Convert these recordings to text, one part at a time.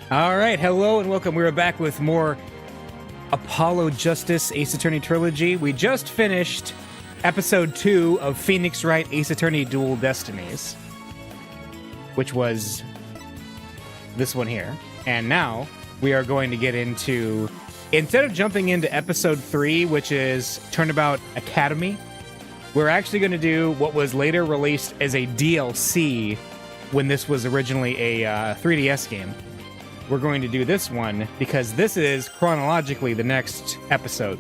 All right, hello and welcome. We're back with more Apollo Justice Ace Attorney Trilogy. We just finished episode 2 of Phoenix Wright Ace Attorney Dual Destinies, which was this one here. And now we are going to get into, instead of jumping into episode 3, which is Turnabout Academy, we're actually going to do what was later released as a DLC when this was originally a 3DS game. We're going to do this one because this is chronologically the next episode,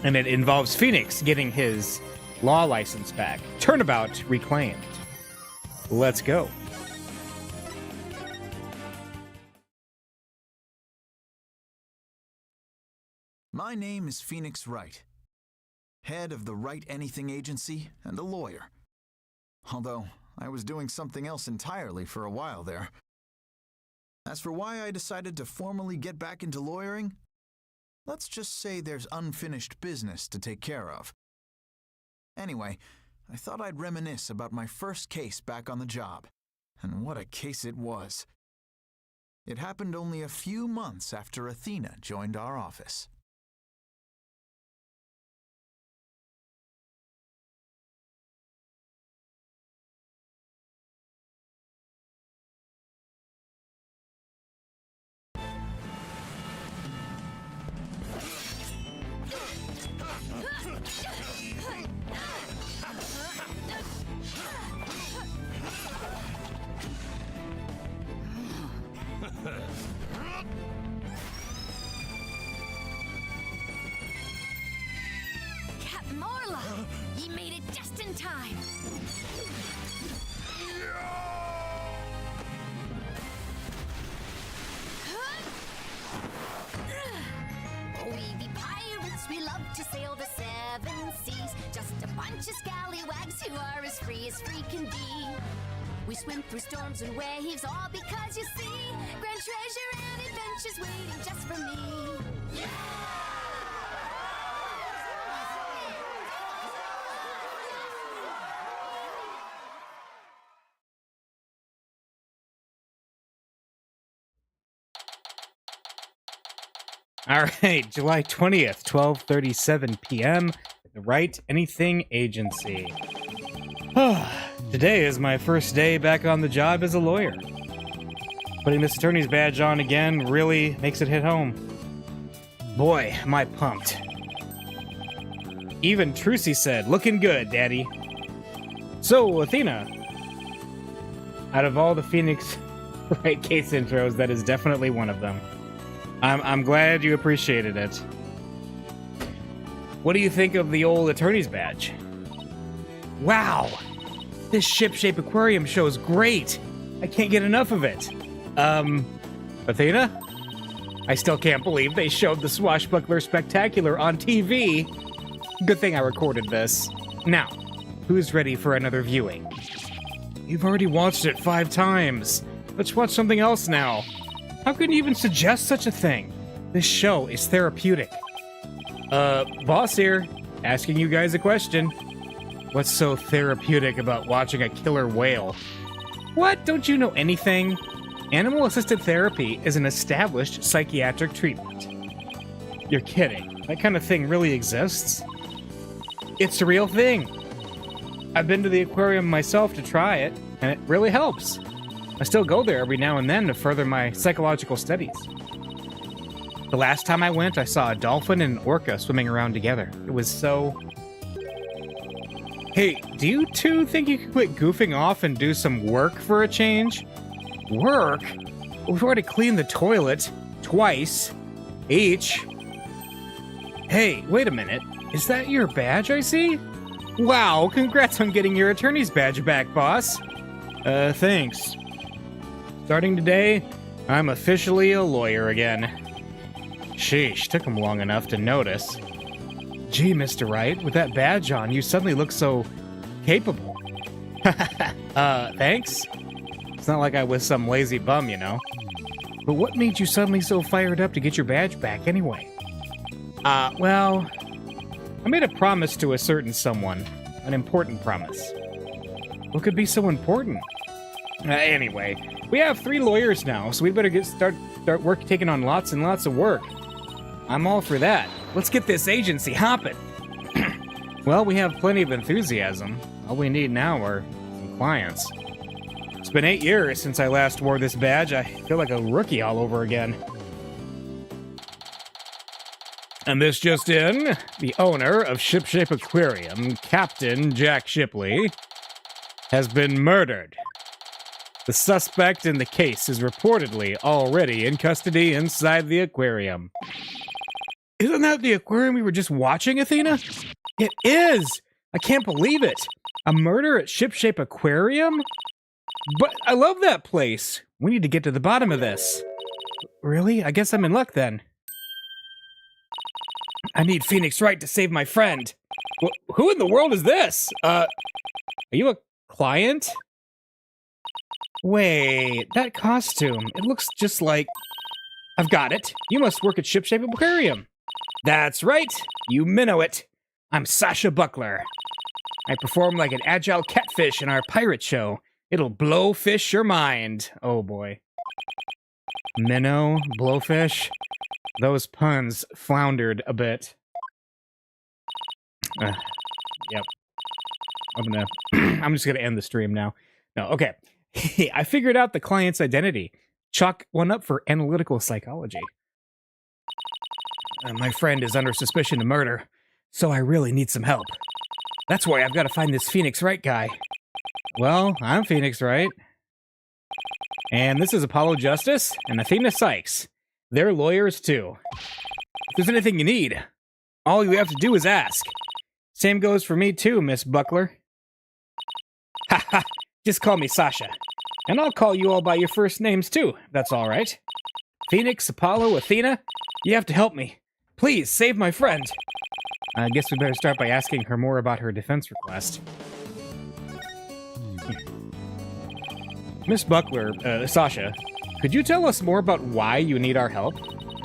and it involves Phoenix getting his law license back. Turnabout reclaimed. Let's go. My name is Phoenix Wright, head of the Wright Anything Agency and a lawyer. Although I was doing something else entirely for a while there. As for why I decided to formally get back into lawyering, let's just say there's unfinished business to take care of. Anyway, I thought I'd reminisce about my first case back on the job, and what a case it was. It happened only a few months after Athena joined our office. Ye made it just in time. We be pirates, we love to sail the 7 seas. Just a bunch of scallywags who are as free can be. We swim through storms and waves, all because you see grand treasure and adventures waiting just for me. Yeah! All right, July 20th, 12:37 p.m. at the Wright Anything Agency. Today is my first day back on the job as a lawyer. Putting this attorney's badge on again really makes it hit home. Boy, am I pumped. Even Trucy said, "Looking good, Daddy." So, Athena, out of all the Phoenix Wright case intros, that is definitely one of them. I'm glad you appreciated it. What do you think of the old attorney's badge? Wow! This ship-shape aquarium show is great! I can't get enough of it. Athena? I still can't believe they showed the Swashbuckler Spectacular on TV. Good thing I recorded this. Now, who's ready for another viewing? You've already watched it 5 times. Let's watch something else now. How can you even suggest such a thing? This show is therapeutic. Boss here, asking you guys a question. What's so therapeutic about watching a killer whale? What? Don't you know anything? Animal-assisted therapy is an established psychiatric treatment. You're kidding. That kind of thing really exists? It's a real thing. I've been to the aquarium myself to try it, and it really helps. I still go there every now and then to further my psychological studies. The last time I went, I saw a dolphin and an orca swimming around together. It was so... Hey, do you two think you could quit goofing off and do some work for a change? Work? We've already cleaned the toilet twice each. Hey, wait a minute. Is that your badge I see? Wow, congrats on getting your attorney's badge back, boss. Thanks. Starting today, I'm officially a lawyer again. Sheesh, took him long enough to notice. Gee, Mr. Wright, with that badge on, you suddenly look so capable. Thanks? It's not like I was some lazy bum, you know. But what made you suddenly so fired up to get your badge back anyway? Well, I made a promise to a certain someone. An important promise. What could be so important? Anyway, we have 3 lawyers now, so we better start taking on lots and lots of work. I'm all for that. Let's get this agency hopping. Well, we have plenty of enthusiasm. All we need now are some clients. It's been 8 years since I last wore this badge. I feel like a rookie all over again. And this just in, the owner of Shipshape Aquarium, Captain Jack Shipley, has been murdered. The suspect in the case is reportedly already in custody inside the aquarium. Isn't that the aquarium we were just watching, Athena? It is! I can't believe it! A murder at Shipshape Aquarium? But I love that place! We need to get to the bottom of this. Really? I guess I'm in luck then. I need Phoenix Wright to save my friend. Who in the world is this? Are you a client? Wait, that costume. It looks just like... I've got it. You must work at Shipshape Aquarium. That's right. You minnow it. I'm Sasha Buckler. I perform like an agile catfish in our pirate show. It'll blowfish your mind. Oh boy. Minnow, blowfish. Those puns floundered a bit. Yep. I'm just gonna end the stream now. No, okay. I figured out the client's identity. Chalk one up for analytical psychology. My friend is under suspicion of murder, so I really need some help. That's why I've got to find this Phoenix Wright guy. Well, I'm Phoenix Wright. And this is Apollo Justice and Athena Sykes. They're lawyers too. If there's anything you need, all you have to do is ask. Same goes for me too, Miss Buckler. Haha, just call me Sasha. And I'll call you all by your first names too, if that's all right. Phoenix, Apollo, Athena, you have to help me. Please, save my friend. I guess we better start by asking her more about her defense request. Miss Buckler, Sasha, could you tell us more about why you need our help?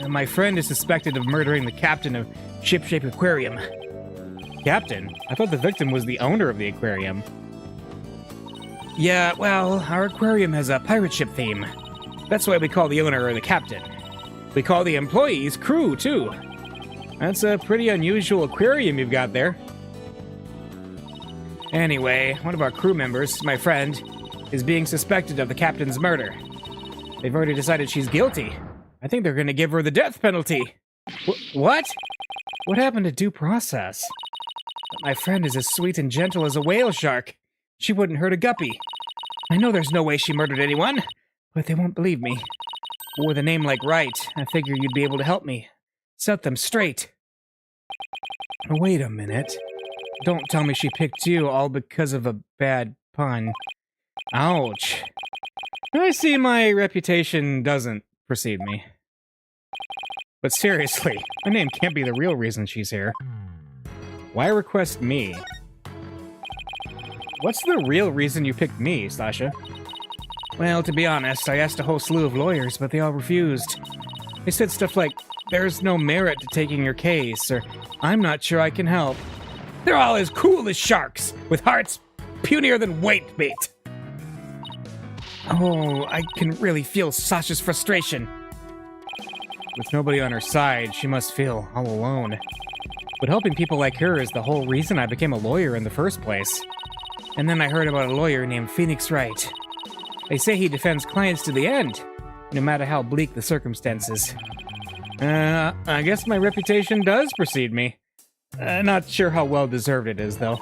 My friend is suspected of murdering the captain of Shipshape Aquarium. Captain? I thought the victim was the owner of the aquarium. Yeah, well, our aquarium has a pirate ship theme. That's why we call the owner the captain. We call the employees crew, too. That's a pretty unusual aquarium you've got there. Anyway, one of our crew members, my friend, is being suspected of the captain's murder. They've already decided she's guilty. I think they're going to give her the death penalty. What? What happened to due process? My friend is as sweet and gentle as a whale shark. She wouldn't hurt a guppy. I know there's no way she murdered anyone, but they won't believe me. With a name like Wright, I figure you'd be able to help me. Set them straight. Wait a minute. Don't tell me she picked you all because of a bad pun. Ouch. I see my reputation doesn't precede me. But seriously, my name can't be the real reason she's here. Why request me? What's the real reason you picked me, Sasha? Well, to be honest, I asked a whole slew of lawyers, but they all refused. They said stuff like, there's no merit to taking your case, or I'm not sure I can help. They're all as cool as sharks, with hearts punier than weight bait. Oh, I can really feel Sasha's frustration. With nobody on her side, she must feel all alone. But helping people like her is the whole reason I became a lawyer in the first place. And then I heard about a lawyer named Phoenix Wright. They say he defends clients to the end, no matter how bleak the circumstances. I guess my reputation does precede me. Not sure how well-deserved it is, though.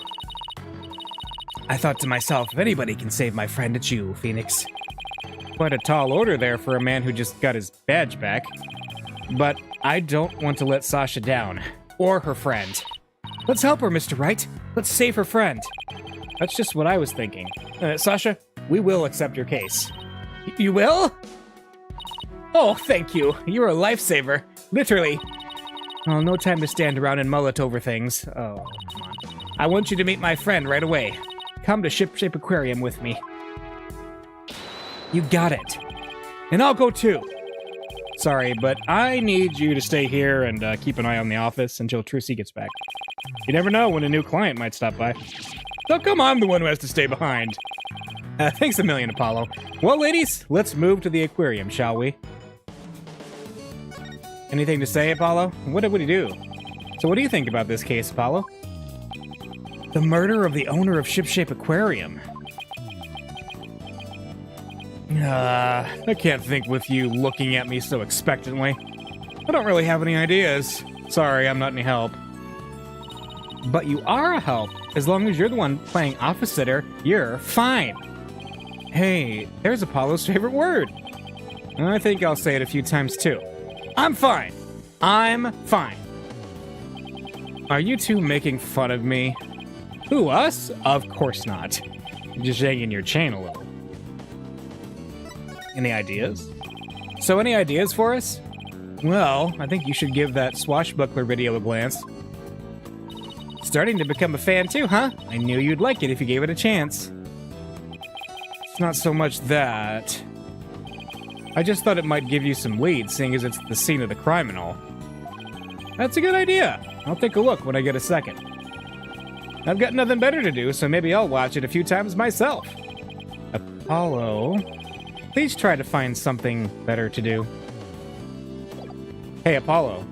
I thought to myself, if anybody can save my friend, it's you, Phoenix. Quite a tall order there for a man who just got his badge back. But I don't want to let Sasha down, or her friend. Let's help her, Mr. Wright. Let's save her friend. That's just what I was thinking. Sasha, we will accept your case. You will? Oh, thank you. You're a lifesaver. Literally. Oh, no time to stand around and mullet over things. Oh, come on. I want you to meet my friend right away. Come to Shipshape Aquarium with me. You got it. And I'll go too. Sorry, but I need you to stay here and keep an eye on the office until Trucy gets back. You never know when a new client might stop by. So come, I'm the one who has to stay behind. Thanks a million, Apollo. Well, ladies, let's move to the aquarium, shall we? Anything to say, Apollo? What did we do? So what do you think about this case, Apollo? The murder of the owner of Shipshape Aquarium. I can't think with you looking at me so expectantly. I don't really have any ideas. Sorry, I'm not any help. But you are a help. As long as you're the one playing officer, you're fine. Hey, there's Apollo's favorite word. I think I'll say it a few times too. I'm fine. I'm fine. Are you two making fun of me? Who, us? Of course not. Just shaking your chain a little. Any ideas? So any ideas for us? Well, I think you should give that swashbuckler video a glance. Starting to become a fan too, huh? I knew you'd like it if you gave it a chance. It's not so much that. I just thought it might give you some leads, seeing as it's the scene of the crime and all. That's a good idea. I'll take a look when I get a second. I've got nothing better to do, so maybe I'll watch it a few times myself. Apollo, please try to find something better to do. Hey, Apollo.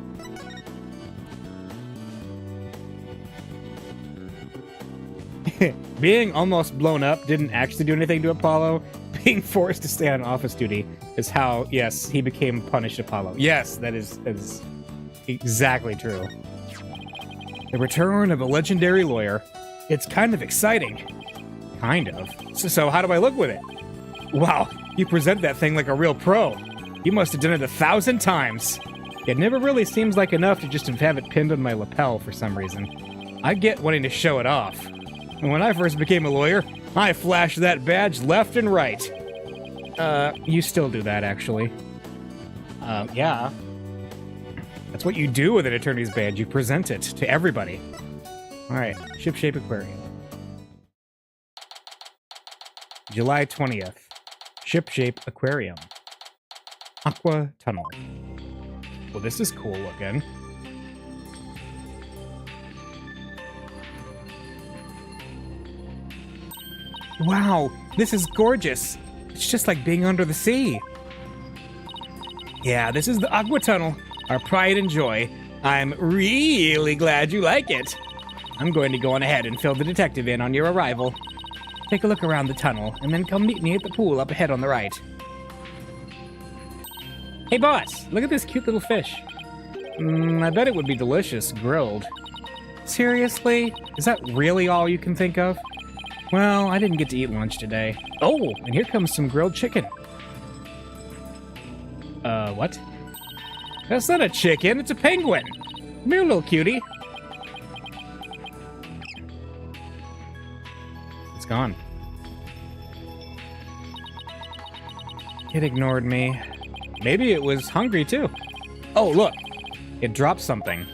Being almost blown up didn't actually do anything to Apollo. Being forced to stay on office duty is how, yes, he became punished Apollo. Yes, that is exactly true. The return of a legendary lawyer. It's kind of exciting. Kind of. So how do I look with it? Wow, you present that thing like a real pro. You must have done it 1,000 times. It never really seems like enough to just have it pinned on my lapel for some reason. I get wanting to show it off. And when I first became a lawyer, I flashed that badge left and right. You still do that, actually. Yeah. That's what you do with an attorney's badge. You present it to everybody. Alright, Shipshape Aquarium. July 20th. Shipshape Aquarium. Aqua Tunnel. Well, this is cool looking. Wow, this is gorgeous. It's just like being under the sea. Yeah, this is the Aqua Tunnel, our pride and joy. I'm really glad you like it. I'm going to go on ahead and fill the detective in on your arrival. Take a look around the tunnel, and then come meet me at the pool up ahead on the right. Hey boss, look at this cute little fish. I bet it would be delicious grilled. Seriously? Is that really all you can think of? Well, I didn't get to eat lunch today. Oh, and here comes some grilled chicken. What? That's not a chicken, it's a penguin. Come here, little cutie. It's gone. It ignored me. Maybe it was hungry too. Oh, look. It dropped something.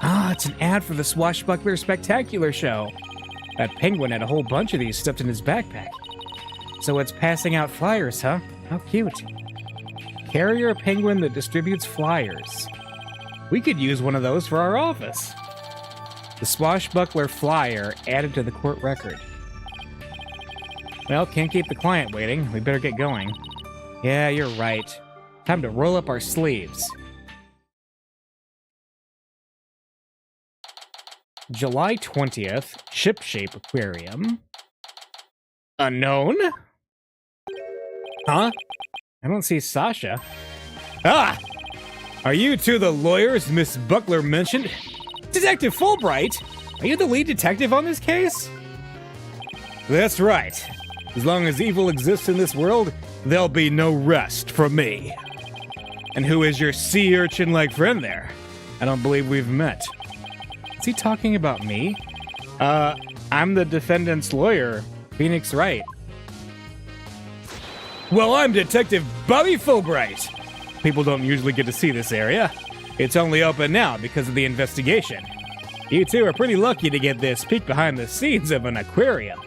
Ah, it's an ad for the Swashbuckler Spectacular show. That penguin had a whole bunch of these stuffed in his backpack. So it's passing out flyers, huh? How cute. Carrier penguin that distributes flyers. We could use one of those for our office. The Swashbuckler flyer added to the court record. Well, can't keep the client waiting. We better get going. Yeah, you're right. Time to roll up our sleeves. July 20th, Shipshape Aquarium. Unknown? Huh? I don't see Sasha. Ah! Are you two the lawyers Miss Buckler mentioned? Detective Fulbright? Are you the lead detective on this case? That's right. As long as evil exists in this world, there'll be no rest for me. And who is your sea urchin-like friend there? I don't believe we've met. Is he talking about me? I'm the defendant's lawyer, Phoenix Wright. Well, I'm Detective Bobby Fulbright. People don't usually get to see this area. It's only open now because of the investigation. You two are pretty lucky to get this peek behind the scenes of an aquarium.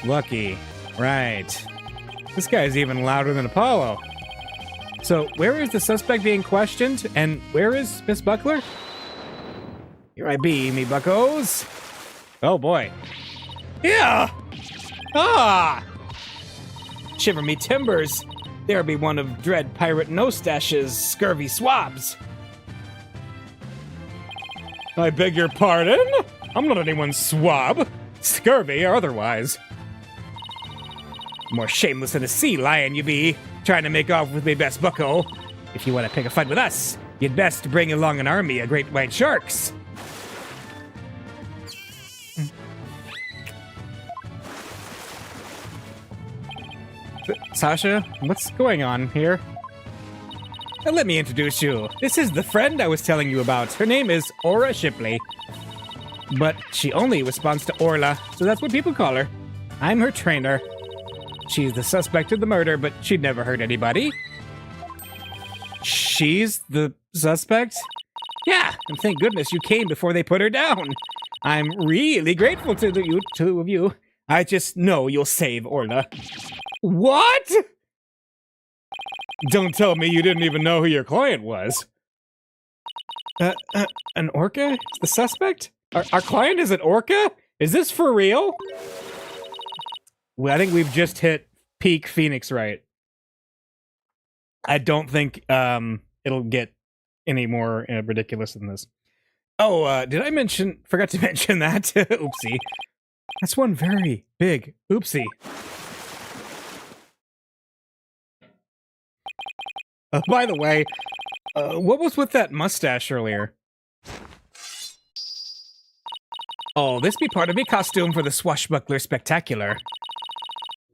Lucky, right. This guy's even louder than Apollo. So, where is the suspect being questioned, and where is Miss Buckler? Here I be, me buckos. Oh boy. Yeah! Ah! Shiver me timbers! There be one of dread pirate Nostash's scurvy swabs. I beg your pardon? I'm not anyone's swab, scurvy or otherwise. More shameless than a sea lion you be, trying to make off with me best bucko. If you want to pick a fight with us, you'd best bring along an army of great white sharks. Sasha, what's going on here? Let me introduce you. This is the friend I was telling you about. Her name is Aura Shipley. But she only responds to Orla, so that's what people call her. I'm her trainer. She's the suspect of the murder, but she'd never hurt anybody. She's the suspect? Yeah, and thank goodness you came before they put her down. I'm really grateful to you two of you. I just know you'll save Orla. What? Don't tell me you didn't even know who your client was. An orca? The suspect? Our client is an orca? Is this for real? Well, I think we've just hit peak Phoenix Wright. I don't think it'll get any more ridiculous than this. Oh, did I forgot to mention that? Oopsie. That's one very big oopsie. By the way, what was with that mustache earlier? Oh, this be part of me costume for the Swashbuckler Spectacular.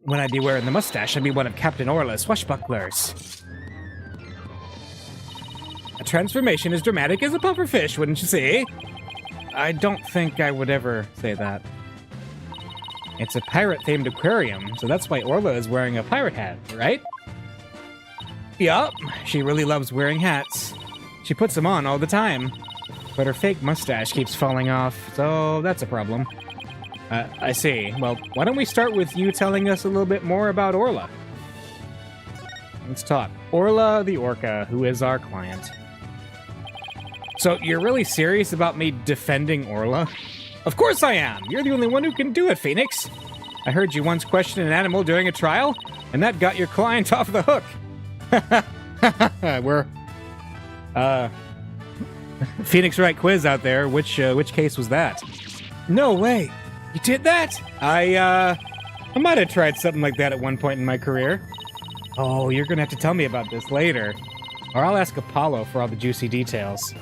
When I'd be wearing the mustache, I'd be one of Captain Orla's swashbucklers. A transformation as dramatic as a pufferfish, wouldn't you say? I don't think I would ever say that. It's a pirate-themed aquarium, so that's why Orla is wearing a pirate hat, right? Yup, she really loves wearing hats. She puts them on all the time. But her fake mustache keeps falling off, so that's a problem. I see. Well, why don't we start with you telling us a little bit more about Orla? Let's talk. Orla the Orca, who is our client. So, you're really serious about me defending Orla? Of course I am! You're the only one who can do it, Phoenix! I heard you once question an animal during a trial, and that got your client off the hook. We're Phoenix Wright quiz out there. Which case was that? No way. You did that? I might have tried something like that at one point in my career. Oh, you're gonna have to tell me about this later. Or I'll ask Apollo for all the juicy details.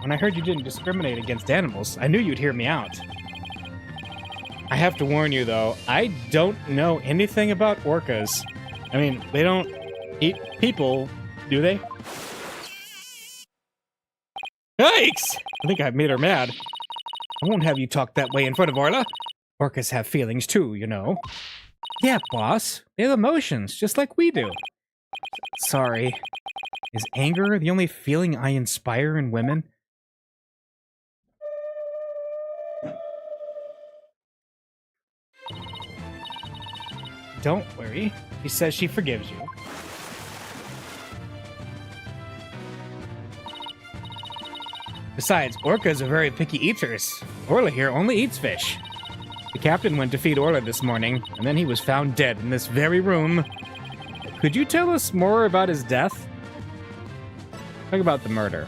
When I heard you didn't discriminate against animals, I knew you'd hear me out. I have to warn you, though, I don't know anything about orcas. I mean, they don't eat people, do they? Yikes! I think I've made her mad. I won't have you talk that way in front of Orla. Orcas have feelings too, you know. Yeah, boss. They have emotions, just like we do. Sorry. Is anger the only feeling I inspire in women? Don't worry. She says she forgives you. Besides, orcas are very picky eaters. Orla here only eats fish. The captain went to feed Orla this morning, and then he was found dead in this very room. Could you tell us more about his death? Talk about the murder.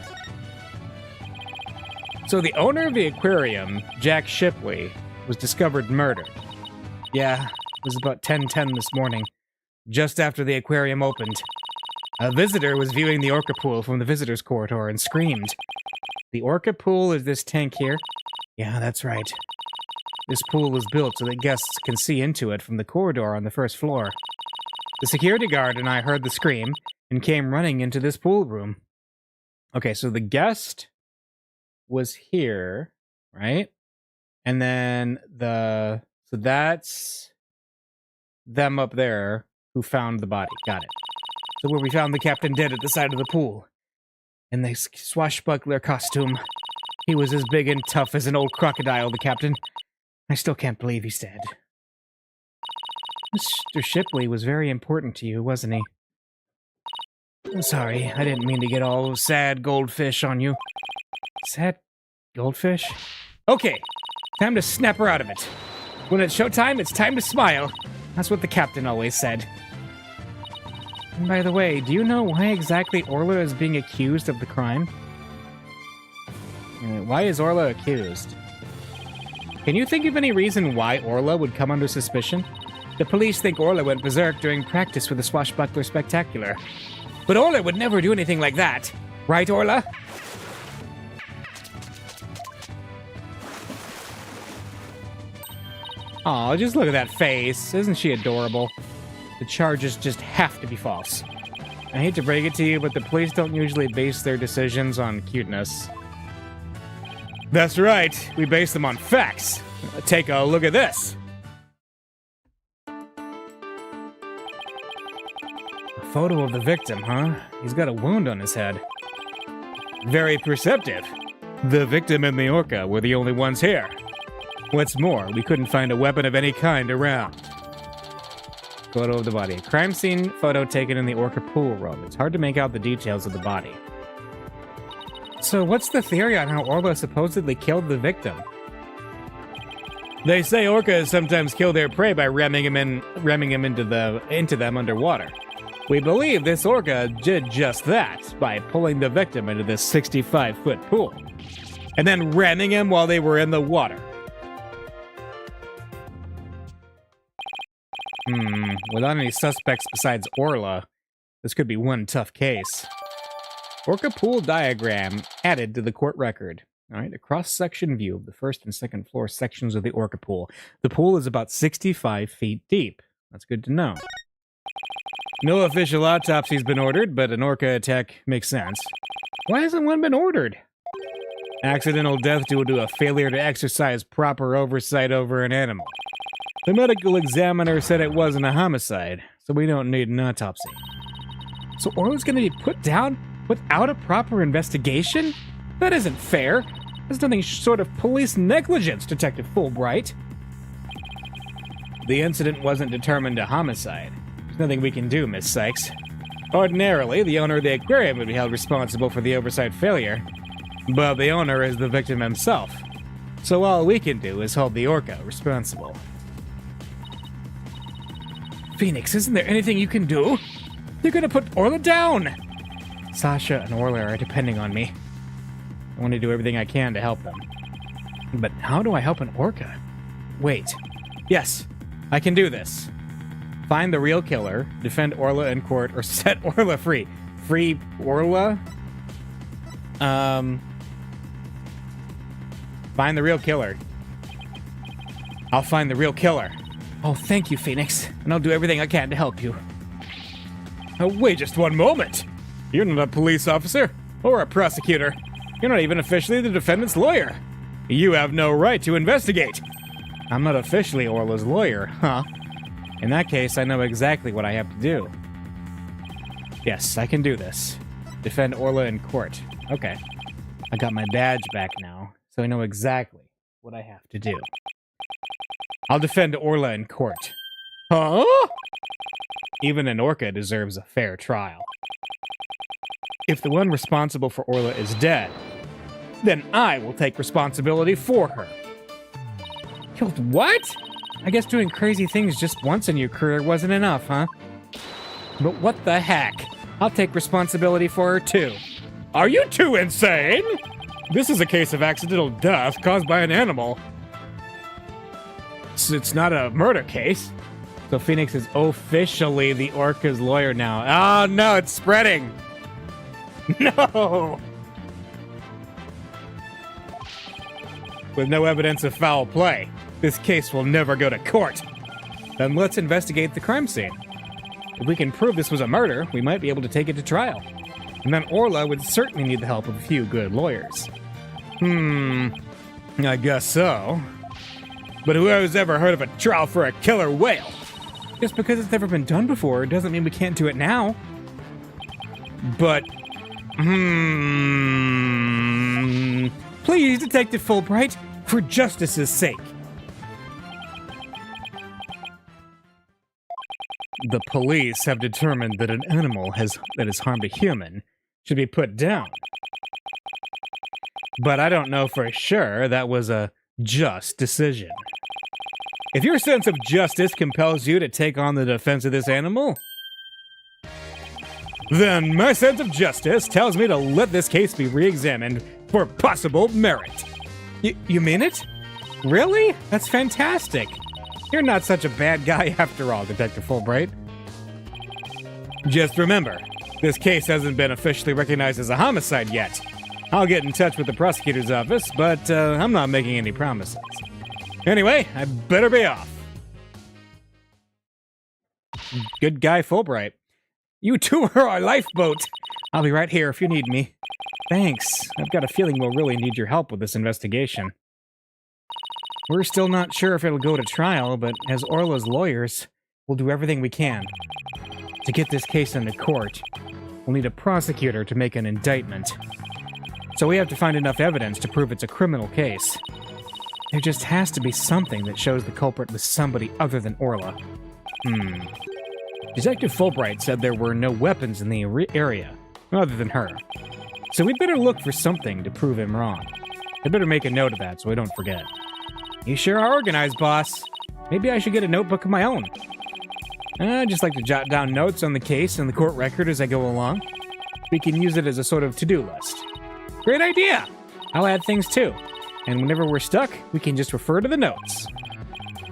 So the owner of the aquarium, Jack Shipley, was discovered murdered. Yeah, it was about 10:10 this morning, just after the aquarium opened. A visitor was viewing the orca pool from the visitor's corridor and screamed. The orca pool is this tank here? Yeah, that's right. This pool was built so that guests can see into it from the corridor on the first floor. The security guard and I heard the scream and came running into this pool room. Okay, so the guest was here, right? And then so that's them up there who found the body. Got it. So where we found the captain dead at the side of the pool. In the swashbuckler costume. He was as big and tough as an old crocodile, the captain. I still can't believe he's dead. Mr. Shipley was very important to you, wasn't he? I'm sorry, I didn't mean to get all sad goldfish on you. Sad goldfish? Okay, time to snap her out of it. When it's showtime, it's time to smile. That's what the captain always said. And by the way, do you know why exactly Orla is being accused of the crime? Why is Orla accused? Can you think of any reason why Orla would come under suspicion? The police think Orla went berserk during practice for the Swashbuckler Spectacular. But Orla would never do anything like that. Right, Orla? Aw, just look at that face. Isn't she adorable? The charges just have to be false. I hate to break it to you, but the police don't usually base their decisions on cuteness. That's right. We base them on facts. Take a look at this. A photo of the victim, huh? He's got a wound on his head. Very perceptive. The victim and the orca were the only ones here. What's more, we couldn't find a weapon of any kind around. Photo of the body. Crime scene photo taken in the orca pool room. It's hard to make out the details of the body. So what's the theory on how Orla supposedly killed the victim? They say orcas sometimes kill their prey by ramming him into them underwater. We believe this orca did just that by pulling the victim into this 65-foot pool and then ramming him while they were in the water. Without any suspects besides Orla, this could be one tough case. Orca pool diagram added to the court record. All right, a cross-section view of the first and second floor sections of the orca pool. The pool is about 65 feet deep. That's good to know. No official autopsy's been ordered, but an orca attack makes sense. Why hasn't one been ordered? Accidental death due to a failure to exercise proper oversight over an animal. The medical examiner said it wasn't a homicide, so we don't need an autopsy. So Orla's gonna be put down without a proper investigation? That isn't fair. That's nothing short of police negligence, Detective Fulbright. The incident wasn't determined a homicide. There's nothing we can do, Miss Sykes. Ordinarily, the owner of the aquarium would be held responsible for the oversight failure, but the owner is the victim himself. So all we can do is hold the orca responsible. Phoenix, isn't there anything you can do? You're gonna put Orla down! Sasha and Orla are depending on me. I want to do everything I can to help them. But how do I help an orca? Wait. Yes, I can do this. Find the real killer, defend Orla in court, or set Orla free. Free Orla? Find the real killer. I'll find the real killer. Oh, thank you, Phoenix. And I'll do everything I can to help you. Oh, wait just one moment. You're not a police officer or a prosecutor. You're not even officially the defendant's lawyer. You have no right to investigate. I'm not officially Orla's lawyer, huh? In that case, I know exactly what I have to do. Yes, I can do this. Defend Orla in court. Okay. I got my badge back now, so I know exactly what I have to do. I'll defend Orla in court. Huh? Even an orca deserves a fair trial. If the one responsible for Orla is dead, then I will take responsibility for her. Killed what? I guess doing crazy things just once in your career wasn't enough, huh? But what the heck? I'll take responsibility for her too. Are you two insane? This is a case of accidental death caused by an animal. So it's not a murder case. So Phoenix is officially the orca's lawyer now. Oh no, it's spreading. No! With no evidence of foul play, this case will never go to court. Then let's investigate the crime scene. If we can prove this was a murder, we might be able to take it to trial. And then Orla would certainly need the help of a few good lawyers. I guess so. But whoever's ever heard of a trial for a killer whale? Just because it's never been done before doesn't mean we can't do it now. But, please, Detective Fulbright, for justice's sake. The police have determined that an animal that has harmed a human should be put down. But I don't know for sure that was a just decision. If your sense of justice compels you to take on the defense of this animal, then my sense of justice tells me to let this case be re-examined for possible merit. You mean it? Really? That's fantastic. You're not such a bad guy after all, Detective Fulbright. Just remember, this case hasn't been officially recognized as a homicide yet. I'll get in touch with the prosecutor's office, but I'm not making any promises. Anyway, I better be off. Good guy Fulbright. You two are our lifeboat. I'll be right here if you need me. Thanks. I've got a feeling we'll really need your help with this investigation. We're still not sure if it'll go to trial, but as Orla's lawyers, we'll do everything we can. To get this case into court, we'll need a prosecutor to make an indictment. So we have to find enough evidence to prove it's a criminal case. There just has to be something that shows the culprit was somebody other than Orla. Detective Fulbright said there were no weapons in the area, other than her. So we'd better look for something to prove him wrong. I'd better make a note of that so I don't forget. You sure are organized, boss. Maybe I should get a notebook of my own. I just like to jot down notes on the case and the court record as I go along. We can use it as a sort of to-do list. Great idea! I'll add things too. And whenever we're stuck, we can just refer to the notes.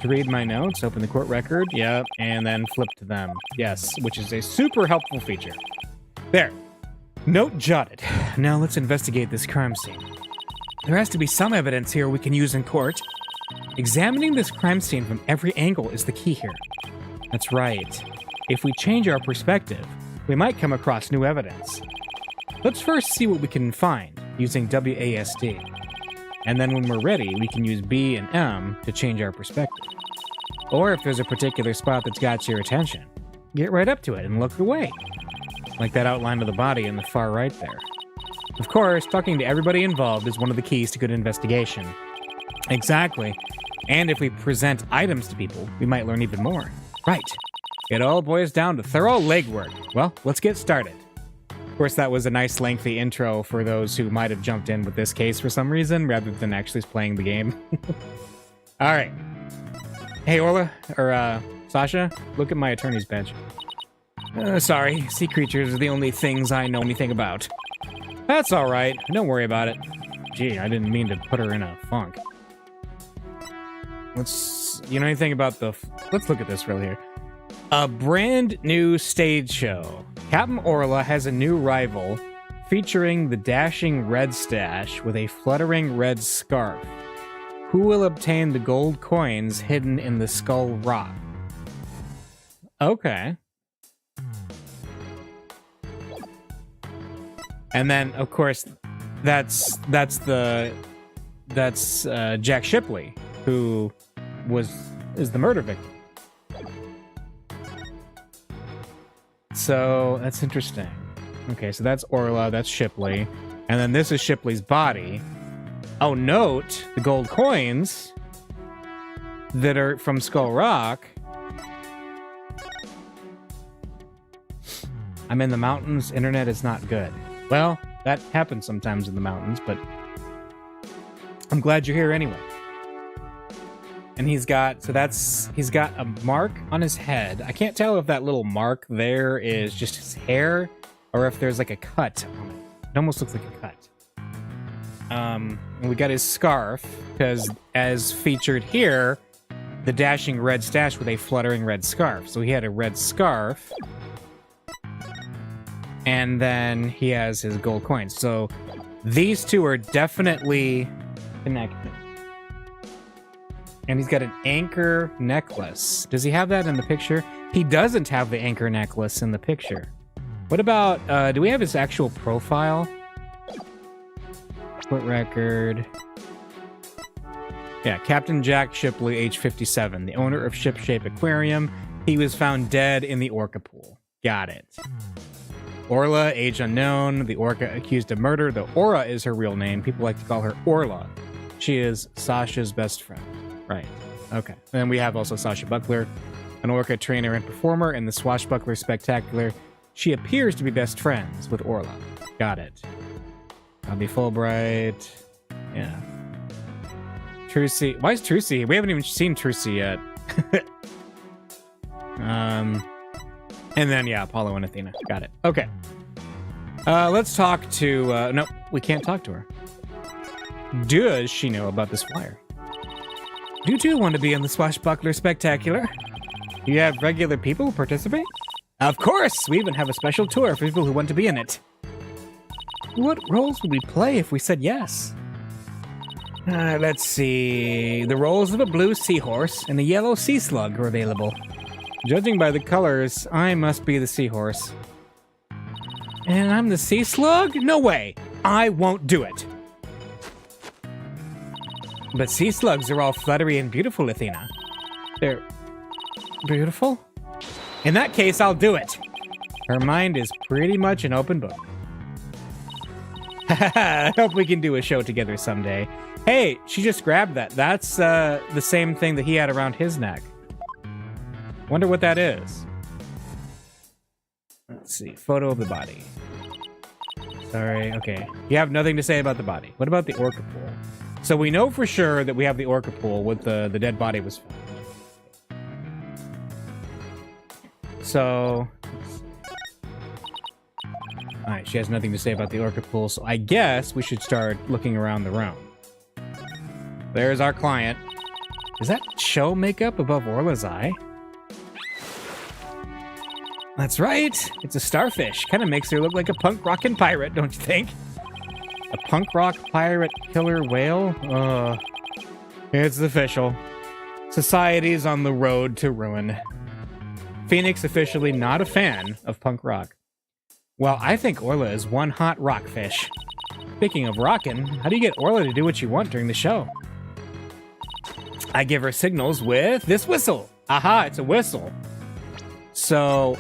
To read my notes, open the court record, yep, and then flip to them. Yes, which is a super helpful feature. There. Note jotted. Now let's investigate this crime scene. There has to be some evidence here we can use in court. Examining this crime scene from every angle is the key here. That's right. If we change our perspective, we might come across new evidence. Let's first see what we can find using WASD. And then when we're ready, we can use B and M to change our perspective. Or if there's a particular spot that's got your attention, get right up to it and look away. Like that outline of the body in the far right there. Of course, talking to everybody involved is one of the keys to good investigation. Exactly. And if we present items to people, we might learn even more. Right. It all boils down to thorough legwork. Well, let's get started. Of course, that was a nice lengthy intro for those who might have jumped in with this case for some reason, rather than actually playing the game. All right. Hey, Orla, or Sasha, look at my attorney's badge. Sorry, sea creatures are the only things I know anything about. That's all right. Don't worry about it. Gee, I didn't mean to put her in a funk. You know anything about let's look at this real here. A brand new stage show. Captain Orla has a new rival featuring the dashing red stash with a fluttering red scarf. Who will obtain the gold coins hidden in the Skull Rock? Okay. And then, of course, that's Jack Shipley, who is the murder victim. So that's interesting. Okay, so that's Orla, that's Shipley, and then this is Shipley's body. Oh, note the gold coins that are from Skull Rock. I'm in the mountains. Internet is not good. Well, that happens sometimes in the mountains, but I'm glad you're here anyway. And he's got a mark on his head. I can't tell if that little mark there is just his hair or if there's like a cut on it. It almost looks like a cut. And we got his scarf, because as featured here, the dashing red stash with a fluttering red scarf. So he had a red scarf. And then he has his gold coins. So these two are definitely connected. And he's got an anchor necklace. Does he have that in the picture? He doesn't have the anchor necklace in the picture. What about, do we have his actual profile? Court record. Yeah, Captain Jack Shipley, age 57, the owner of Ship-Shape Aquarium. He was found dead in the orca pool. Got it. Orla, age unknown, the orca accused of murder. The Aura is her real name. People like to call her Orla. She is Sasha's best friend. Right. Okay. And then we have also Sasha Buckler, an orca trainer and performer in the Swashbuckler Spectacular. She appears to be best friends with Orla. Got it. Bobby Fulbright. Yeah. Trucy. Why is Trucy? We haven't even seen Trucy yet. And then, yeah, Apollo and Athena. Got it. Okay. Let's talk to... no, we can't talk to her. Does she know about this flyer? Do you too want to be in the Swashbuckler Spectacular? Do you have regular people who participate? Of course! We even have a special tour for people who want to be in it. What roles would we play if we said yes? Let's see... The roles of a blue seahorse and a yellow sea slug are available. Judging by the colors, I must be the seahorse. And I'm the sea slug? No way! I won't do it! But sea slugs are all fluttery and beautiful, Athena. They're... beautiful? In that case, I'll do it! Her mind is pretty much an open book. I hope we can do a show together someday. Hey, she just grabbed that. That's the same thing that he had around his neck. Wonder what that is. Let's see. Photo of the body. Sorry. Okay. You have nothing to say about the body. What about the orca pool? So we know for sure that we have the orca pool with the dead body was found. So... Alright, she has nothing to say about the orca pool, so I guess we should start looking around the room. There's our client. Is that show makeup above Orla's eye? That's right. It's a starfish. Kind of makes her look like a punk rockin' pirate, don't you think? A punk rock pirate killer whale? It's official. Society's on the road to ruin. Phoenix officially not a fan of punk rock. Well, I think Orla is one hot rockfish. Speaking of rockin', how do you get Orla to do what you want during the show? I give her signals with this whistle. Aha, it's a whistle. So...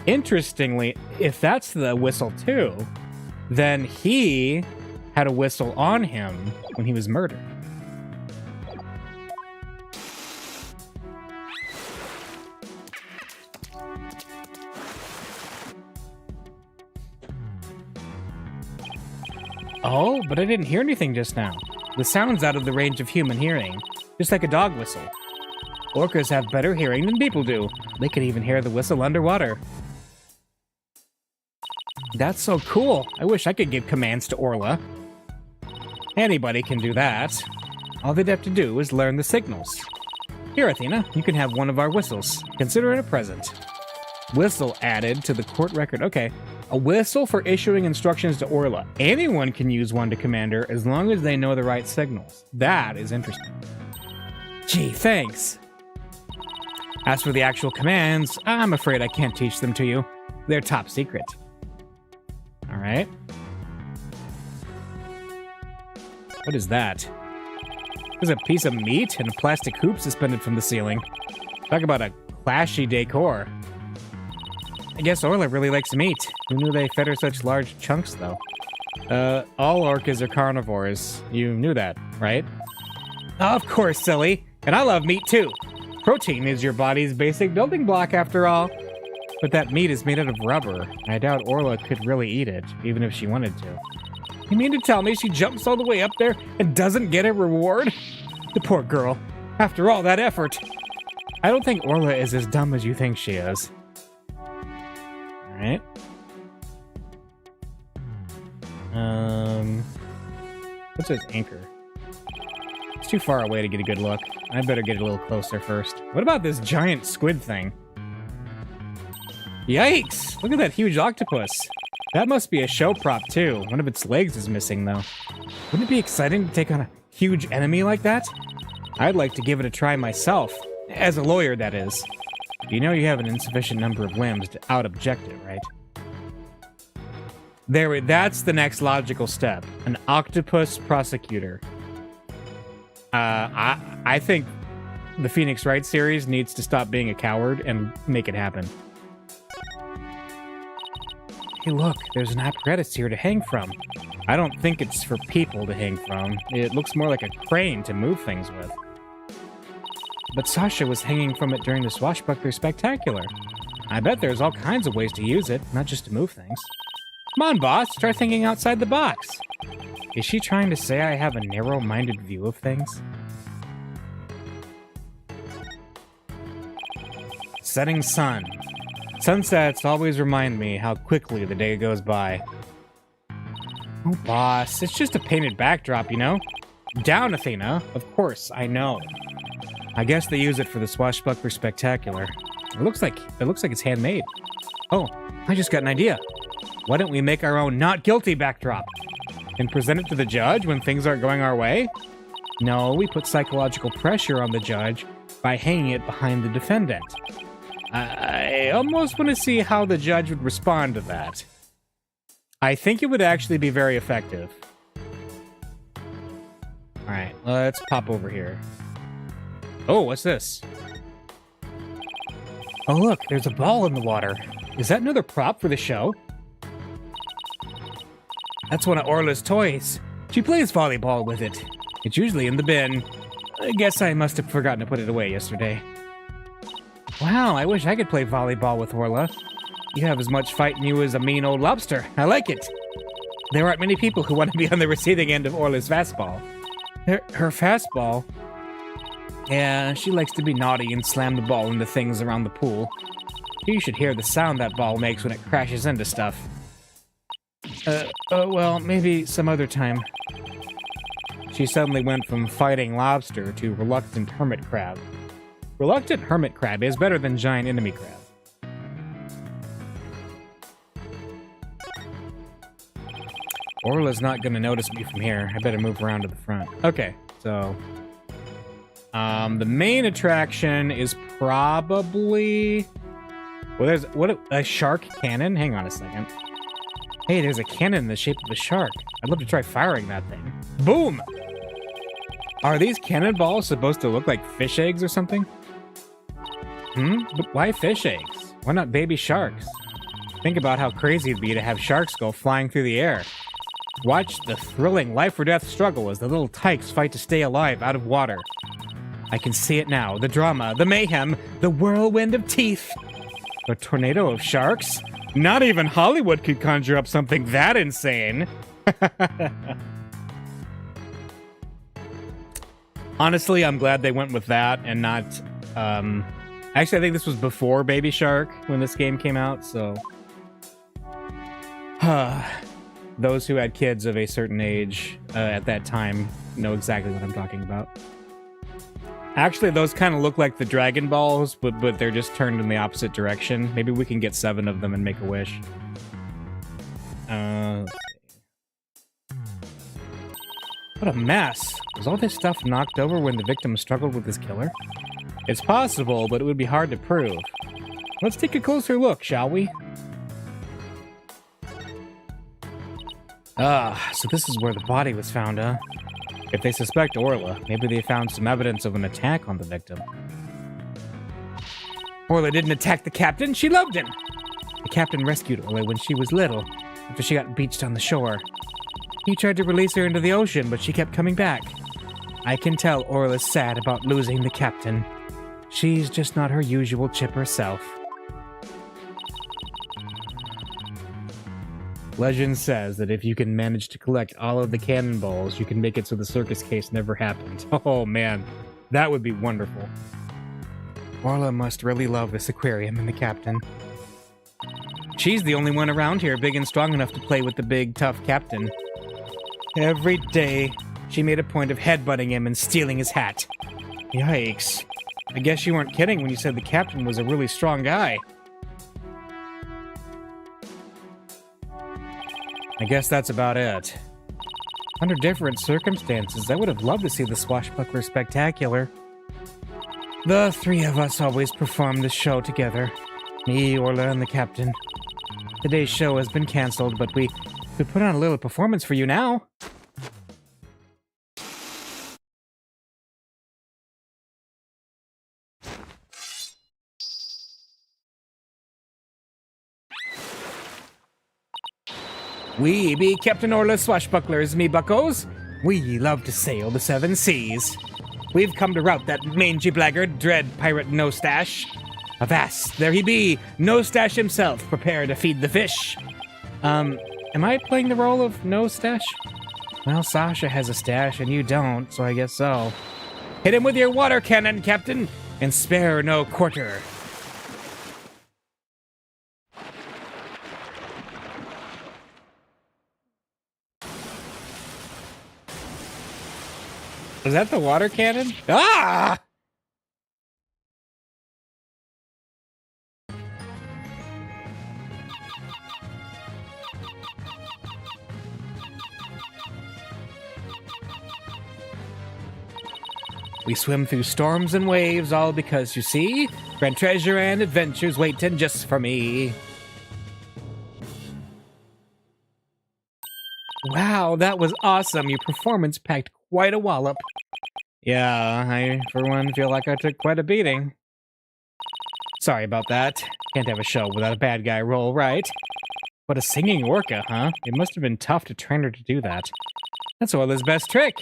Interestingly, if that's the whistle too, then he had a whistle on him when he was murdered. Oh, but I didn't hear anything just now. The sound's out of the range of human hearing, just like a dog whistle. Orcas have better hearing than people do. They can even hear the whistle underwater. That's so cool. I wish I could give commands to Orla. Anybody can do that. All they'd have to do is learn the signals. Here, Athena, you can have one of our whistles. Consider it a present. Whistle added to the court record. Okay. A whistle for issuing instructions to Orla. Anyone can use one to command her as long as they know the right signals. That is interesting. Gee, thanks. As for the actual commands, I'm afraid I can't teach them to you. They're top secret. Alright. What is that? There's a piece of meat and a plastic hoop suspended from the ceiling. Talk about a clashy decor. I guess Orla really likes meat. Who knew they fed her such large chunks, though? All orcas are carnivores. You knew that, right? Of course, silly. And I love meat, too. Protein is your body's basic building block, after all. But that meat is made out of rubber. I doubt Orla could really eat it, even if she wanted to. You mean to tell me she jumps all the way up there and doesn't get a reward? The poor girl. After all that effort. I don't think Orla is as dumb as you think she is. Alright. What's his anchor? It's too far away to get a good look. I better get a little closer first. What about this giant squid thing? Yikes! Look at that huge octopus. That must be a show prop, too. One of its legs is missing, though. Wouldn't it be exciting to take on a huge enemy like that? I'd like to give it a try myself. As a lawyer, that is. You know you have an insufficient number of limbs to out-object it, right? That's the next logical step. An octopus prosecutor. I think the Phoenix Wright series needs to stop being a coward and make it happen. Hey, look, there's an apparatus here to hang from. I don't think it's for people to hang from. It looks more like a crane to move things with. But Sasha was hanging from it during the Swashbuckler Spectacular. I bet there's all kinds of ways to use it, not just to move things. Come on, boss, try thinking outside the box. Is she trying to say I have a narrow-minded view of things? setting sun. Sunsets always remind me how quickly the day goes by. Oh, boss, it's just a painted backdrop, you know? Down, Athena. Of course, I know. I guess they use it for the Swashbuckler Spectacular. It looks like it's handmade. Oh, I just got an idea. Why don't we make our own not guilty backdrop and present it to the judge when things aren't going our way? No, we put psychological pressure on the judge by hanging it behind the defendant. I almost want to see how the judge would respond to that. I think it would actually be very effective. Alright, let's pop over here. Oh, what's this? Oh look, there's a ball in the water. Is that another prop for the show? That's one of Orla's toys. She plays volleyball with it. It's usually in the bin. I guess I must have forgotten to put it away yesterday. Wow, I wish I could play volleyball with Orla. You have as much fight in you as a mean old lobster. I like it. There aren't many people who want to be on the receiving end of Orla's fastball. Her fastball? Yeah, she likes to be naughty and slam the ball into things around the pool. You should hear the sound that ball makes when it crashes into stuff. Well, maybe some other time. She suddenly went from fighting lobster to reluctant hermit crab. Reluctant hermit crab is better than giant enemy crab. Orla's not gonna notice me from here. I better move around to the front. Okay, so... the main attraction is probably... Well, there's... What? A shark cannon? Hang on a second. Hey, there's a cannon in the shape of a shark. I'd love to try firing that thing. Boom! Are these cannonballs supposed to look like fish eggs or something? But why fish eggs? Why not baby sharks? Think about how crazy it'd be to have sharks go flying through the air. Watch the thrilling life-or-death struggle as the little tykes fight to stay alive out of water. I can see it now. The drama, the mayhem, the whirlwind of teeth. A tornado of sharks? Not even Hollywood could conjure up something that insane. Honestly, I'm glad they went with that and not... Actually, I think this was before Baby Shark when this game came out, so... Those who had kids of a certain age at that time know exactly what I'm talking about. Actually, those kind of look like the Dragon Balls, but they're just turned in the opposite direction. Maybe we can get 7 of them and make a wish. What a mess. Was all this stuff knocked over when the victim struggled with his killer? It's possible, but it would be hard to prove. Let's take a closer look, shall we? So this is where the body was found, huh? If they suspect Orla, maybe they found some evidence of an attack on the victim. Orla didn't attack the captain, she loved him! The captain rescued Orla when she was little, after she got beached on the shore. He tried to release her into the ocean, but she kept coming back. I can tell Orla's sad about losing the captain. She's just not her usual chipper self. Legend says that if you can manage to collect all of the cannonballs, you can make it so the circus case never happened. Oh man, that would be wonderful. Orla must really love this aquarium and the captain. She's the only one around here big and strong enough to play with the big, tough captain. Every day, she made a point of headbutting him and stealing his hat. Yikes. I guess you weren't kidding when you said the captain was a really strong guy. I guess that's about it. Under different circumstances, I would have loved to see the Swashbuckler Spectacular. The 3 of us always perform the show together. Me, Orla, and the captain. Today's show has been cancelled, but we put on a little performance for you now. We be Captain Orla's swashbucklers, me buckos. We love to sail the 7 seas. We've come to rout that mangy blackguard, dread pirate No Stash. Avast, there he be, No Stash himself, prepare to feed the fish. Am I playing the role of No Stash? Well, Sasha has a stash and you don't, so I guess so. Hit him with your water cannon, Captain, and spare no quarter. Was that the water cannon? Ah! We swim through storms and waves, all because, you see, grand treasure and adventures waiting just for me. Wow, that was awesome. Your performance packed quite a wallop. Yeah, I, for one, feel like I took quite a beating. Sorry about that. Can't have a show without a bad guy role, right? But a singing orca, huh? It must have been tough to train her to do that. That's Orla's best trick.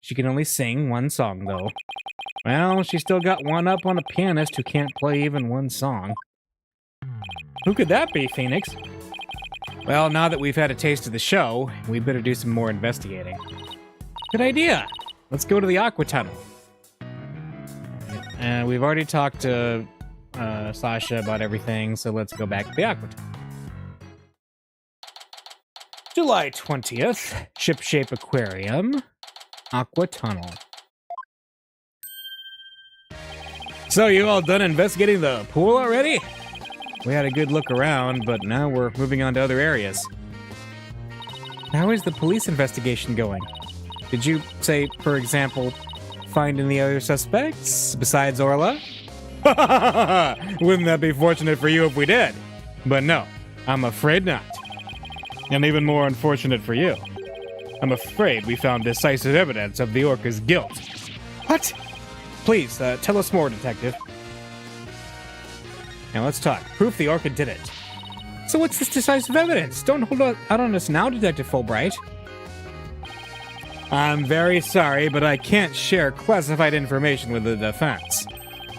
She can only sing one song, though. Well, she still got one up on a pianist who can't play even one song. Who could that be, Phoenix? Well, now that we've had a taste of the show, we better do some more investigating. Good idea! Let's go to the Aqua Tunnel. And we've already talked to Sasha about everything, so let's go back to the Aqua Tunnel. July 20th, Ship-Shape Aquarium, Aqua Tunnel. So, you all done investigating the pool already? We had a good look around, but now we're moving on to other areas. How is the police investigation going? Did you, say, for example, find any other suspects besides Orla? Wouldn't that be fortunate for you if we did? But no, I'm afraid not. And even more unfortunate for you. I'm afraid we found decisive evidence of the orca's guilt. What? Please, tell us more, Detective. Now let's talk. Proof the orca did it. So what's this decisive evidence? Don't hold out on us now, Detective Fulbright. I'm very sorry, but I can't share classified information with the defense.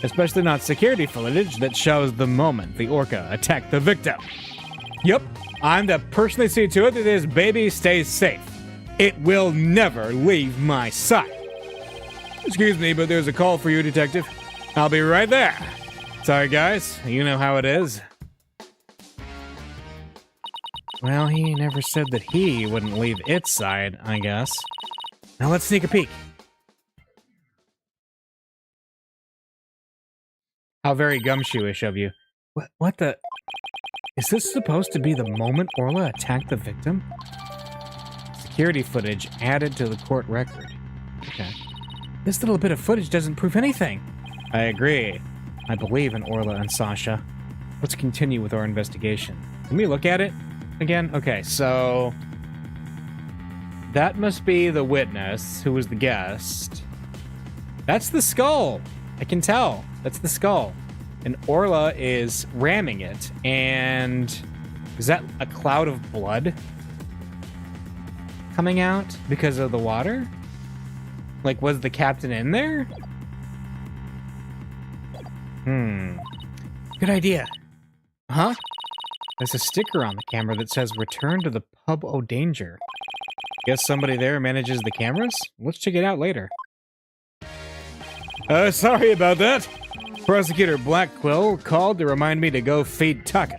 Especially not security footage that shows the moment the orca attacked the victim. Yup, I'm to personally see to it that this baby stays safe. It will never leave my side. Excuse me, but there's a call for you, Detective. I'll be right there. Sorry, guys. You know how it is. Well, he never said that he wouldn't leave its side, I guess. Now let's sneak a peek. How very gumshoeish of you. What the... Is this supposed to be the moment Orla attacked the victim? Security footage added to the court record. Okay. This little bit of footage doesn't prove anything. I agree. I believe in Orla and Sasha. Let's continue with our investigation. Can we look at it again? Okay, so... That must be the witness, who was the guest. That's the skull! I can tell. That's the skull. And Orla is ramming it, and... Is that a cloud of blood coming out because of the water? Like, was the captain in there? Good idea. Huh? There's a sticker on the camera that says, "Return to the Pub O' Danger." Guess somebody there manages the cameras? Let's check it out later. Sorry about that. Prosecutor Blackquill called to remind me to go feed Taka.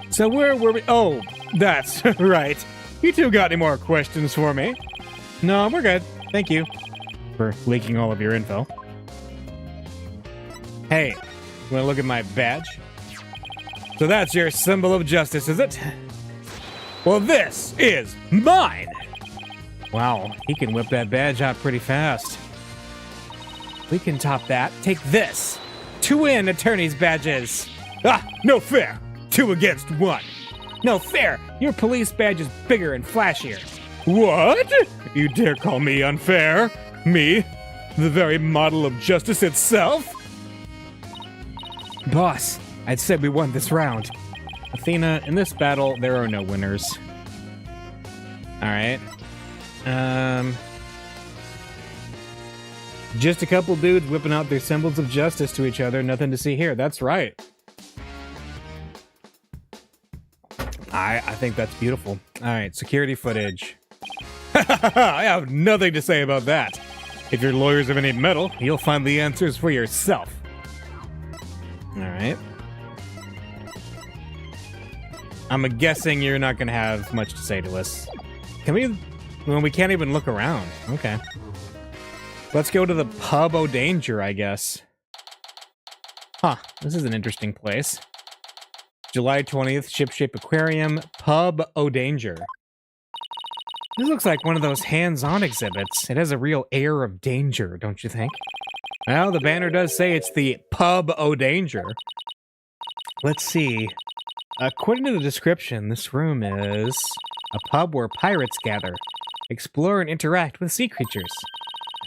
So where were we? Oh, that's right. You two got any more questions for me? No, we're good. Thank you for leaking all of your info. Hey, you want to look at my badge? So that's your symbol of justice, is it? Well, this is mine! Wow, he can whip that badge out pretty fast. We can top that. Take this. 2 attorney's badges. Ah, no fair. 2 against 1. No fair. Your police badge is bigger and flashier. What? You dare call me unfair? Me? The very model of justice itself? Boss, I'd say we won this round. Athena, in this battle, there are no winners. Alright. Just a couple dudes whipping out their symbols of justice to each other. Nothing to see here. That's right. I think that's beautiful. Alright, security footage. I have nothing to say about that. If your lawyers have any metal, you'll find the answers for yourself. Alright. I'm guessing you're not going to have much to say to us. Can we... Well, we can't even look around. Okay. Let's go to the Pub O'Danger, I guess. Huh, this is an interesting place. July 20th, Ship Shape Aquarium, Pub O'Danger. This looks like one of those hands-on exhibits. It has a real air of danger, don't you think? Well, the banner does say it's the Pub O'Danger. Let's see. According to the description, this room is a pub where pirates gather, explore and interact with sea creatures,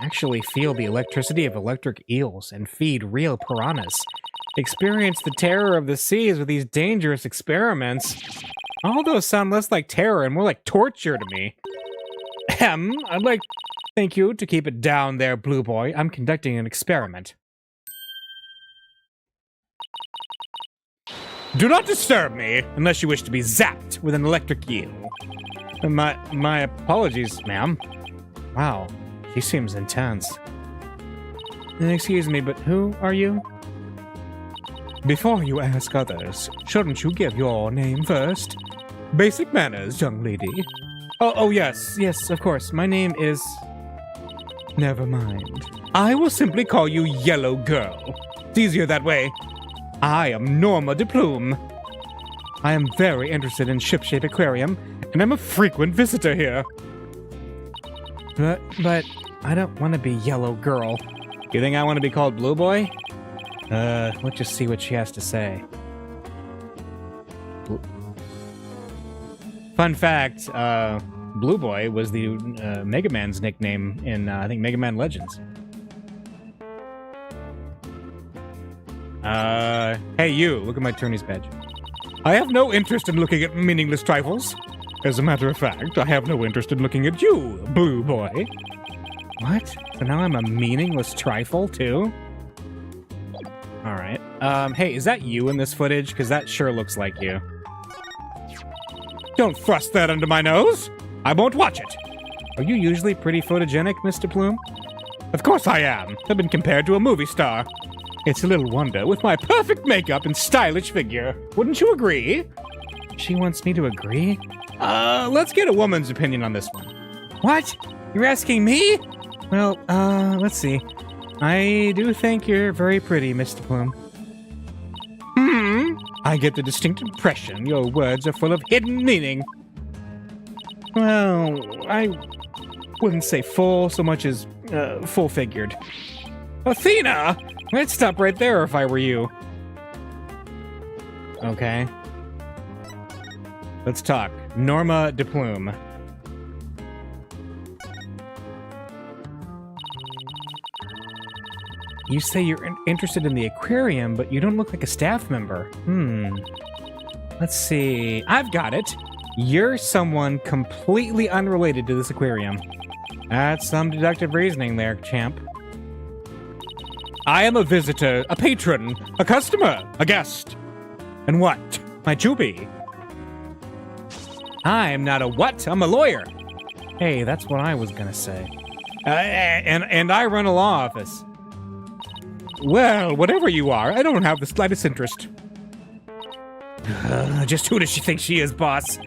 actually feel the electricity of electric eels and feed real piranhas, experience the terror of the seas with these dangerous experiments. All those sound less like terror and more like torture to me. I'd like, thank you, to keep it down there, Blue Boy. I'm conducting an experiment. Do not disturb me, unless you wish to be zapped with an electric eel. My apologies, ma'am. Wow, she seems intense. Excuse me, but who are you? Before you ask others, shouldn't you give your name first? Basic manners, young lady. Oh, yes, of course. My name is... Never mind. I will simply call you Yellow Girl. It's easier that way. I am Norma de Plume. I am very interested in Ship Shape Aquarium, and I'm a frequent visitor here. But I don't want to be Yellow Girl. You think I want to be called Blue Boy? Let's just see what she has to say. Fun fact, Blue Boy was the Mega Man's nickname in, I think, Mega Man Legends. Hey you, look at my attorney's badge. I have no interest in looking at meaningless trifles. As a matter of fact, I have no interest in looking at you, Blue Boy. What? So now I'm a meaningless trifle, too? Alright. Hey, is that you in this footage? Because that sure looks like you. Don't thrust that under my nose! I won't watch it! Are you usually pretty photogenic, Mr. Plume? Of course I am. I've been compared to a movie star. It's a little wonder with my perfect makeup and stylish figure. Wouldn't you agree? She wants me to agree? Let's get a woman's opinion on this one. What? You're asking me? Well, let's see. I do think you're very pretty, Mr. Plume. I get the distinct impression your words are full of hidden meaning. Well, I wouldn't say full so much as, full-figured. Athena! I'd stop right there if I were you. Okay. Let's talk. Norma de Plume. You say you're interested in the aquarium, but you don't look like a staff member. Let's see. I've got it. You're someone completely unrelated to this aquarium. That's some deductive reasoning there, champ. I am a visitor, a patron, a customer, a guest. And what might you be? I'm not a what? I'm a lawyer. Hey, that's what I was gonna say. And I run a law office. Well, whatever you are, I don't have the slightest interest. Just who does she think she is, boss?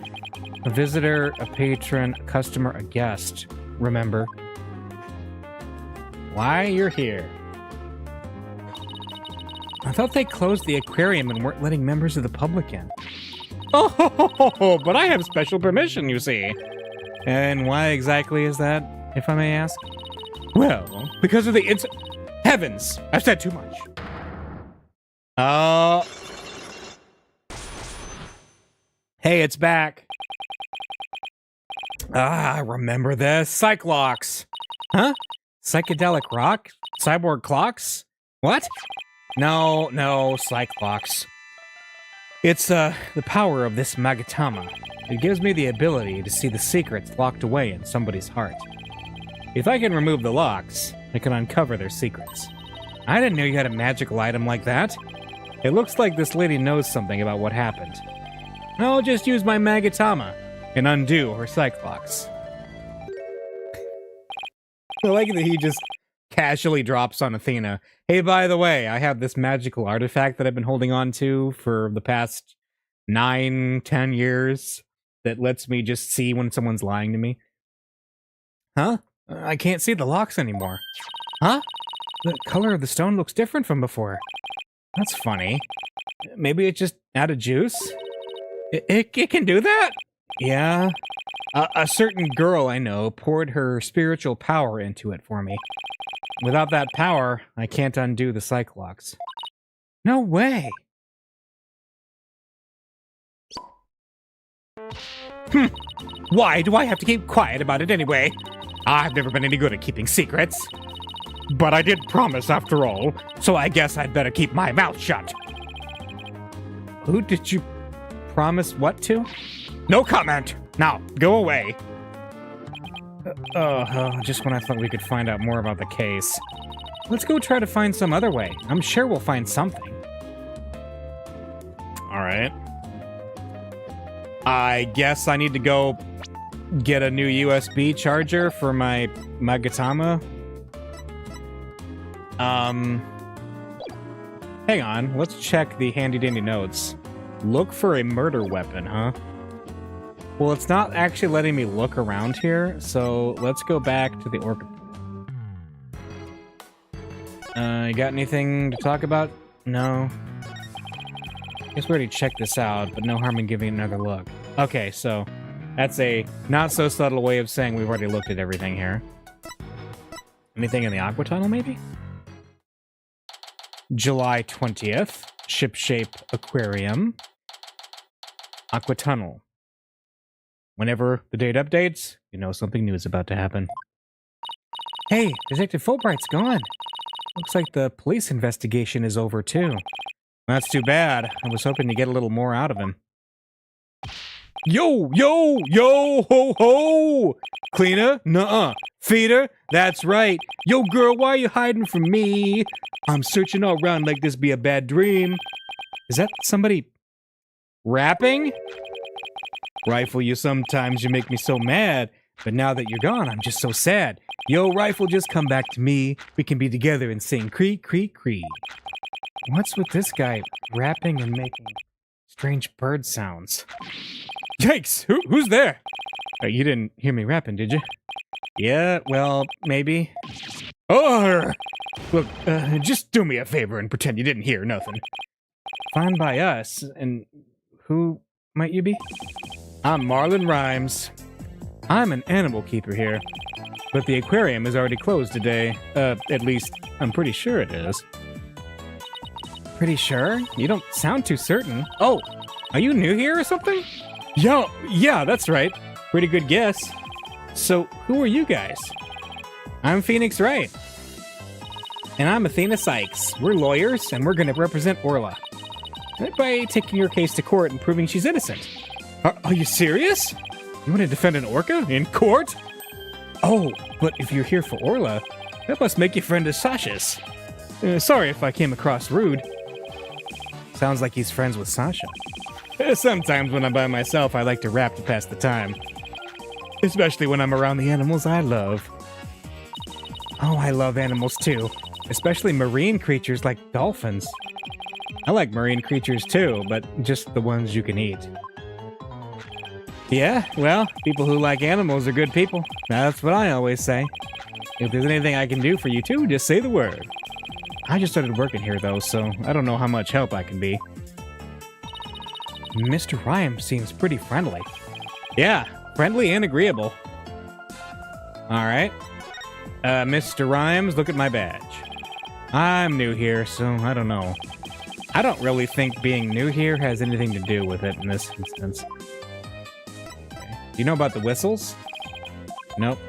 A visitor, a patron, a customer, a guest. Remember. Why you're here. I thought they closed the aquarium and weren't letting members of the public in. Oh, but I have special permission, you see. And why exactly is that, if I may ask? Well, because of the Heavens! I've said too much. Hey, it's back. Remember this? Cyclops. Huh? Psychedelic rock? Cyborg clocks? What? No, Cyclops. It's, the power of this Magatama. It gives me the ability to see the secrets locked away in somebody's heart. If I can remove the locks, I can uncover their secrets. I didn't know you had a magical item like that. It looks like this lady knows something about what happened. I'll just use my Magatama and undo her Cyclops. I like that he just casually drops on Athena. Hey, by the way, I have this magical artifact that I've been holding on to for the past 9-10 years that lets me just see when someone's lying to me. Huh? I can't see the locks anymore. Huh? The color of the stone looks different from before. That's funny. Maybe it just out of juice? It can do that? Yeah. A certain girl I know poured her spiritual power into it for me. Without that power, I can't undo the Cyclops. No way! Why do I have to keep quiet about it anyway? I've never been any good at keeping secrets. But I did promise after all, so I guess I'd better keep my mouth shut. Who did you promise what to? No comment! Now, go away. Just when I thought we could find out more about the case. Let's go try to find some other way. I'm sure we'll find something. Alright. I guess I need to go get a new USB charger for my Magatama. Hang on. Let's check the handy-dandy notes. Look for a murder weapon, huh? Well, it's not actually letting me look around here, so let's go back to the orchid. You got anything to talk about? No. Guess we already checked this out, but no harm in giving it another look. Okay, so that's a not-so-subtle way of saying we've already looked at everything here. Anything in the aqua tunnel, maybe? July 20th, Ship-Shape Aquarium. Aqua tunnel. Whenever the date updates, you know something new is about to happen. Hey, Detective Fulbright's gone. Looks like the police investigation is over, too. That's too bad. I was hoping to get a little more out of him. Yo, yo, yo, ho, ho! Cleaner? Nuh-uh. Feeder? That's right. Yo, girl, why are you hiding from me? I'm searching all around like this be a bad dream. Is that somebody rapping? Rifle, you sometimes you make me so mad, but now that you're gone, I'm just so sad. Yo, Rifle, just come back to me. We can be together and sing Cree, Cree, Cree. What's with this guy rapping and making strange bird sounds? Yikes! Who's there? You didn't hear me rapping, did you? Yeah, well, maybe. Oh, look, just do me a favor and pretend you didn't hear nothing. Fine by us, and who might you be? I'm Marlon Rhymes. I'm an animal keeper here, but the aquarium is already closed today. At least, I'm pretty sure it is. Pretty sure? You don't sound too certain. Oh, are you new here or something? Yo, yeah, that's right. Pretty good guess. So, who are you guys? I'm Phoenix Wright. And I'm Athena Sykes. We're lawyers, and we're going to represent Orla. By taking your case to court and proving she's innocent. Are you serious? You want to defend an orca in court? Oh, but if you're here for Orla, that must make you friend of Sasha's. Sorry if I came across rude. Sounds like he's friends with Sasha. Sometimes when I'm by myself, I like to rap to pass the time. Especially when I'm around the animals I love. Oh, I love animals too. Especially marine creatures like dolphins. I like marine creatures too, but just the ones you can eat. Yeah, well, people who like animals are good people. That's what I always say. If there's anything I can do for you too, just say the word. I just started working here though, so I don't know how much help I can be. Mr. Rhymes seems pretty friendly. Yeah, friendly and agreeable. Alright. Mr. Rhymes, look at my badge. I'm new here, so I don't know. I don't really think being new here has anything to do with it in this instance. Okay. Do you know about the whistles? Nope.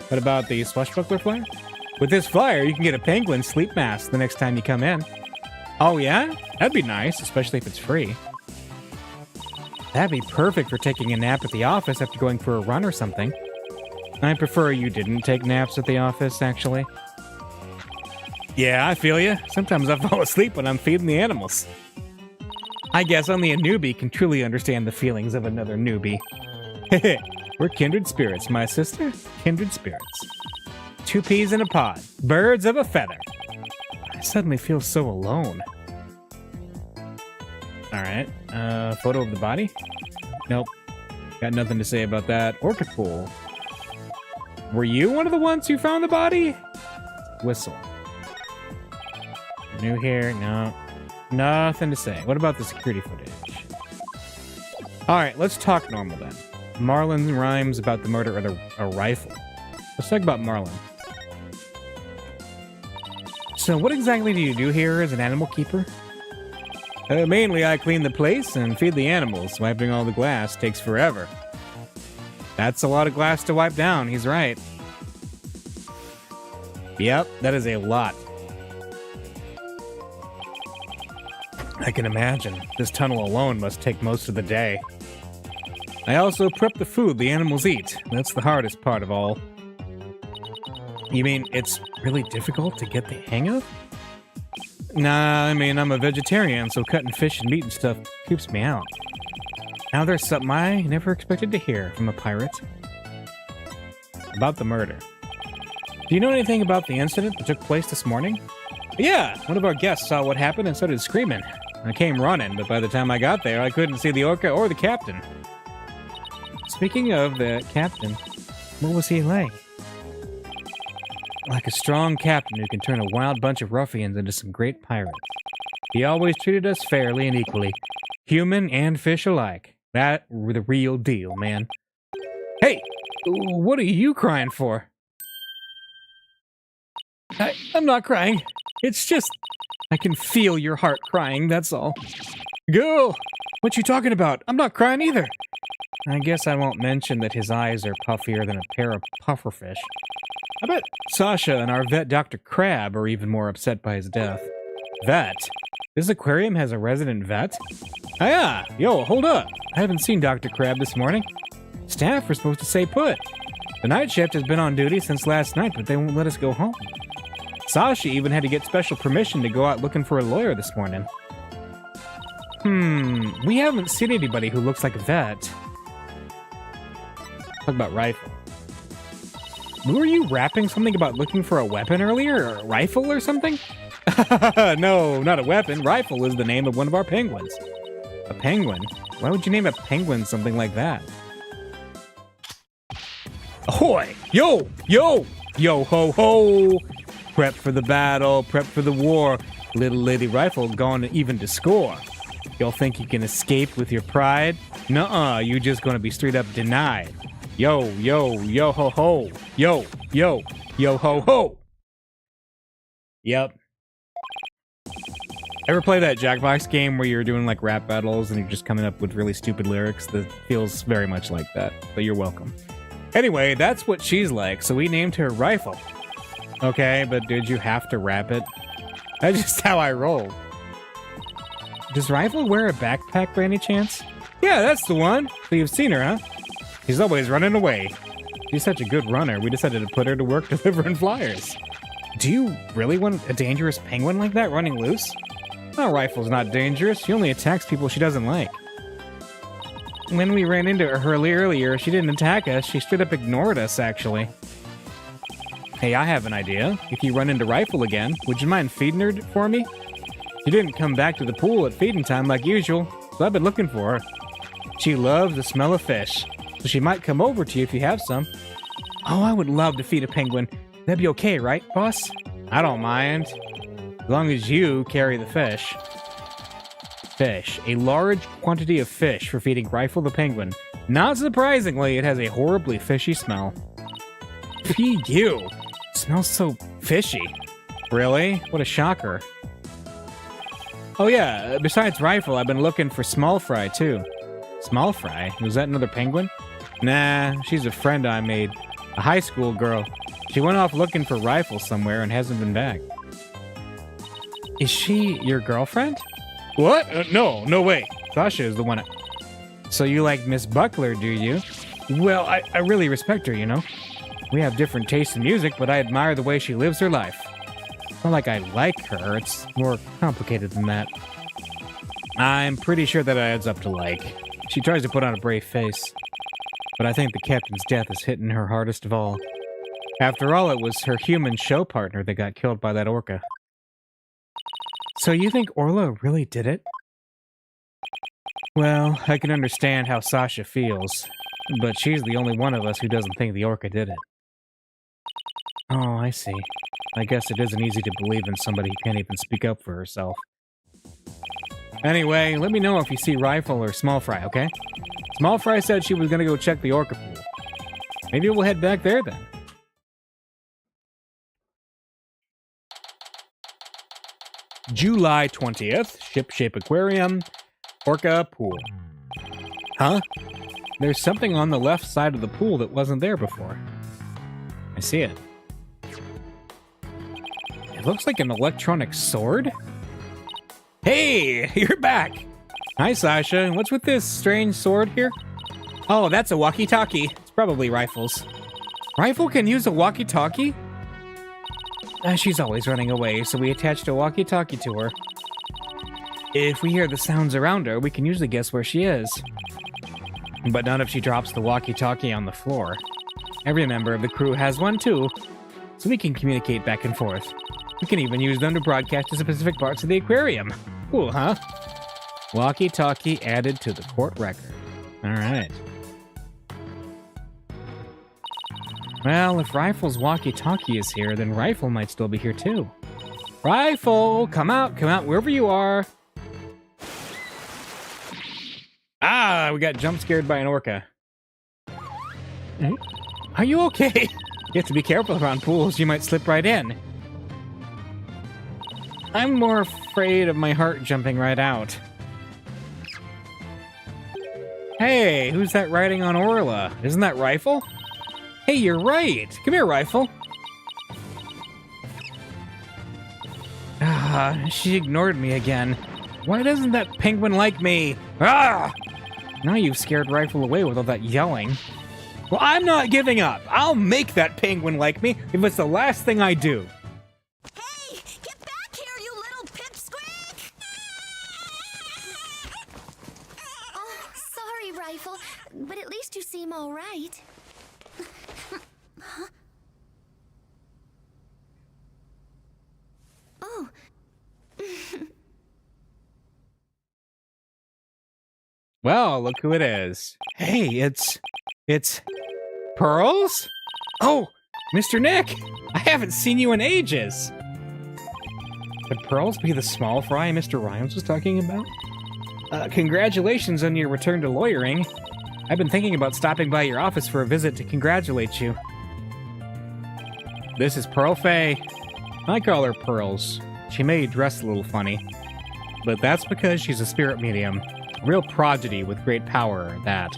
What about the swashbuckler flyer? With this flyer, you can get a penguin sleep mask the next time you come in. Oh yeah? That'd be nice, especially if it's free. That'd be perfect for taking a nap at the office after going for a run or something. I prefer you didn't take naps at the office, actually. Yeah, I feel you. Sometimes I fall asleep when I'm feeding the animals. I guess only a newbie can truly understand the feelings of another newbie. Hehe, we're kindred spirits, my sister. Kindred spirits. Two peas in a pod. Birds of a feather. I suddenly feel so alone. Alright, photo of the body? Nope. Got nothing to say about that. Orchid pool. Were you one of the ones who found the body? Whistle. New here? No. Nothing to say. What about the security footage? Alright, let's talk normal then. Marlon rhymes about the murder of a rifle. Let's talk about Marlon. So what exactly do you do here as an animal keeper? Mainly I clean the place and feed the animals. Wiping all the glass takes forever. That's a lot of glass to wipe down, he's right. Yep, that is a lot. I can imagine. This tunnel alone must take most of the day. I also prep the food the animals eat. That's the hardest part of all. You mean it's really difficult to get the hang of? Nah, I mean, I'm a vegetarian, so cutting fish and meat and stuff keeps me out. Now there's something I never expected to hear from a pirate. About the murder. Do you know anything about the incident that took place this morning? Yeah, one of our guests saw what happened and started screaming. I came running, but by the time I got there, I couldn't see the orca or the captain. Speaking of the captain, what was he like? Like a strong captain who can turn a wild bunch of ruffians into some great pirates. He always treated us fairly and equally. Human and fish alike. That were the real deal, man. Hey, what are you crying for? I'm not crying. It's just, I can feel your heart crying, that's all. Girl, what you talking about? I'm not crying either. I guess I won't mention that his eyes are puffier than a pair of pufferfish. I bet Sasha and our vet Dr. Crab are even more upset by his death. Vet? This aquarium has a resident vet? Oh yeah, yo, hold up. I haven't seen Dr. Crab this morning. Staff are supposed to stay put. The night shift has been on duty since last night, but they won't let us go home. Sasha even had to get special permission to go out looking for a lawyer this morning. We haven't seen anybody who looks like a vet. Talk about rifle. Were you rapping something about looking for a weapon earlier, or a rifle or something? No, not a weapon. Rifle is the name of one of our penguins. A penguin? Why would you name a penguin something like that? Ahoy! Yo! Yo! Yo ho ho! Prep for the battle, prep for the war. Little lady rifle gone even to score. Y'all think you can escape with your pride? Nuh-uh, you just gonna be straight up denied. Yo, yo, yo ho ho. Yo, yo, yo ho ho. Yep. Ever play that Jackbox game where you're doing like rap battles and you're just coming up with really stupid lyrics? That feels very much like that, but you're welcome. Anyway, that's what she's like, so we named her Rifle. Okay, but did you have to rap it? That's just how I roll. Does Rifle wear a backpack by any chance? Yeah, that's the one. So you've seen her, huh? She's always running away. She's such a good runner, we decided to put her to work delivering flyers. Do you really want a dangerous penguin like that running loose? No, Rifle's not dangerous. She only attacks people she doesn't like. When we ran into her earlier, she didn't attack us. She straight up ignored us, actually. Hey, I have an idea. If you run into Rifle again, would you mind feeding her for me? She didn't come back to the pool at feeding time like usual, so I've been looking for her. She loves the smell of fish, so she might come over to you if you have some. Oh, I would love to feed a penguin. That'd be okay, right, boss? I don't mind. As long as you carry the fish. Fish. A large quantity of fish for feeding Rifle the penguin. Not surprisingly, it has a horribly fishy smell. Ew. Smells so fishy. Really? What a shocker. Oh yeah, besides Rifle, I've been looking for Small Fry, too. Small Fry? Was that another penguin? Nah, she's a friend I made. A high school girl. She went off looking for Rifle somewhere and hasn't been back. Is she your girlfriend? What? No way. Sasha is the one. So you like Miss Buckler, do you? Well, I really respect her, you know. We have different tastes in music, but I admire the way she lives her life. It's not like I like her, it's more complicated than that. I'm pretty sure that adds up to like. She tries to put on a brave face. But I think the captain's death is hitting her hardest of all. After all, it was her human show partner that got killed by that orca. So you think Orla really did it? Well, I can understand how Sasha feels, but she's the only one of us who doesn't think the orca did it. Oh, I see. I guess it isn't easy to believe in somebody who can't even speak up for herself. Anyway, let me know if you see Rifle or Small Fry, okay? Small Fry said she was gonna go check the orca pool. Maybe we'll head back there then. July 20th, Ship Shape Aquarium, Orca Pool. Huh? There's something on the left side of the pool that wasn't there before. I see it. It looks like an electronic sword? Hey, you're back! Hi, Sasha. What's with this strange sword here? Oh, that's a walkie-talkie. It's probably Rifle's. Rifle can use a walkie-talkie? She's always running away, so we attached a walkie-talkie to her. If we hear the sounds around her, we can usually guess where she is. But not if she drops the walkie-talkie on the floor. Every member of the crew has one too, so we can communicate back and forth. We can even use them to broadcast to specific parts of the aquarium. Cool, huh? Walkie-talkie added to the court record. Alright. Well, if Rifle's walkie-talkie is here, then Rifle might still be here too. Rifle! Come out, wherever you are! Ah, we got jump scared by an orca. Are you okay? You have to be careful around pools, you might slip right in. I'm more afraid of my heart jumping right out. Hey, who's that riding on Orla? Isn't that Rifle? Hey, you're right. Come here, Rifle. Ah, she ignored me again. Why doesn't that penguin like me? Ah! Now you've scared Rifle away with all that yelling. Well, I'm not giving up. I'll make that penguin like me if it's the last thing I do. Hey, get back here, you little pipsqueak! Oh, sorry, Rifle, but at least you seem all right. Huh? Oh. Well, look who it is. Hey, it's Pearls? Oh, Mr. Nick! I haven't seen you in ages! Could Pearls be the small fry Mr. Rhymes was talking about? Congratulations on your return to lawyering. I've been thinking about stopping by your office for a visit to congratulate you. This is Pearl Fay. I call her Pearls. She may dress a little funny, but that's because she's a spirit medium. A real prodigy with great power, at that.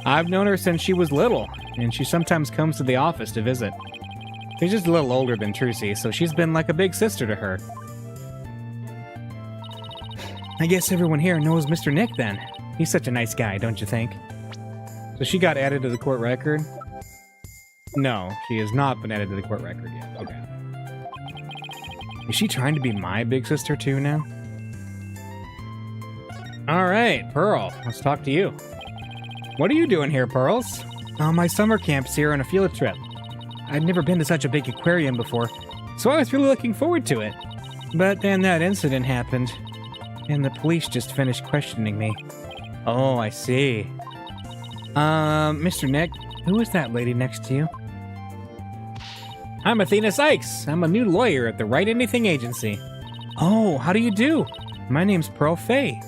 I've known her since she was little, and she sometimes comes to the office to visit. She's just a little older than Trucy, so she's been like a big sister to her. I guess everyone here knows Mr. Nick then. He's such a nice guy, don't you think? So she got added to the court record? No, she has not been added to the court record yet. Okay. Is she trying to be my big sister too now? Alright, Pearl, let's talk to you. What are you doing here, Pearls? My summer camp's here on a field trip. I'd never been to such a big aquarium before, so I was really looking forward to it. But then that incident happened, and the police just finished questioning me. Oh, I see. Mr. Nick, who is that lady next to you? I'm Athena Sykes. I'm a new lawyer at the Write Anything Agency. Oh, how do you do? My name's Pearl Fay.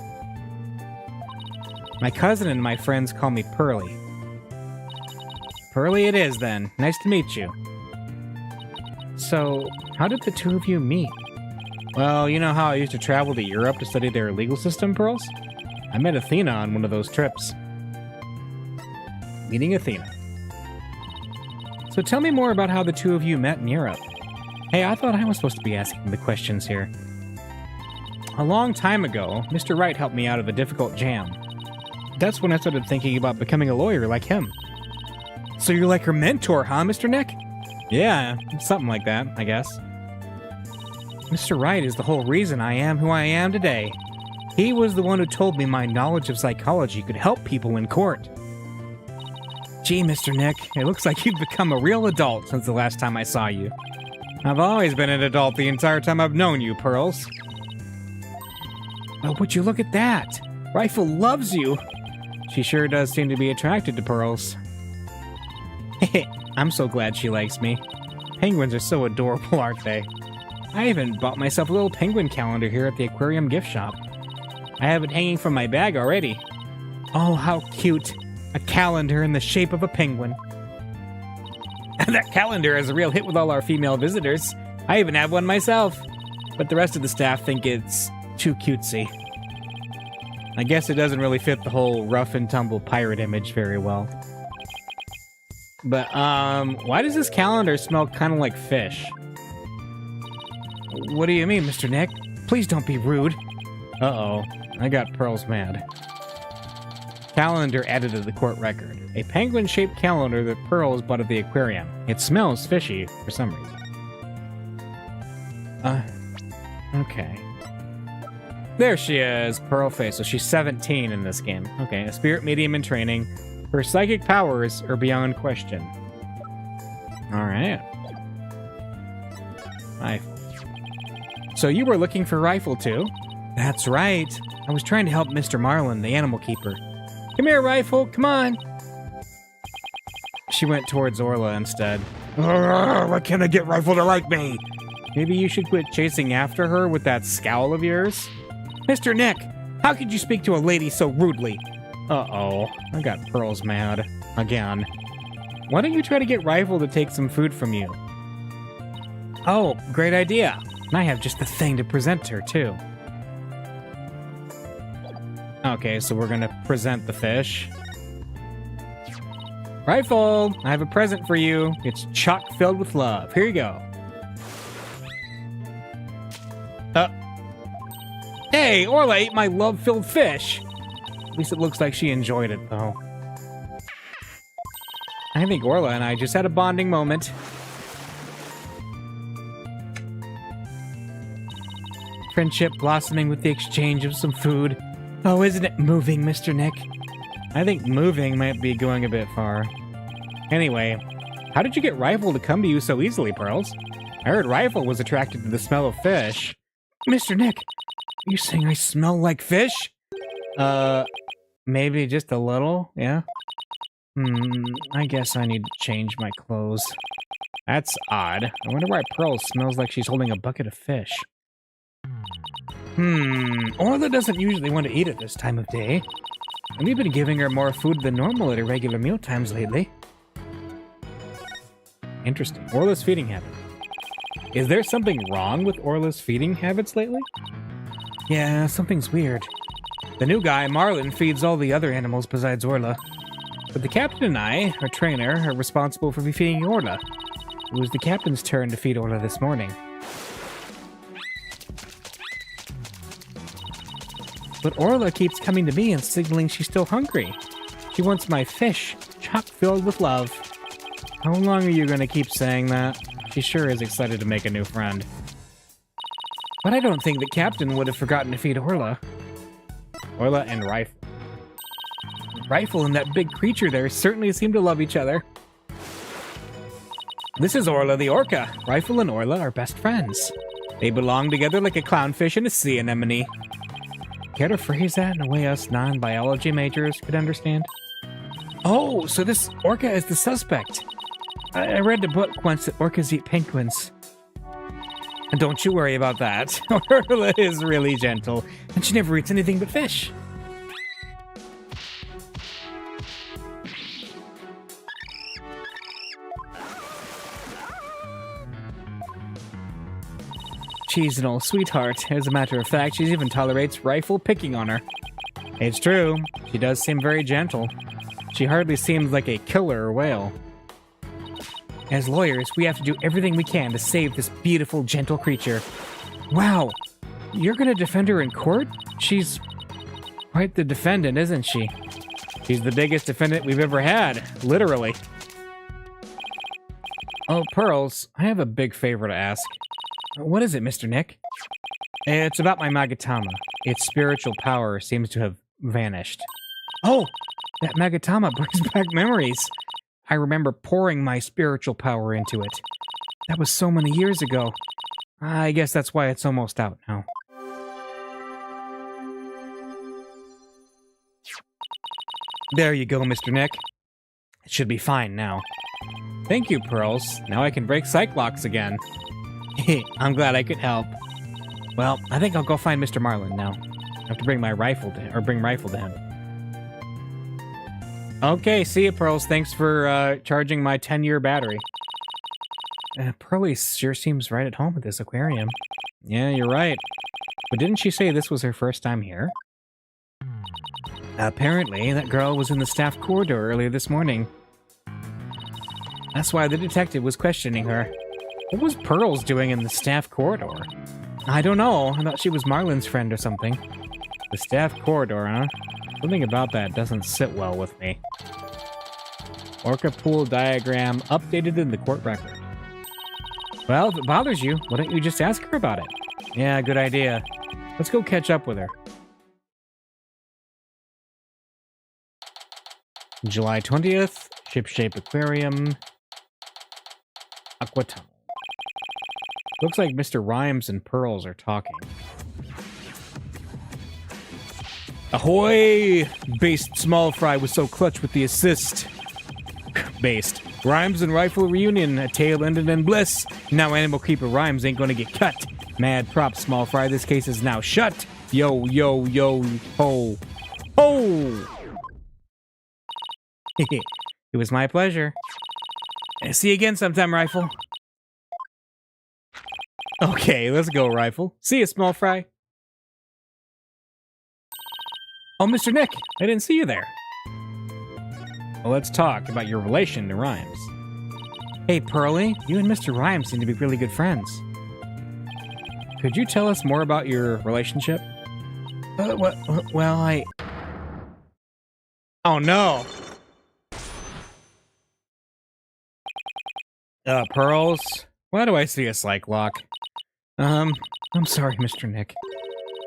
My cousin and my friends call me Pearly. Pearly it is, then. Nice to meet you. So, how did the two of you meet? Well, you know how I used to travel to Europe to study their legal system, Pearls? I met Athena on one of those trips. Meeting Athena. So tell me more about how the two of you met in Europe. Hey, I thought I was supposed to be asking the questions here. A long time ago, Mr. Wright helped me out of a difficult jam. That's when I started thinking about becoming a lawyer like him. So you're like her mentor, huh, Mr. Nick? Yeah, something like that, I guess. Mr. Wright is the whole reason I am who I am today. He was the one who told me my knowledge of psychology could help people in court. Gee, Mr. Nick, it looks like you've become a real adult since the last time I saw you. I've always been an adult the entire time I've known you, Pearls. Oh, would you look at that? Rifle loves you. She sure does seem to be attracted to Pearls. I'm so glad she likes me. penguins are so adorable, aren't they? I even bought myself a little penguin calendar here at the aquarium gift shop. I have it hanging from my bag already. Oh, how cute. A calendar in the shape of a penguin. That calendar is a real hit with all our female visitors. I even have one myself. But the rest of the staff think it's too cutesy. I guess it doesn't really fit the whole rough and tumble pirate image very well. But, why does this calendar smell kind of like fish? What do you mean, Mr. Nick? Please don't be rude. Uh-oh. I got Pearls mad. Calendar added to the court record. A penguin-shaped calendar that Pearls bought at the aquarium. It smells fishy for some reason. Okay. There she is, Pearl Face. So she's 17 in this game. Okay, a spirit medium in training. Her psychic powers are beyond question. Alright. Rifle. So you were looking for Rifle too? That's right. I was trying to help Mr. Marlin, the animal keeper. Come here, Rifle, come on. She went towards Orla instead. Why can't I get Rifle to like me? Maybe you should quit chasing after her with that scowl of yours? Mr. Nick, how could you speak to a lady so rudely? Uh-oh, I got Pearls mad. Again. Why don't you try to get Rifle to take some food from you? Oh, great idea. And I have just the thing to present her, too. Okay, so we're gonna present the fish. Rifle, I have a present for you. It's chock filled with love. Here you go. Hey, Orla ate my love-filled fish. At least it looks like she enjoyed it, though. I think Orla and I just had a bonding moment. Friendship blossoming with the exchange of some food. Oh, isn't it moving, Mr. Nick? I think moving might be going a bit far. Anyway, how did you get Rifle to come to you so easily, Pearls? I heard Rifle was attracted to the smell of fish. Mr. Nick, are you saying I smell like fish? Maybe just a little, yeah? I guess I need to change my clothes. That's odd. I wonder why Pearl smells like she's holding a bucket of fish. Orla doesn't usually want to eat at this time of day. And we've been giving her more food than normal at irregular meal times lately. Interesting. Orla's feeding habit. Is there something wrong with Orla's feeding habits lately? Yeah, something's weird. The new guy, Marlin, feeds all the other animals besides Orla. But the captain and I, our trainer, are responsible for feeding Orla. It was the captain's turn to feed Orla this morning. But Orla keeps coming to me and signaling she's still hungry. She wants my fish, chock filled with love. How long are you going to keep saying that? She sure is excited to make a new friend. But I don't think the captain would have forgotten to feed Orla. Orla and Rifle. Rifle and that big creature there certainly seem to love each other. This is Orla the orca. Rifle and Orla are best friends. They belong together like a clownfish and a sea anemone. Care to phrase that in a way us non-biology majors could understand? Oh, so this orca is the suspect. I read the book once that orcas eat penguins. And don't you worry about that. Orla is really gentle, and she never eats anything but fish. She's an old sweetheart. As a matter of fact, she even tolerates Rifle picking on her. It's true. She does seem very gentle. She hardly seems like a killer whale. As lawyers, we have to do everything we can to save this beautiful, gentle creature. Wow, you're gonna defend her in court? She's quite the defendant, isn't she? She's the biggest defendant we've ever had, literally. Oh, Pearls, I have a big favor to ask. What is it, Mr. Nick? It's about my Magatama. Its spiritual power seems to have vanished. Oh, that Magatama brings back memories. I remember pouring my spiritual power into it. That was so many years ago. I guess that's why it's almost out now. There you go, Mr. Nick. It should be fine now. Thank you, Pearls. Now I can break psych locks again. I'm glad I could help. Well, I think I'll go find Mr. Marlin now. I have to bring my rifle to him, or bring rifle to him. Okay, see you, Pearls. Thanks for charging my 10-year battery. Pearlie sure seems right at home at this aquarium. Yeah, you're right. But didn't she say this was her first time here? Apparently, that girl was in the staff corridor earlier this morning. That's why the detective was questioning her. What was Pearls doing in the staff corridor? I don't know. I thought she was Marlin's friend or something. The staff corridor, huh? Something about that doesn't sit well with me. Orca pool diagram updated in the court record. Well, if it bothers you, why don't you just ask her about it? Yeah, good idea. Let's go catch up with her. July 20th, Ship-Shape Aquarium, Aquatunnel. Looks like Mr. Rhymes and Pearls are talking. Ahoy! Based small fry was so clutch with the assist. Based. Rhymes and rifle reunion, a tale ended in bliss. Now Animal Keeper Rhymes ain't gonna get cut. Mad props, small fry, this case is now shut. Yo, yo, yo, ho. Ho! It was my pleasure. See you again sometime, Rifle. Okay, let's go, Rifle. See you, small fry. Oh, Mr. Nick, I didn't see you there. Well, let's talk about your relation to Rhymes. Hey, Pearlie, you and Mr. Rhymes seem to be really good friends. Could you tell us more about your relationship? Well, I... Oh, no. Pearls? Why do I see a psych lock? I'm sorry, Mr. Nick.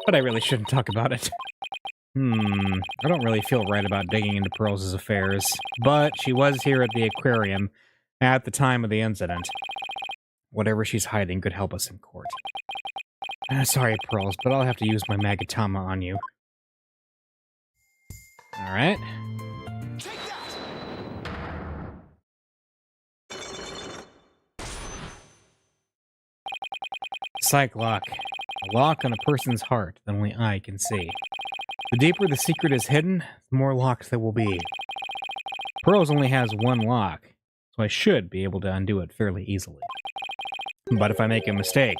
But I really shouldn't talk about it. I don't really feel right about digging into Pearls' affairs. But she was here at the aquarium at the time of the incident. Whatever she's hiding could help us in court. Sorry, Pearls, but I'll have to use my Magatama on you. Alright. Psych lock. A lock on a person's heart that only I can see. The deeper the secret is hidden, the more locked there will be. Pearls only has one lock, so I should be able to undo it fairly easily. But if I make a mistake,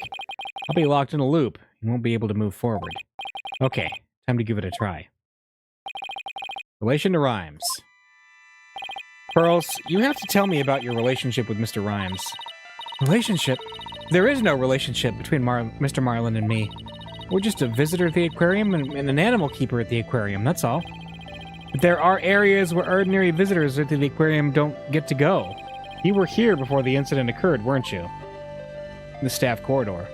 I'll be locked in a loop and won't be able to move forward. Okay, time to give it a try. Relation to Rhymes. Pearls, you have to tell me about your relationship with Mr. Rhymes. Relationship? There is no relationship between Mr. Marlin and me. We're just a visitor at the aquarium and an animal keeper at the aquarium, that's all. But there are areas where ordinary visitors at the aquarium don't get to go. You were here before the incident occurred, weren't you? In the staff corridor.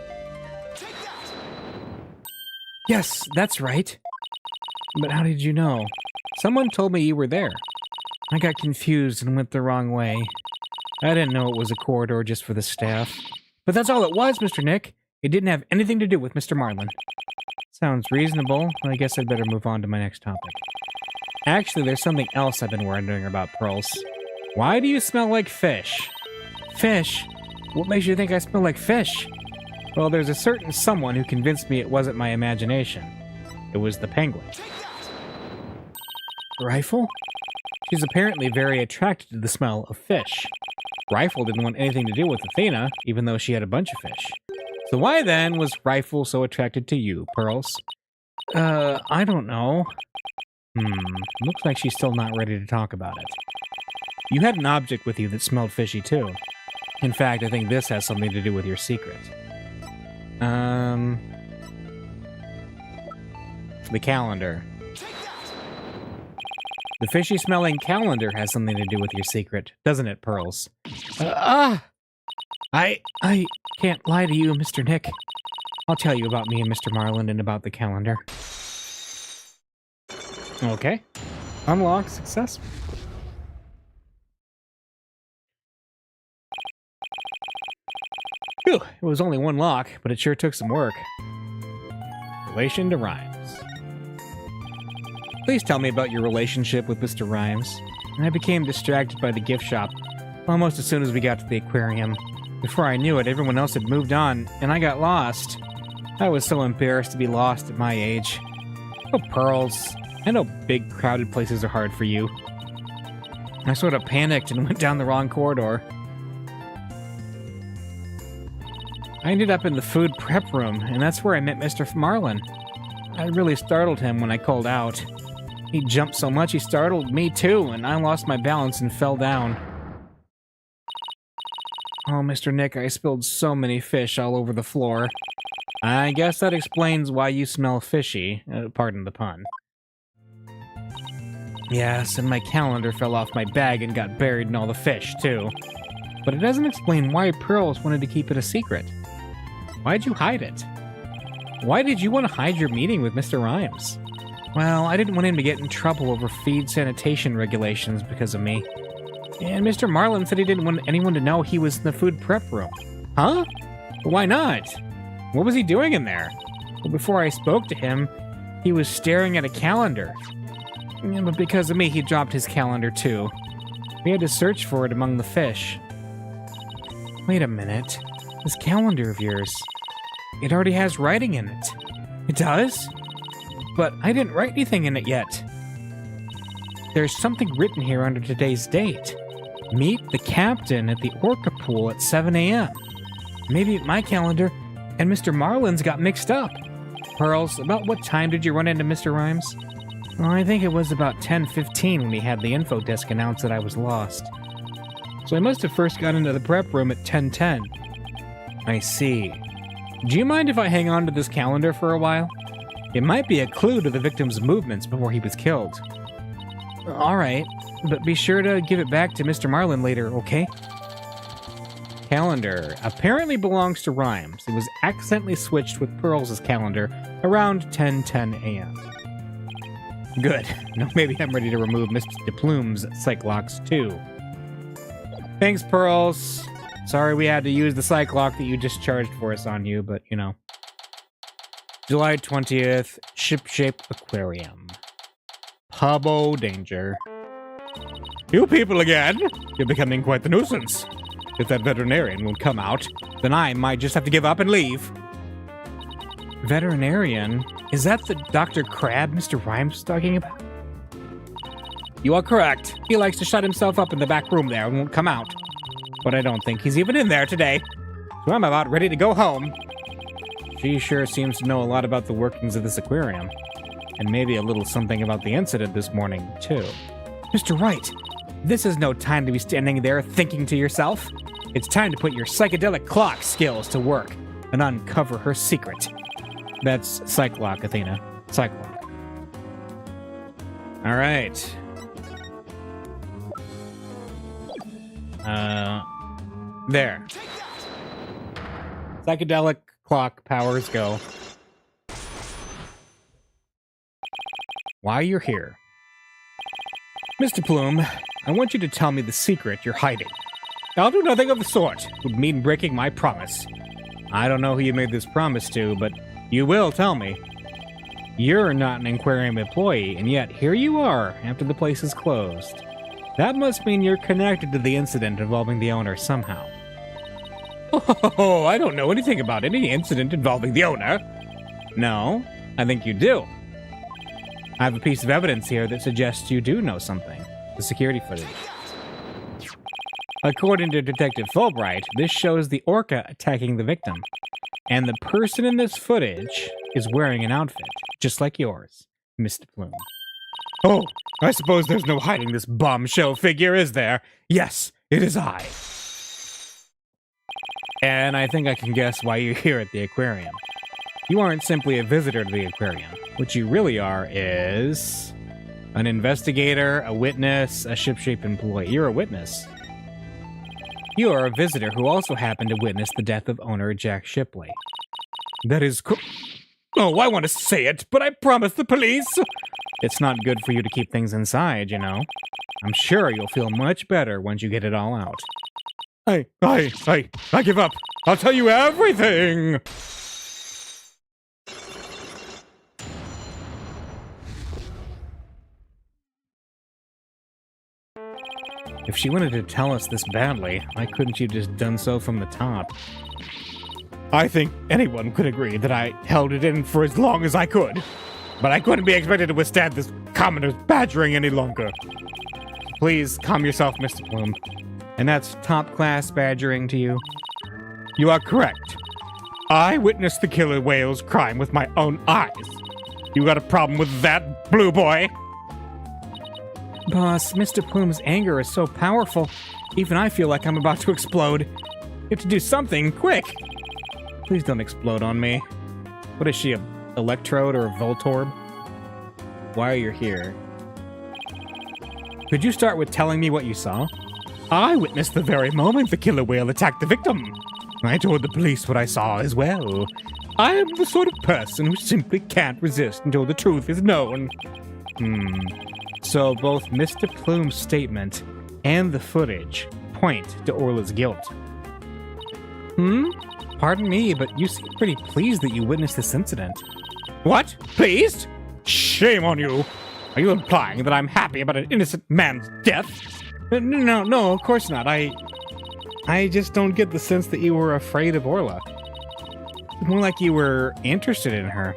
Yes, that's right. But how did you know? Someone told me you were there. I got confused and went the wrong way. I didn't know it was a corridor just for the staff. But that's all it was, Mr. Nick. It didn't have anything to do with Mr. Marlin. Sounds reasonable. I guess I'd better move on to my next topic. Actually, there's something else I've been wondering about, Pearls. Why do you smell like fish? Fish? What makes you think I smell like fish? Well, there's a certain someone who convinced me it wasn't my imagination. It was the penguin. Rifle? She's apparently very attracted to the smell of fish. Rifle didn't want anything to do with Athena, even though she had a bunch of fish. So why then was Rifle so attracted to you, Pearls? I don't know. Looks like she's still not ready to talk about it. You had an object with you that smelled fishy too. In fact, I think this has something to do with your secret. The calendar. The fishy-smelling calendar has something to do with your secret, doesn't it, Pearls? I can't lie to you, Mr. Nick. I'll tell you about me and Mr. Marlin and about the calendar. Okay. Unlock successful. Phew, it was only one lock, but it sure took some work. Relation to Rhymes. Please tell me about your relationship with Mr. Rhymes. I became distracted by the gift shop. almost as soon as we got to the aquarium. Before I knew it, everyone else had moved on, and I got lost. I was so embarrassed to be lost at my age. Oh, Pearls. I know big, crowded places are hard for you. I sort of panicked and went down the wrong corridor. I ended up in the food prep room, and that's where I met Mr. Marlin. I really startled him when I called out. He jumped so much he startled me too, and I lost my balance and fell down. Oh, Mr. Nick, I spilled so many fish all over the floor. I guess that explains why you smell fishy. Pardon the pun. Yes, and my calendar fell off my bag and got buried in all the fish, too. But it doesn't explain why Pearls wanted to keep it a secret. Why'd you hide it? Why did you want to hide your meeting with Mr. Rhymes? Well, I didn't want him to get in trouble over feed sanitation regulations because of me. And Mr. Marlin said he didn't want anyone to know he was in the food prep room. Huh? Why not? What was he doing in there? Well, before I spoke to him, he was staring at a calendar. Yeah, but because of me, he dropped his calendar too. We had to search for it among the fish. Wait a minute. This calendar of yours, it already has writing in it. It does? But I didn't write anything in it yet. There's something written here under today's date. Meet the captain at the Orca pool at 7 a.m. Maybe my calendar and Mr. Marlin's got mixed up. Pearls, about what time did you run into Mr. Rhymes? Well, I think it was about 10:15 when he had the info desk announce that I was lost. So I must have first got into the prep room at 10:10. I see. Do you mind if I hang on to this calendar for a while? It might be a clue to the victim's movements before he was killed. All right, but be sure to give it back to Mr. Marlin later, okay? Calendar apparently belongs to Rhymes. It was accidentally switched with Pearls' calendar around 10:10 a.m. Good. Now maybe I'm ready to remove Mr. DePlume's Cyclops too. Thanks, Pearls. Sorry we had to use the Cyclops that you discharged for us on you, but you know. July 20th, Ship-Shaped Aquarium. Pubbo danger. You people again? You're becoming quite the nuisance. If that veterinarian won't come out, then I might just have to give up and leave. Veterinarian? Is that the Dr. Crab Mr. Rhymes was talking about? You are correct. He likes to shut himself up in the back room there and won't come out. But I don't think he's even in there today. So I'm about ready to go home. She sure seems to know a lot about the workings of this aquarium. And maybe a little something about the incident this morning, too. Mr. Wright, this is no time to be standing there thinking to yourself. It's time to put your psychedelic clock skills to work and uncover her secret. That's Cyclops, Athena. Cyclops. All right. There. Psychedelic clock powers go. Why you're here. Mr. Plume, I want you to tell me the secret you're hiding. I'll do nothing of the sort. It would mean breaking my promise. I don't know who you made this promise to, but you will tell me. You're not an aquarium employee, and yet here you are after the place is closed. That must mean you're connected to the incident involving the owner somehow. Oh, I don't know anything about any incident involving the owner. No, I think you do. I have a piece of evidence here that suggests you do know something. The security footage. According to Detective Fulbright, this shows the orca attacking the victim. And the person in this footage is wearing an outfit, just like yours, Mr. Plume. Oh, I suppose there's no hiding this bombshell figure, is there? Yes, it is I. And I think I can guess why you're here at the aquarium. You aren't simply a visitor to the aquarium. What you really are is an investigator, a witness, a ship-shape employee. You're a witness. You are a visitor who also happened to witness the death of owner Jack Shipley. That is Oh, I want to say it, but I promised the police. It's not good for you to keep things inside, you know. I'm sure you'll feel much better once you get it all out. I give up. I'll tell you everything. If she wanted to tell us this badly, why couldn't she have just done so from the top? I think anyone could agree that I held it in for as long as I could, but I couldn't be expected to withstand this commoner's badgering any longer. Please calm yourself, Mr. Plume. And that's top-class badgering to you? You are correct. I witnessed the killer whale's crime with my own eyes. You got a problem with that, Blue Boy? Boss, Mr. Plume's anger is so powerful, even I feel like I'm about to explode. You have to do something, quick! Please don't explode on me. What is she, a Electrode or a Voltorb? Why are you here? Could you start with telling me what you saw? I witnessed the very moment the killer whale attacked the victim. I told the police what I saw as well. I am the sort of person who simply can't resist until the truth is known. So both Mr. Plume's statement and the footage point to Orla's guilt. Pardon me, but you seem pretty pleased that you witnessed this incident. What? Pleased? Shame on you! Are you implying that I'm happy about an innocent man's death? No, of course not. I just don't get the sense that you were afraid of Orla. It's more like you were interested in her.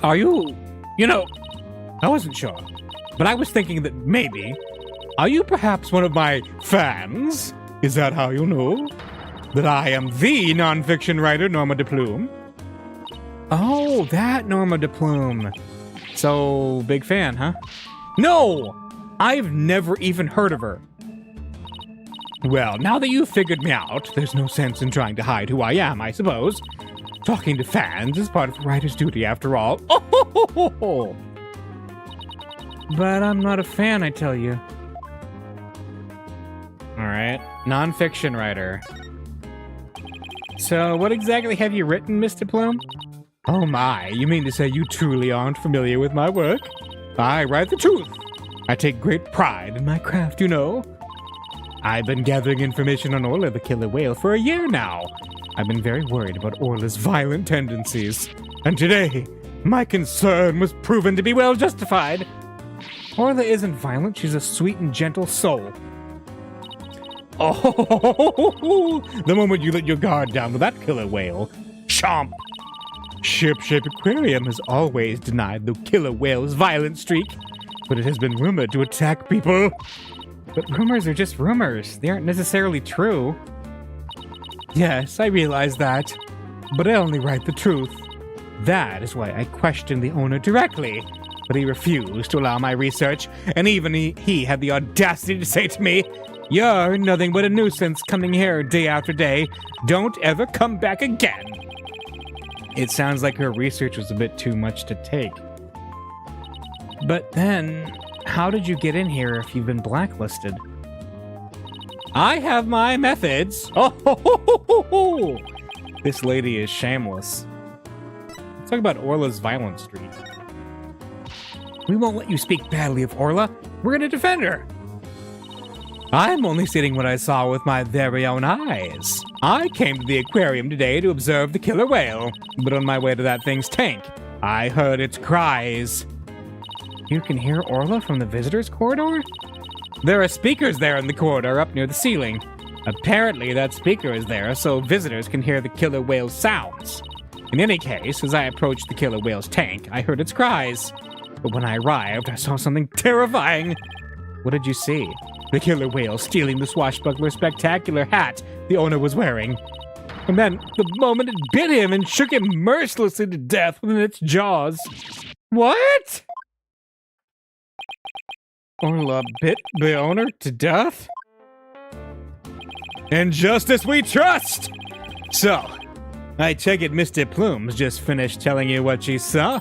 Are you... I wasn't sure, but I was thinking that maybe... Are you perhaps one of my fans? Is that how you know? That I am the non-fiction writer Norma de Plume? Oh, that Norma de Plume. So, big fan, huh? No! I've never even heard of her. Well, now that you've figured me out, there's no sense in trying to hide who I am, I suppose. Talking to fans is part of a writer's duty, after all. Oh! But I'm not a fan, I tell you. Alright, non-fiction writer. So, what exactly have you written, Mr. Plume? Oh my, you mean to say you truly aren't familiar with my work? I write the truth. I take great pride in my craft, you know. I've been gathering information on Orla the killer whale for a year now. I've been very worried about Orla's violent tendencies. And today, my concern was proven to be well justified. Orla isn't violent, she's a sweet and gentle soul. Oh, the moment you let your guard down with that killer whale. Chomp! Ship-Shape Aquarium has always denied the killer whale's violent streak, but it has been rumored to attack people. But rumors are just rumors. They aren't necessarily true. Yes, I realize that, but I only write the truth. That is why I questioned the owner directly, but he refused to allow my research, and even he had the audacity to say to me, "You're nothing but a nuisance coming here day after day. Don't ever come back again." It sounds like her research was a bit too much to take. But then, how did you get in here if you've been blacklisted? I have my methods. Oh, this lady is shameless. Let's talk about Orla's violent streak. We won't let you speak badly of Orla. We're gonna defend her. I'm only stating what I saw with my very own eyes. I came to the aquarium today to observe the killer whale, but on my way to that thing's tank, I heard its cries. You can hear Orla from the visitor's corridor? There are speakers there in the corridor up near the ceiling. Apparently that speaker is there so visitors can hear the killer whale's sounds. In any case, as I approached the killer whale's tank, I heard its cries. But when I arrived, I saw something terrifying. What did you see? The killer whale stealing the swashbuckler spectacular hat the owner was wearing. And then, the moment it bit him and shook him mercilessly to death within its jaws. What? Orla bit the owner to death? In justice we trust! So, I take it Mr. Plume's just finished telling you what she saw?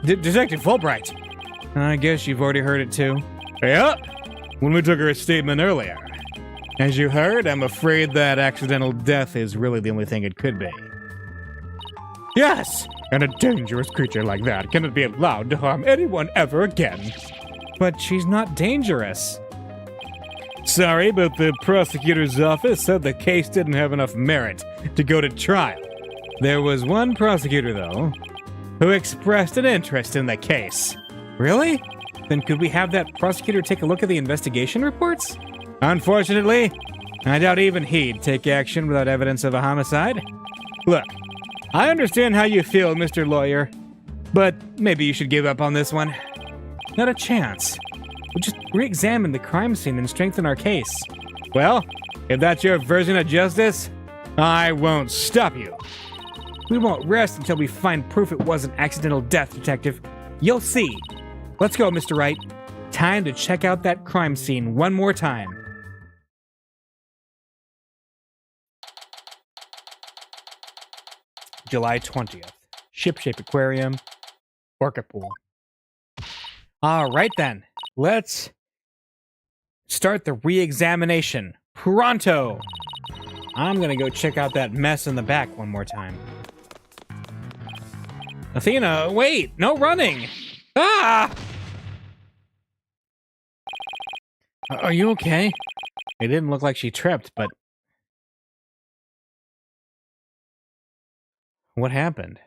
Detective Fulbright, I guess you've already heard it too. Yep, when we took her statement earlier. As you heard, I'm afraid that accidental death is really the only thing it could be. Yes, and a dangerous creature like that cannot be allowed to harm anyone ever again. But she's not dangerous. Sorry, but the prosecutor's office said the case didn't have enough merit to go to trial. There was one prosecutor, though, who expressed an interest in the case. Really? Then could we have that prosecutor take a look at the investigation reports? Unfortunately, I doubt even he'd take action without evidence of a homicide. Look, I understand how you feel, Mr. Lawyer, but maybe you should give up on this one. Not a chance. We'll just re-examine the crime scene and strengthen our case. Well, if that's your version of justice, I won't stop you. We won't rest until we find proof it wasn't accidental death, Detective. You'll see. Let's go, Mr. Wright. Time to check out that crime scene one more time. July 20th. Ship-Shape Aquarium. Orca Pool. All right, then. Let's start the re-examination. Pronto! I'm gonna go check out that mess in the back one more time. Athena, wait! No running! Ah! Are you okay? It didn't look like she tripped, but... What happened?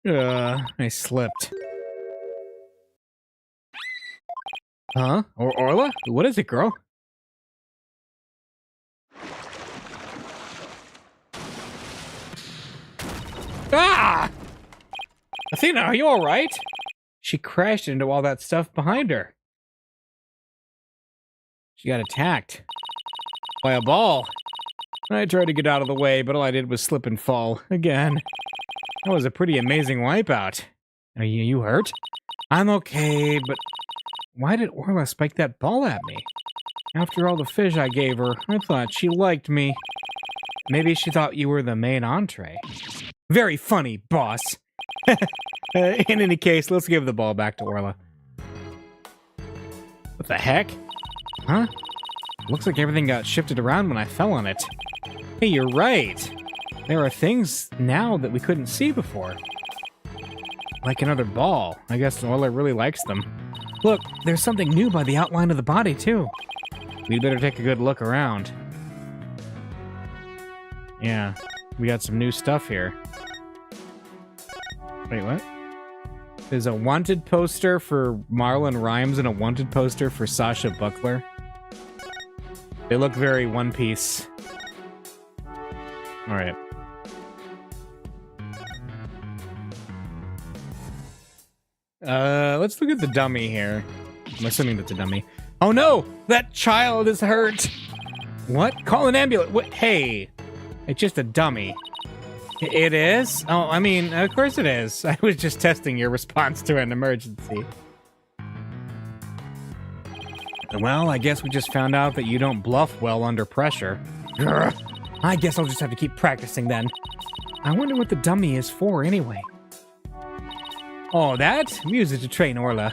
I slipped. Huh? Orla? What is it, girl? Ah! Athena, are you alright? She crashed into all that stuff behind her. She got attacked by a ball. I tried to get out of the way, but all I did was slip and fall again. That was a pretty amazing wipeout. Are you hurt? I'm okay, but why did Orla spike that ball at me? After all the fish I gave her, I thought she liked me. Maybe she thought you were the main entree. Very funny, boss. In any case, let's give the ball back to Orla. What the heck? Huh? Looks like everything got shifted around when I fell on it. Hey, you're right. There are things now that we couldn't see before. Like another ball. I guess Orla really likes them. Look, there's something new by the outline of the body, too. We'd better take a good look around. Yeah, we got some new stuff here. Wait, what? There's a wanted poster for Marlon Rhymes and a wanted poster for Sasha Buckler. They look very One Piece. Alright. Let's look at the dummy here. I'm assuming that's a dummy. Oh no! That child is hurt! What? Call an ambulance! What? Hey! It's just a dummy. It is? Oh, I mean, of course it is. I was just testing your response to an emergency. Well, I guess we just found out that you don't bluff well under pressure. Grr. I guess I'll just have to keep practicing then. I wonder what the dummy is for anyway. Oh, that? We use it to train Orla.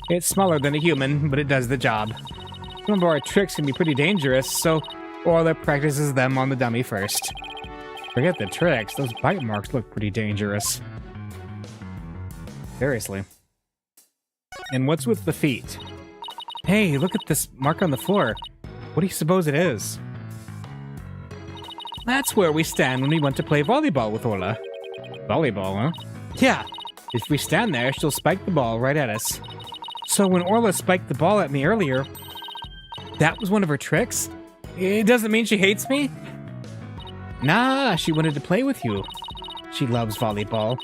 It's smaller than a human, but it does the job. Some of our tricks can be pretty dangerous, so Orla practices them on the dummy first. Forget the tricks, those bite marks look pretty dangerous. Seriously. And what's with the feet? Hey, look at this mark on the floor. What do you suppose it is? That's where we stand when we want to play volleyball with Orla. Volleyball, huh? Yeah. If we stand there, she'll spike the ball right at us. So when Orla spiked the ball at me earlier, that was one of her tricks? It doesn't mean she hates me? Nah, she wanted to play with you. She loves volleyball.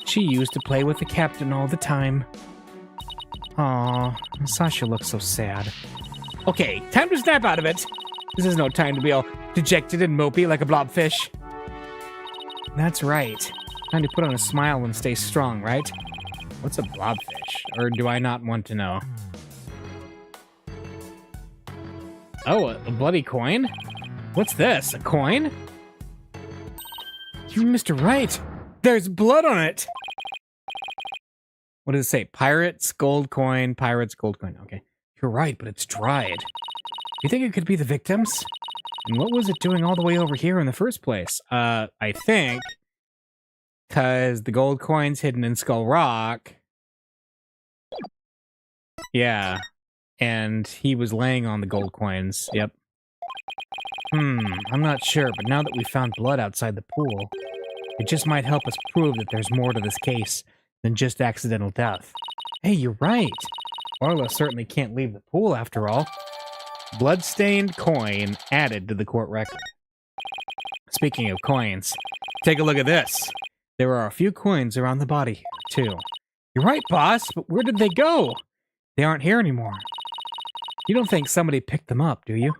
She used to play with the captain all the time. Aw, Sasha looks so sad. Okay, time to snap out of it. This is no time to be all dejected and mopey like a blobfish. That's right. Time to put on a smile and stay strong, right? What's a blobfish? Or do I not want to know? Oh, a bloody coin? What's this? A coin? Mr. Wright! There's blood on it! What does it say? Pirates, gold coin, pirates, gold coin. Okay. You're right, but it's dried. Do you think it could be the victims? And what was it doing all the way over here in the first place? I think... because the gold coin's hidden in Skull Rock. Yeah. And he was laying on the gold coins. Yep. I'm not sure, but now that we found blood outside the pool, it just might help us prove that there's more to this case than just accidental death. Hey, you're right. Orla certainly can't leave the pool after all. Bloodstained coin added to the court record. Speaking of coins, take a look at this. There are a few coins around the body here, too. You're right, boss, but where did they go? They aren't here anymore. You don't think somebody picked them up, do you?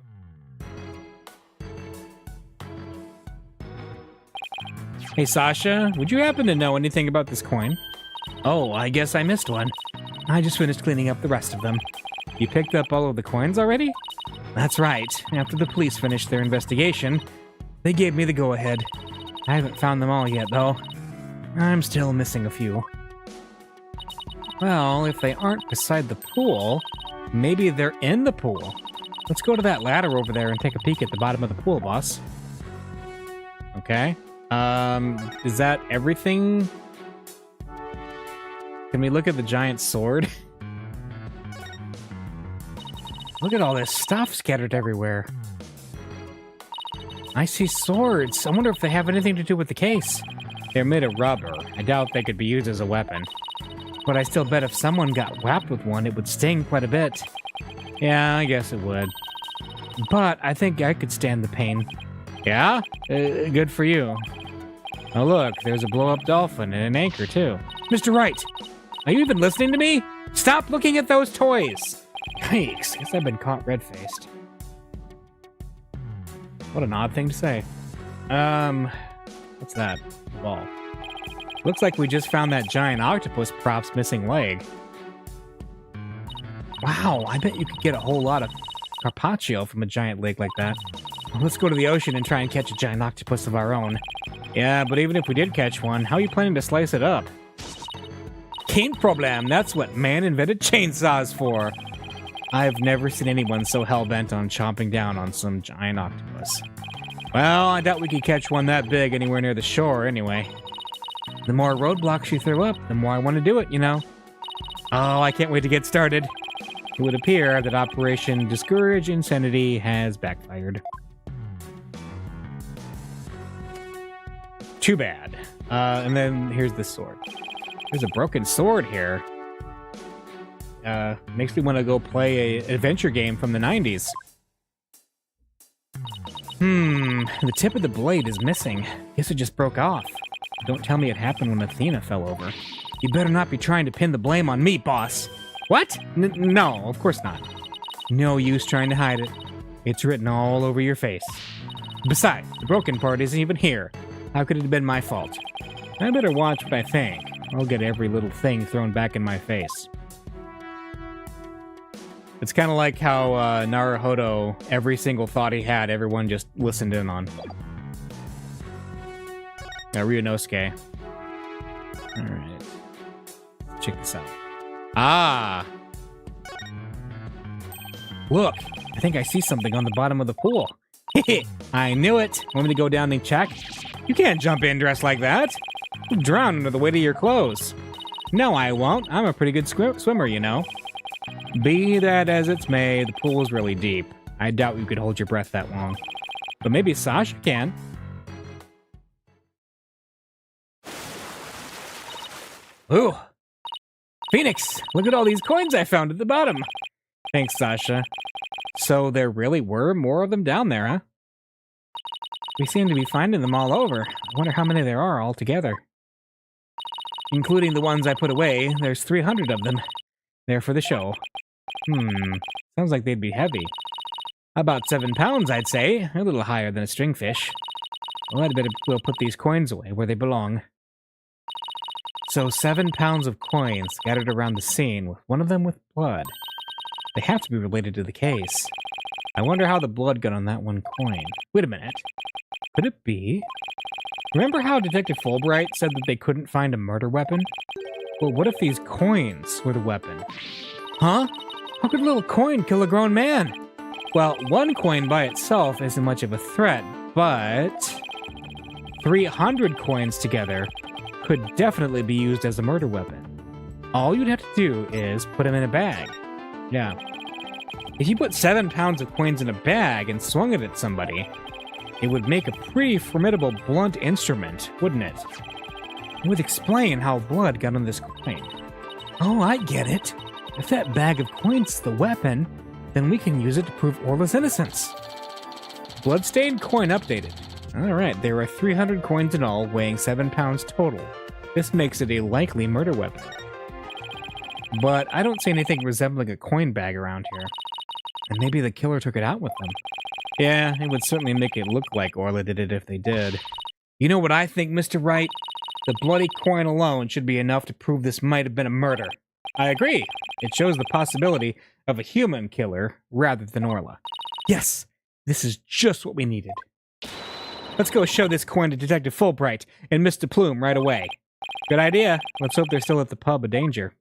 Hey, Sasha, would you happen to know anything about this coin? Oh, I guess I missed one. I just finished cleaning up the rest of them. You picked up all of the coins already? That's right. After the police finished their investigation, they gave me the go-ahead. I haven't found them all yet, though. I'm still missing a few. Well, if they aren't beside the pool, maybe they're in the pool. Let's go to that ladder over there and take a peek at the bottom of the pool, boss. Okay. Is that everything? Can we look at the giant sword? Look at all this stuff scattered everywhere. I see swords. I wonder if they have anything to do with the case. They're made of rubber. I doubt they could be used as a weapon. But I still bet if someone got whacked with one, it would sting quite a bit. Yeah, I guess it would. But I think I could stand the pain. Yeah? Good for you. Oh look, there's a blow-up dolphin and an anchor too. Mr. Wright, are you even listening to me? Stop looking at those toys! Yikes, guess I've been caught red-faced. What an odd thing to say. What's that? Ball. Looks like we just found that giant octopus prop's missing leg. Wow, I bet you could get a whole lot of carpaccio from a giant leg like that. Well, let's go to the ocean and try and catch a giant octopus of our own. Yeah, but even if we did catch one, how are you planning to slice it up? Can't problem, that's what man invented chainsaws for. I've never seen anyone so hell-bent on chomping down on some giant octopus. Well, I doubt we could catch one that big anywhere near the shore anyway. The more roadblocks you throw up, the more I want to do it, you know. Oh, I can't wait to get started. It would appear that Operation Discourage Insanity has backfired. Too bad. And then here's the sword. There's a broken sword here. Makes me want to go play an adventure game from the 90s. The tip of the blade is missing. Guess it just broke off. Don't tell me it happened when Athena fell over. You better not be trying to pin the blame on me, boss. What? No, of course not. No use trying to hide it. It's written all over your face. Besides, the broken part isn't even here. How could it have been my fault? I better watch what I think. I'll get every little thing thrown back in my face. It's kind of like how Naruhodo, every single thought he had, everyone just listened in on. Ryunosuke. Alright. Check this out. Ah! Look! I think I see something on the bottom of the pool. I knew it! Want me to go down and check? You can't jump in dressed like that! You'll drown under the weight of your clothes. No, I won't. I'm a pretty good swimmer, you know. Be that as it's may, the pool is really deep. I doubt you could hold your breath that long. But maybe Sasha can. Ooh! Phoenix! Look at all these coins I found at the bottom! Thanks, Sasha. So there really were more of them down there, huh? We seem to be finding them all over. I wonder how many there are altogether. Including the ones I put away, there's 300 of them. They're for the show. Sounds like they'd be heavy. About 7 pounds, I'd say. A little higher than a stringfish. Well, I'd better we'll put these coins away where they belong. So 7 pounds of coins scattered around the scene, with one of them with blood. They have to be related to the case. I wonder how the blood got on that one coin. Wait a minute. Could it be? Remember how Detective Fulbright said that they couldn't find a murder weapon? Well, what if these coins were the weapon? Huh? How could a little coin kill a grown man? Well, one coin by itself isn't much of a threat, but 300 coins together could definitely be used as a murder weapon. All you'd have to do is put them in a bag. Yeah. If you put 7 pounds of coins in a bag and swung it at somebody, it would make a pretty formidable blunt instrument, wouldn't it? It would explain how blood got on this coin. Oh, I get it. If that bag of coins is the weapon, then we can use it to prove Orla's innocence. Bloodstained coin updated. Alright, there are 300 coins in all, weighing 7 pounds total. This makes it a likely murder weapon. But I don't see anything resembling a coin bag around here. And maybe the killer took it out with them. Yeah, it would certainly make it look like Orla did it if they did. You know what I think, Mr. Wright? The bloody coin alone should be enough to prove this might have been a murder. I agree. It shows the possibility of a human killer rather than Orla. Yes, this is just what we needed. Let's go show this coin to Detective Fulbright and Mr. Plume right away. Good idea. Let's hope they're still at the pub of danger.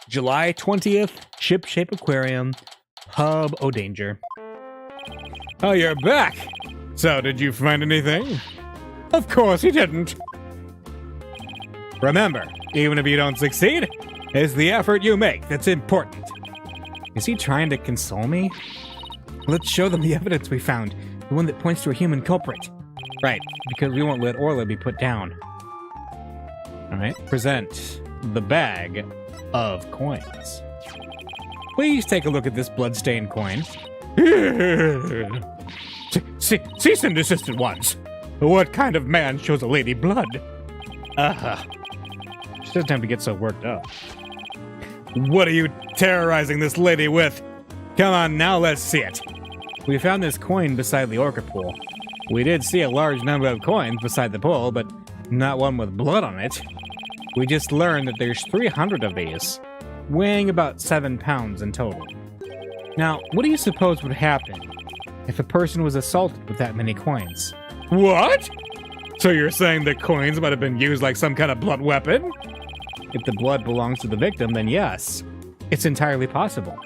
July 20th, Ship Shape Aquarium, Pub O'Danger. Oh, you're back! So, did you find anything? Of course he didn't. Remember, even if you don't succeed, it's the effort you make that's important. Is he trying to console me? Let's show them the evidence we found, the one that points to a human culprit. Right, because we won't let Orla be put down. Alright, present the bag of coins. Please take a look at this bloodstained coin. Cease and desist at once. What kind of man shows a lady blood? She doesn't have to get so worked up. What are you terrorizing this lady with? Come on now, let's see it. We found this coin beside the orca pool. We did see a large number of coins beside the pool, but not one with blood on it. We just learned that there's 300 of these, weighing about 7 pounds in total. Now, what do you suppose would happen if a person was assaulted with that many coins? What? So you're saying the coins might have been used like some kind of blunt weapon? If the blood belongs to the victim, then yes, it's entirely possible.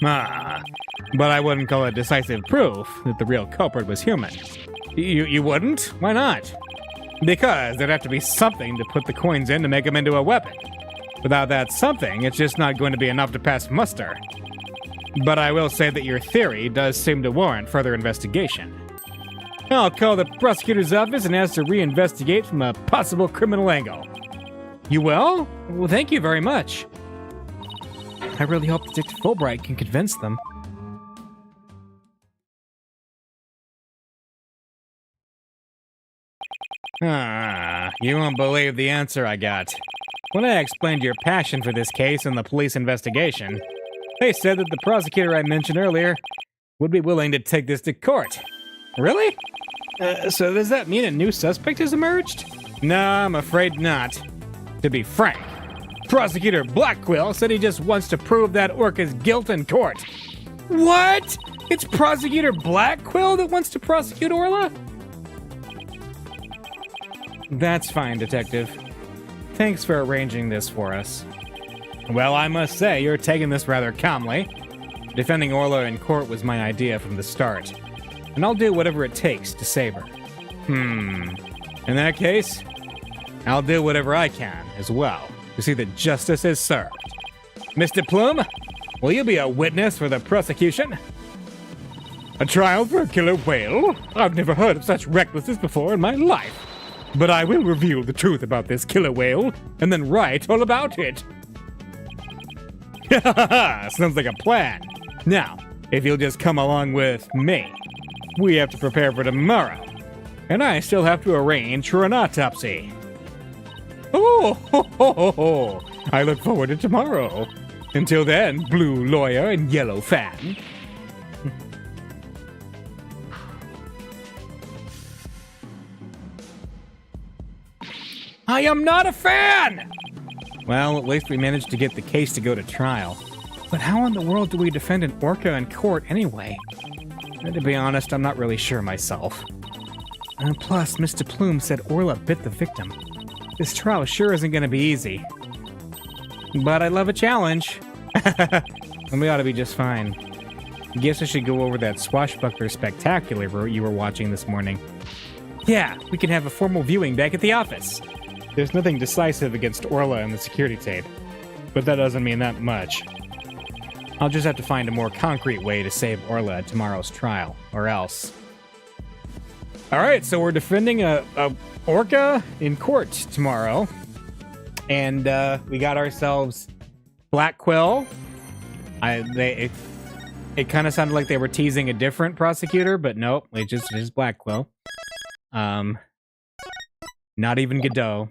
But I wouldn't call it decisive proof that the real culprit was human. You wouldn't? Why not? Because there'd have to be something to put the coins in to make them into a weapon. Without that something, it's just not going to be enough to pass muster. But I will say that your theory does seem to warrant further investigation. I'll call the prosecutor's office and ask to reinvestigate from a possible criminal angle. You will? Well, thank you very much. I really hope Detective Fulbright can convince them. You won't believe the answer I got. When I explained your passion for this case and the police investigation, they said that the prosecutor I mentioned earlier would be willing to take this to court. Really? So does that mean a new suspect has emerged? No, I'm afraid not. To be frank, Prosecutor Blackquill said he just wants to prove that orca's guilt in court. What? It's Prosecutor Blackquill that wants to prosecute Orla? That's fine, Detective. Thanks for arranging this for us. Well, I must say, you're taking this rather calmly. Defending Orla in court was my idea from the start, and I'll do whatever it takes to save her. In that case, I'll do whatever I can as well to see that justice is served. Mr. Plume, will you be a witness for the prosecution? A trial for a killer whale? I've never heard of such recklessness before in my life. But I will reveal the truth about this killer whale, and then write all about it. Sounds like a plan. Now, if you'll just come along with me, we have to prepare for tomorrow, and I still have to arrange for an autopsy. Oh, I look forward to tomorrow. Until then, blue lawyer and yellow fan. I am not a fan! Well, at least we managed to get the case to go to trial. But how in the world do we defend an orca in court anyway? To be honest, I'm not really sure myself. Plus, Mr. Plume said Orla bit the victim. This trial sure isn't going to be easy. But I love a challenge. And we ought to be just fine. Guess I should go over that Swashbuckler Spectacular you were watching this morning. Yeah, we can have a formal viewing back at the office. There's nothing decisive against Orla in the security tape, but that doesn't mean that much. I'll just have to find a more concrete way to save Orla at tomorrow's trial, or else. All right, so we're defending a orca in court tomorrow. And we got ourselves Black Quill. It kind of sounded like they were teasing a different prosecutor, but nope, it's just Black Quill. Not even Godot.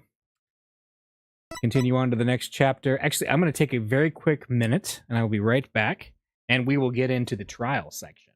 Continue on to the next chapter. Actually, I'm going to take a very quick minute, and I will be right back, and we will get into the trial section.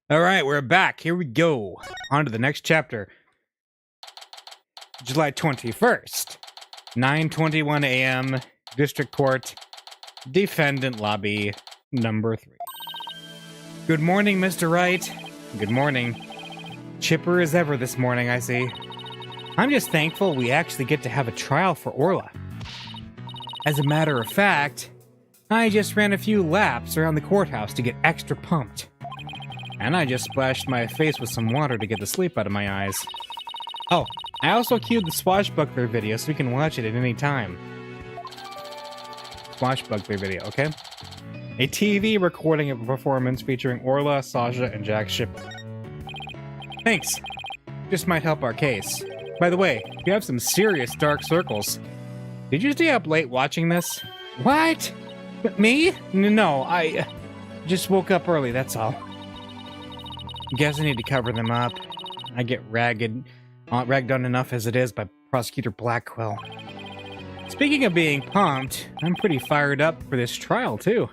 All right, we're back. Here we go. On to the next chapter. July 21st, 9:21 a.m., District Court, Defendant Lobby, number 3. Good morning, Mr. Wright. Good morning. Chipper as ever this morning, I see. I'm just thankful we actually get to have a trial for Orla. As a matter of fact, I just ran a few laps around the courthouse to get extra pumped. And I just splashed my face with some water to get the sleep out of my eyes. Oh, I also queued the Swashbuckler video so we can watch it at any time. swashbuckler video, okay? A TV recording of a performance featuring Orla, Sasha, and Jack Shipper. Thanks. Just might help our case. By the way, you have some serious dark circles. Did you stay up late watching this? What? Me? No, I just woke up early, that's all. Guess I need to cover them up. I get ragged on enough as it is by Prosecutor Blackwell. Speaking of being pumped, I'm pretty fired up for this trial, too.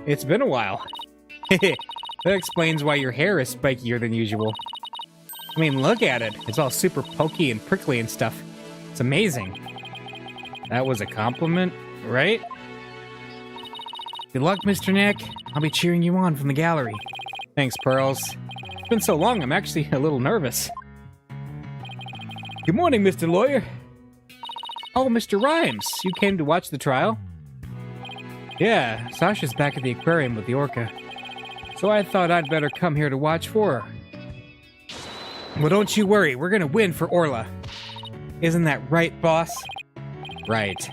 It's been a while. That explains why your hair is spikier than usual. I mean, look at it. It's all super pokey and prickly and stuff. It's amazing. That was a compliment, right? Good luck, Mr. Nick. I'll be cheering you on from the gallery. Thanks, Pearls. It's been so long, I'm actually a little nervous. Good morning, Mr. Lawyer. Oh, Mr. Rhymes, you came to watch the trial? Yeah, Sasha's back at the aquarium with the orca. So I thought I'd better come here to watch for her. Well, don't you worry, we're gonna win for Orla. Isn't that right, boss? Right.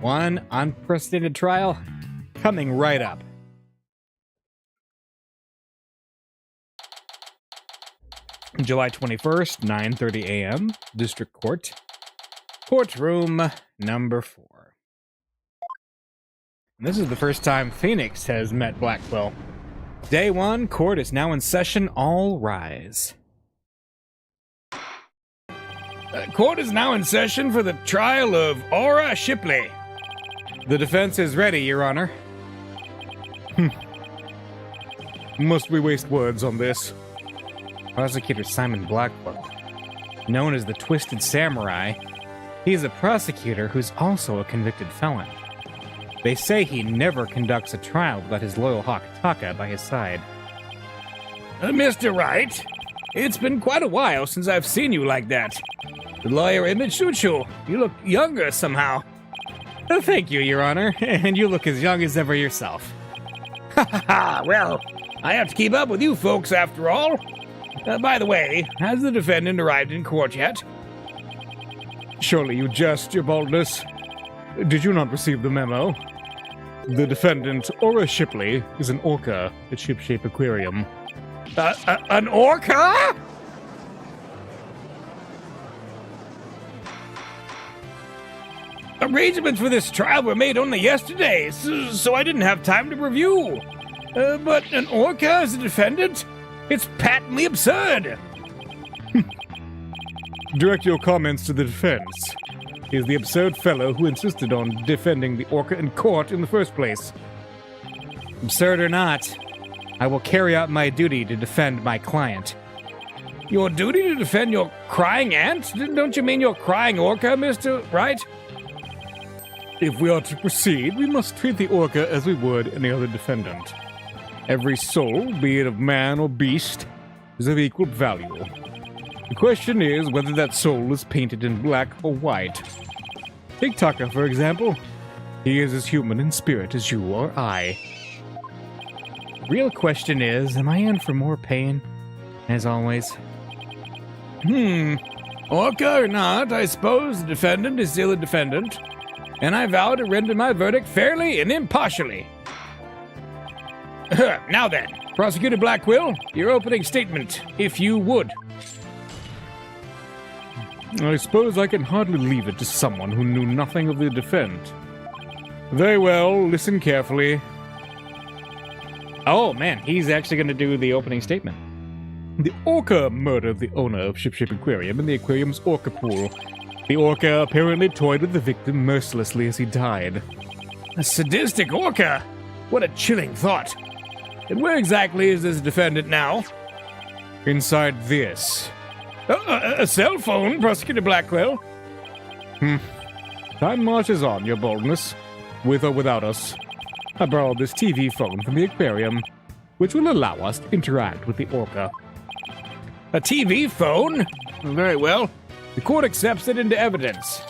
One unprecedented trial coming right up. July 21st, 9:30 a.m., District Court. Courtroom number 4. This is the first time Phoenix has met Blackwell. Day 1, court is now in session. All rise. Court is now in session for the trial of Aura Shipley. The defense is ready, Your Honor. Must we waste words on this? Prosecutor Simon Blackwell, known as the Twisted Samurai, he's a prosecutor who's also a convicted felon. They say he never conducts a trial without his loyal hawk Taka by his side. Mr. Wright, it's been quite a while since I've seen you like that. The lawyer image suits you. You look younger somehow. Thank you, Your Honor, and you look as young as ever yourself. Ha ha ha, well, I have to keep up with you folks after all. By the way, has the defendant arrived in court yet? Surely you jest, Your Boldness. Did you not receive the memo? The defendant, Aura Shipley, is an orca at Shipshape Aquarium. An orca?! Arrangements for this trial were made only yesterday, so I didn't have time to review. But an orca as a defendant? It's patently absurd! Direct your comments to the defense. He is the absurd fellow who insisted on defending the orca in court in the first place. Absurd or not, I will carry out my duty to defend my client. Your duty to defend your crying ant? Don't you mean your crying orca, Mr. Wright? If we are to proceed, we must treat the orca as we would any other defendant. Every soul, be it of man or beast, is of equal value. The question is whether that soul is painted in black or white. Take Taka, for example. He is as human in spirit as you or I. The real question is, am I in for more pain? As always. Orca or not, I suppose the defendant is still a defendant, and I vow to render my verdict fairly and impartially. Now then, Prosecutor Blackwell, your opening statement, if you would. I suppose I can hardly leave it to someone who knew nothing of the defendant. Very well, listen carefully. Oh man, he's actually going to do the opening statement. The orca murdered the owner of Shipshape Aquarium in the aquarium's orca pool. The orca apparently toyed with the victim mercilessly as he died. A sadistic orca? What a chilling thought. And where exactly is this defendant now? Inside this. A cell phone, Prosecutor Blackwell? Time marches on, Your Boldness. With or without us. I borrowed this TV phone from the aquarium, which will allow us to interact with the orca. A TV phone? Very well. The court accepts it into evidence.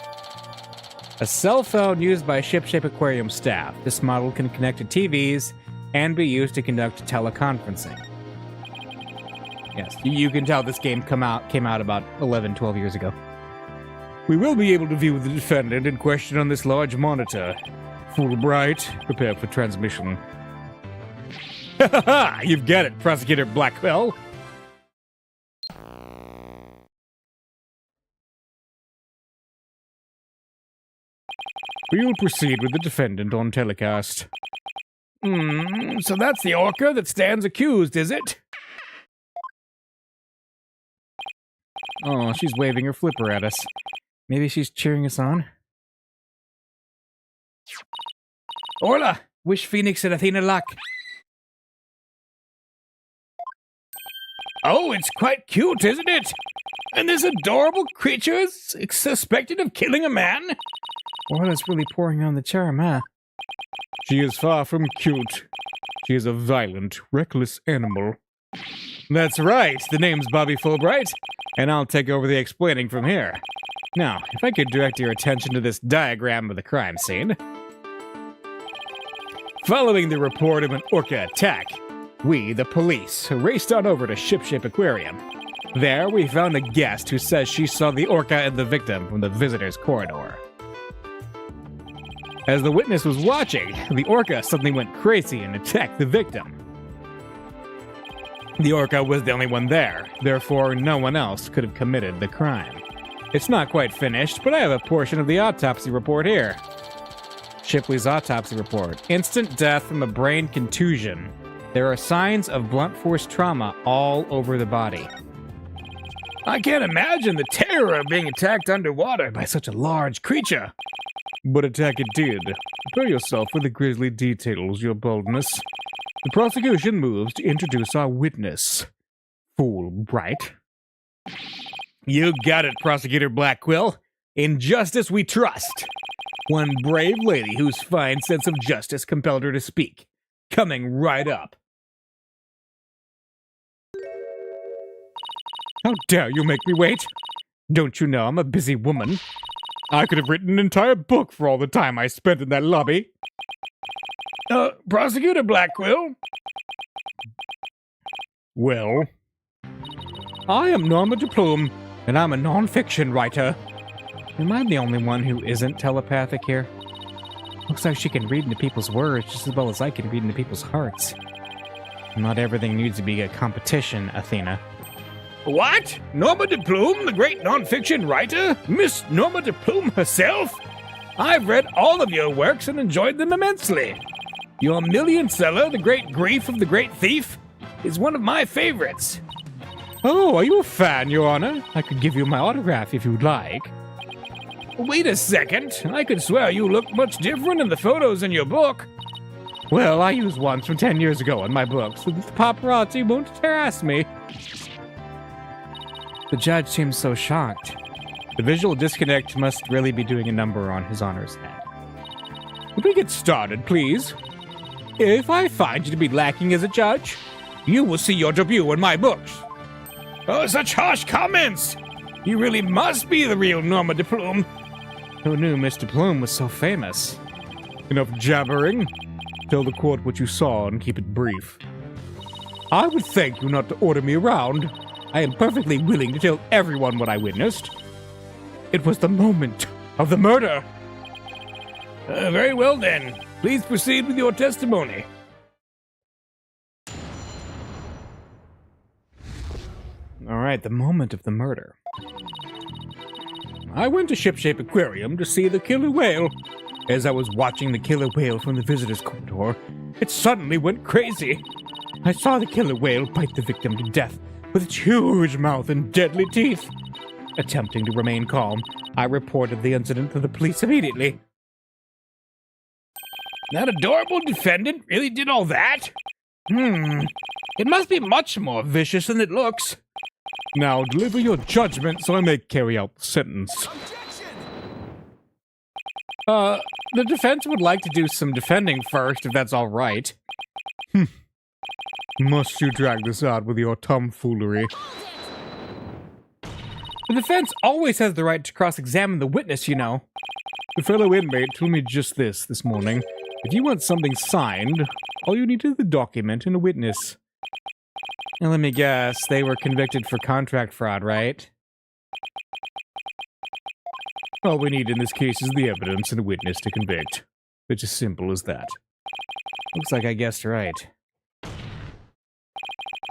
A cell phone used by Shipshape Aquarium staff. This model can connect to TVs and be used to conduct teleconferencing. Yes, you can tell this game came out about 11, 12 years ago. We will be able to view the defendant in question on this large monitor. Fulbright, prepare for transmission. Ha ha ha! You've got it, Prosecutor Blackwell. We'll proceed with the defendant on telecast. So that's the orca that stands accused, is it? Oh, she's waving her flipper at us. Maybe she's cheering us on? Orla! Wish Phoenix and Athena luck. Oh, it's quite cute, isn't it? And this adorable creature is suspected of killing a man? Orla's really pouring on the charm, huh? She is far from cute. She is a violent, reckless animal. That's right, the name's Bobby Fulbright, and I'll take over the explaining from here. Now, if I could direct your attention to this diagram of the crime scene. Following the report of an orca attack, we, the police, raced on over to Shipshape Aquarium. There, we found a guest who says she saw the orca and the victim from the visitor's corridor. As the witness was watching, the orca suddenly went crazy and attacked the victim. The orca was the only one there, therefore no one else could have committed the crime. It's not quite finished, but I have a portion of the autopsy report here. Shipley's autopsy report. Instant death from a brain contusion. There are signs of blunt force trauma all over the body. I can't imagine the terror of being attacked underwater by such a large creature. But attack it did. Prepare yourself for the grisly details, your boldness. The prosecution moves to introduce our witness. Fulbright. You got it, Prosecutor Blackquill. In justice we trust. One brave lady whose fine sense of justice compelled her to speak. Coming right up. How dare you make me wait? Don't you know I'm a busy woman? I could have written an entire book for all the time I spent in that lobby. Prosecutor Blackquill? Well? I am Norma DePlume, and I'm a non-fiction writer. Am I the only one who isn't telepathic here? Looks like she can read into people's words just as well as I can read into people's hearts. Not everything needs to be a competition, Athena. What? Norma DePlume, the great non-fiction writer? Miss Norma DePlume herself? I've read all of your works and enjoyed them immensely. Your million seller, The Great Grief of the Great Thief, is one of my favorites. Oh, are you a fan, Your Honor? I could give you my autograph if you'd like. Wait a second. I could swear you look much different in the photos in your book. Well, I used ones from 10 years ago in my book, so that the paparazzi won't harass me. The judge seems so shocked. The visual disconnect must really be doing a number on His Honor's head. Could we get started, please? If I find you to be lacking as a judge, you will see your debut in my books. Oh, such harsh comments! You really must be the real Norma DePlume. Who knew Miss DePlume was so famous? Enough jabbering. Tell the court what you saw and keep it brief. I would thank you not to order me around. I am perfectly willing to tell everyone what I witnessed. It was the moment of the murder. Very well then. Please proceed with your testimony. All right, the moment of the murder. I went to Shipshape Aquarium to see the killer whale. As I was watching the killer whale from the visitor's corridor, it suddenly went crazy. I saw the killer whale bite the victim to death with its huge mouth and deadly teeth. Attempting to remain calm, I reported the incident to the police immediately. That adorable defendant really did all that? It must be much more vicious than it looks. Now deliver your judgment so I may carry out the sentence. The defense would like to do some defending first, if that's all right. Must you drag this out with your tomfoolery? The defense always has the right to cross-examine the witness, you know. The fellow inmate told me just this morning. If you want something signed, all you need is the document and a witness. And let me guess, they were convicted for contract fraud, right? All we need in this case is the evidence and a witness to convict. It's as simple as that. Looks like I guessed right.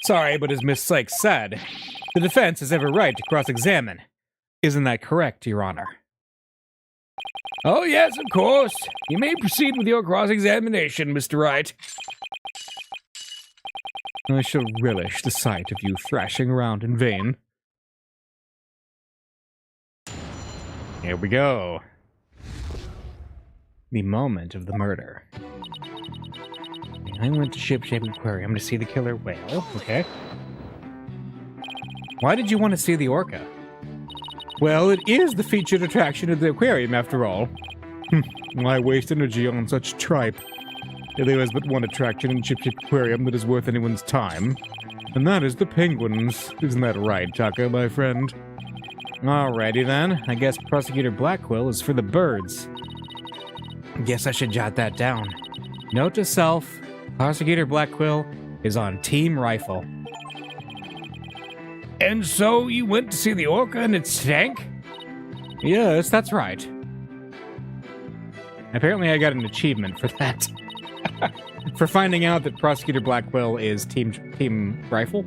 Sorry, but as Miss Sykes said, the defense has every right to cross-examine. Isn't that correct, Your Honor? Oh, yes, of course. You may proceed with your cross-examination, Mr. Wright. I shall relish the sight of you thrashing around in vain. Here we go. The moment of the murder. I went to Ship-Shape Aquarium to see the killer whale. Okay. Why did you want to see the orca? Well, it is the featured attraction of the aquarium, after all. Why waste energy on such tripe? There is but one attraction in Ship-Shape Aquarium that is worth anyone's time. And that is the penguins. Isn't that right, Taka, my friend? Alrighty then. I guess Prosecutor Blackquill is for the birds. Guess I should jot that down. Note to self, Prosecutor Blackquill is on Team Rifle. And so you went to see the orca and it stank? Yes, that's right. Apparently I got an achievement for that. For finding out that Prosecutor Blackquill is Team Rifle.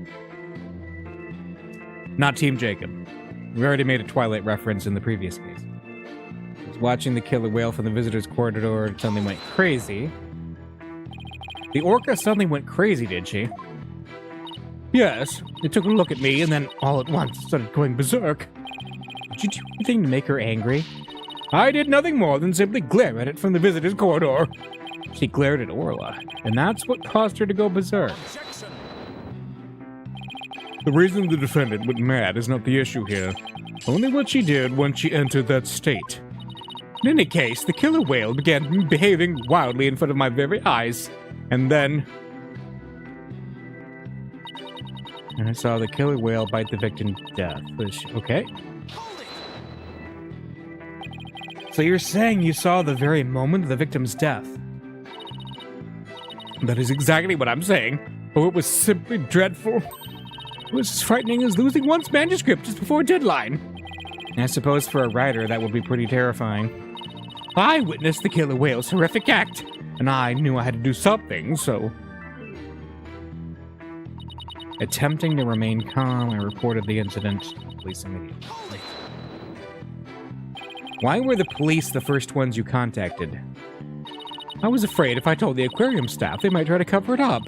Not Team Jacob. We already made a Twilight reference in the previous case. I was watching the killer whale from the visitor's corridor and suddenly went crazy. The orca suddenly went crazy, did she? Yes, it took a look at me and then all at once started going berserk. Did you do anything to make her angry? I did nothing more than simply glare at it from the visitor's corridor. She glared at Orla, and that's what caused her to go berserk. The reason the defendant went mad is not the issue here. Only what she did when she entered that state. In any case, the killer whale began behaving wildly in front of my very eyes. And then... I saw the killer whale bite the victim to death. Okay. So you're saying you saw the very moment of the victim's death? That is exactly what I'm saying. Oh, it was simply dreadful. It was as frightening as losing one's manuscript just before deadline. I suppose for a writer that would be pretty terrifying. I witnessed the killer whale's horrific act, and I knew I had to do something, so... Attempting to remain calm, I reported the incident to the police immediately. Why were the police the first ones you contacted? I was afraid if I told the aquarium staff, they might try to cover it up.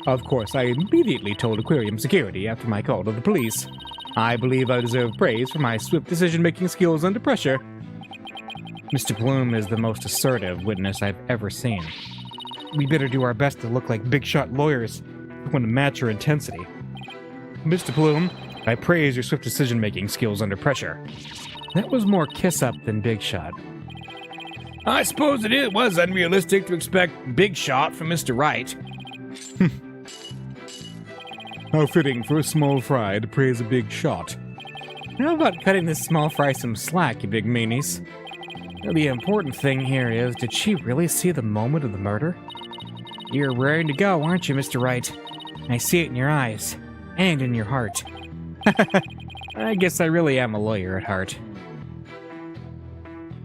Of course, I immediately told aquarium security after my call to the police. I believe I deserve praise for my swift decision-making skills under pressure. Mr. Bloom is the most assertive witness I've ever seen. We better do our best to look like big-shot lawyers who want to match your intensity. Mr. Bloom, I praise your swift decision-making skills under pressure. That was more kiss-up than big shot. I suppose it was unrealistic to expect big shot from Mr. Wright. How fitting for a small fry to praise a big shot. How about cutting this small fry some slack, you big meanies? The important thing here is, did she really see the moment of the murder? You're raring to go, aren't you, Mr. Wright? I see it in your eyes. And in your heart. I guess I really am a lawyer at heart.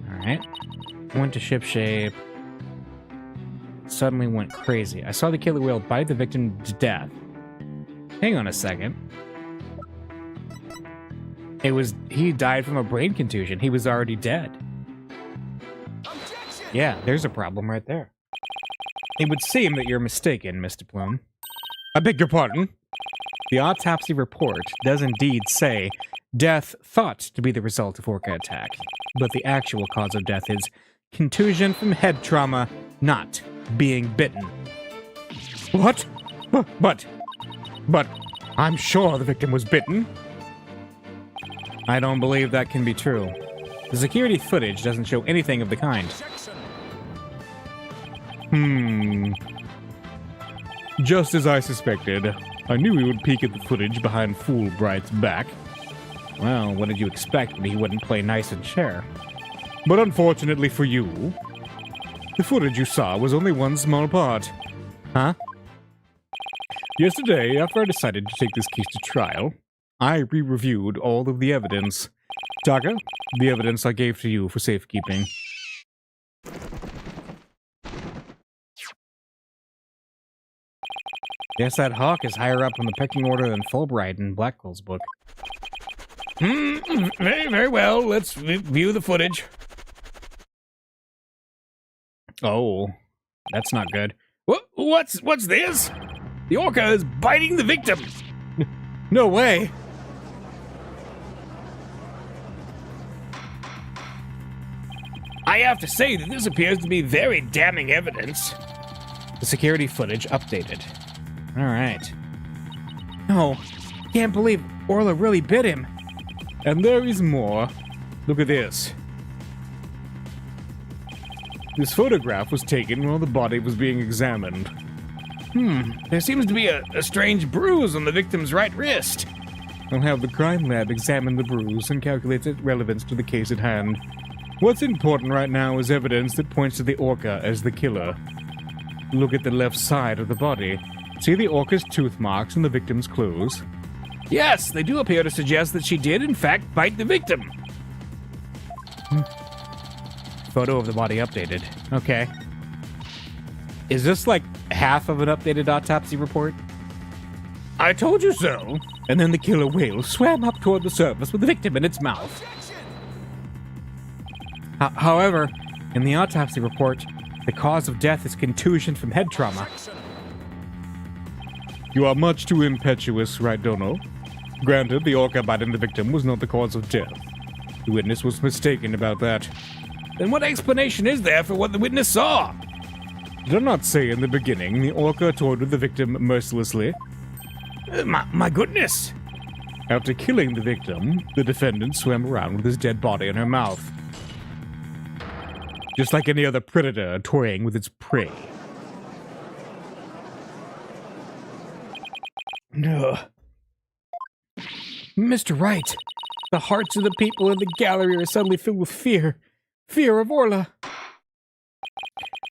Alright. Went to Ship-Shape. Suddenly went crazy. I saw the killer whale bite the victim to death. Hang on a second. He died from a brain contusion. He was already dead. Objection! Yeah, there's a problem right there. It would seem that you're mistaken, Mr. Bloom. I beg your pardon? The autopsy report does indeed say death thought to be the result of orca attack, but the actual cause of death is contusion from head trauma, not being bitten. What? But I'm sure the victim was bitten. I don't believe that can be true. The security footage doesn't show anything of the kind. Just as I suspected. I knew he would peek at the footage behind Fulbright's back. Well, what did you expect when he wouldn't play nice and share? But unfortunately for you, the footage you saw was only one small part. Huh? Yesterday, after I decided to take this case to trial, I re-reviewed all of the evidence. Taka, the evidence I gave to you for safekeeping. Guess that hawk is higher up in the pecking order than Fulbright in Blackwell's book. Very, very well. Let's view the footage. Oh, that's not good. What's this? The orca is biting the victim. No way. I have to say that this appears to be very damning evidence. The security footage updated. All right. No, can't believe Orla really bit him. And there is more. Look at this. This photograph was taken while the body was being examined. There seems to be a strange bruise on the victim's right wrist. I'll have the crime lab examine the bruise and calculate its relevance to the case at hand. What's important right now is evidence that points to the orca as the killer. Look at the left side of the body. See the orca's tooth marks and the victim's clothes? Yes, they do appear to suggest that she did, in fact, bite the victim. Photo of the body updated. Okay. Is this like half of an updated autopsy report? I told you so. And then the killer whale swam up toward the surface with the victim in its mouth. However, in the autopsy report, the cause of death is contusion from head trauma. You are much too impetuous, right, Dono? Granted, the orca biting the victim was not the cause of death. The witness was mistaken about that. Then what explanation is there for what the witness saw? Did I not say in the beginning the orca toyed with the victim mercilessly? My goodness! After killing the victim, the defendant swam around with his dead body in her mouth. Just like any other predator toying with its prey. No. Mr. Wright, the hearts of the people in the gallery are suddenly filled with fear. Fear of Orla.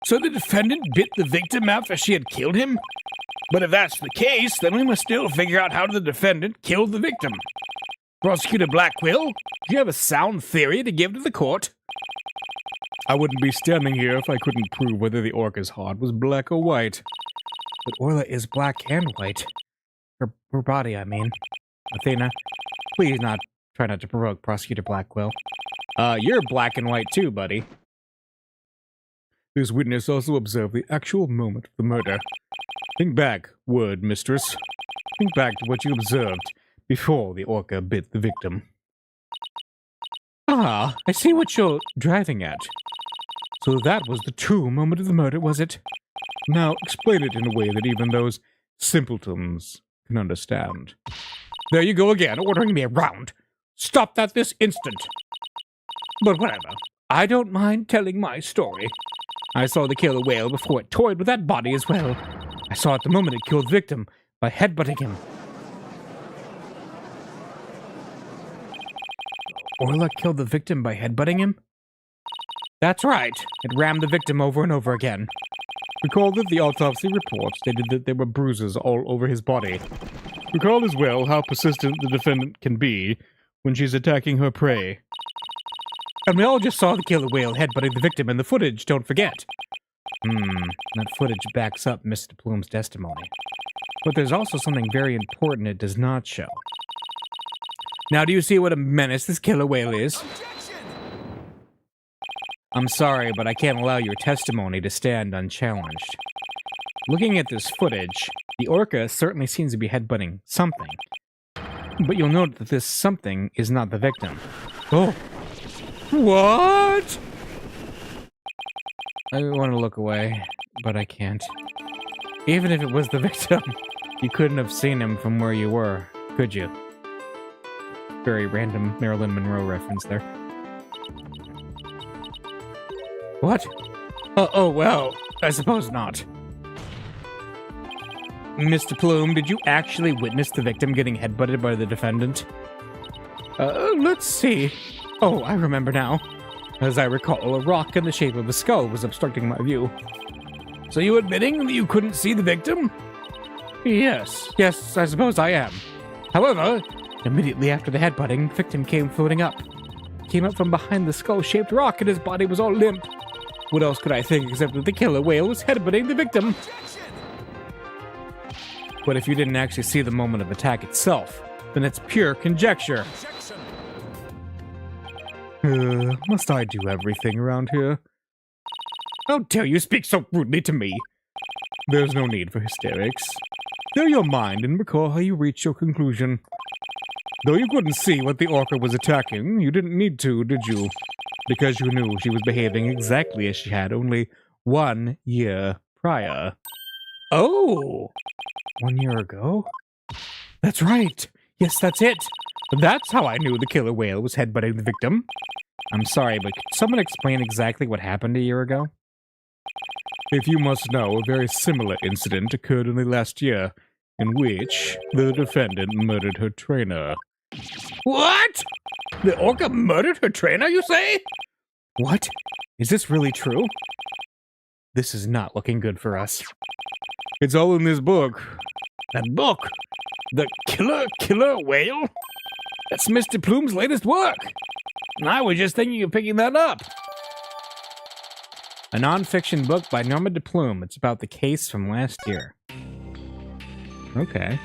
So the defendant bit the victim after she had killed him? But if that's the case, then we must still figure out how the defendant killed the victim. Prosecutor Blackwell, do you have a sound theory to give to the court? I wouldn't be standing here if I couldn't prove whether the orca's heart was black or white. But Orla is black and white. Her body, I mean. Athena, please try not to provoke Prosecutor Blackwell. You're black and white too, buddy. This witness also observed the actual moment of the murder. Think back, word mistress. Think back to what you observed before the orca bit the victim. Ah, I see what you're driving at. So that was the true moment of the murder, was it? Now explain it in a way that even those simpletons can understand. There you go again, ordering me around. Stop that this instant. But whatever. I don't mind telling my story. I saw the killer whale before it toyed with that body as well. I saw it the moment it killed the victim by headbutting him. Orla killed the victim by headbutting him? That's right. It rammed the victim over and over again. Recall that the autopsy report stated that there were bruises all over his body. Recall as well how persistent the defendant can be when she's attacking her prey. And we all just saw the killer whale headbutting the victim in the footage, don't forget. That footage backs up Mr. Plume's testimony. But there's also something very important it does not show. Now do you see what a menace this killer whale is? I'm sorry, but I can't allow your testimony to stand unchallenged. Looking at this footage, the orca certainly seems to be headbutting something. But you'll note that this something is not the victim. Oh. What? I want to look away, but I can't. Even if it was the victim, you couldn't have seen him from where you were, could you? Very random Marilyn Monroe reference there. What? Oh, well, I suppose not. Mr. Plume, did you actually witness the victim getting headbutted by the defendant? Let's see. Oh, I remember now. As I recall, a rock in the shape of a skull was obstructing my view. So you admitting that you couldn't see the victim? Yes, I suppose I am. However, immediately after the headbutting, the victim came floating up. Came up from behind the skull-shaped rock and his body was all limp. What else could I think except that the killer whale was headbutting the victim? but if you didn't actually see the moment of attack itself, then it's pure conjecture. Must I do everything around here? How dare you speak so rudely to me? There's no need for hysterics. Clear your mind and recall how you reached your conclusion. Though you couldn't see what the orca was attacking, you didn't need to, did you? Because you knew she was behaving exactly as she had only 1 year prior. Oh! 1 year ago? That's right! Yes, that's it! That's how I knew the killer whale was headbutting the victim. I'm sorry, but could someone explain exactly what happened a year ago? If you must know, a very similar incident occurred only last year, in which the defendant murdered her trainer. What? The orca murdered her trainer, you say? What? Is this really true? This is not looking good for us. It's all in this book. That book? The Killer Whale? That's Mr. Plume's latest work. And I was just thinking of picking that up. A non-fiction book by Norma de Plume. It's about the case from last year. Okay.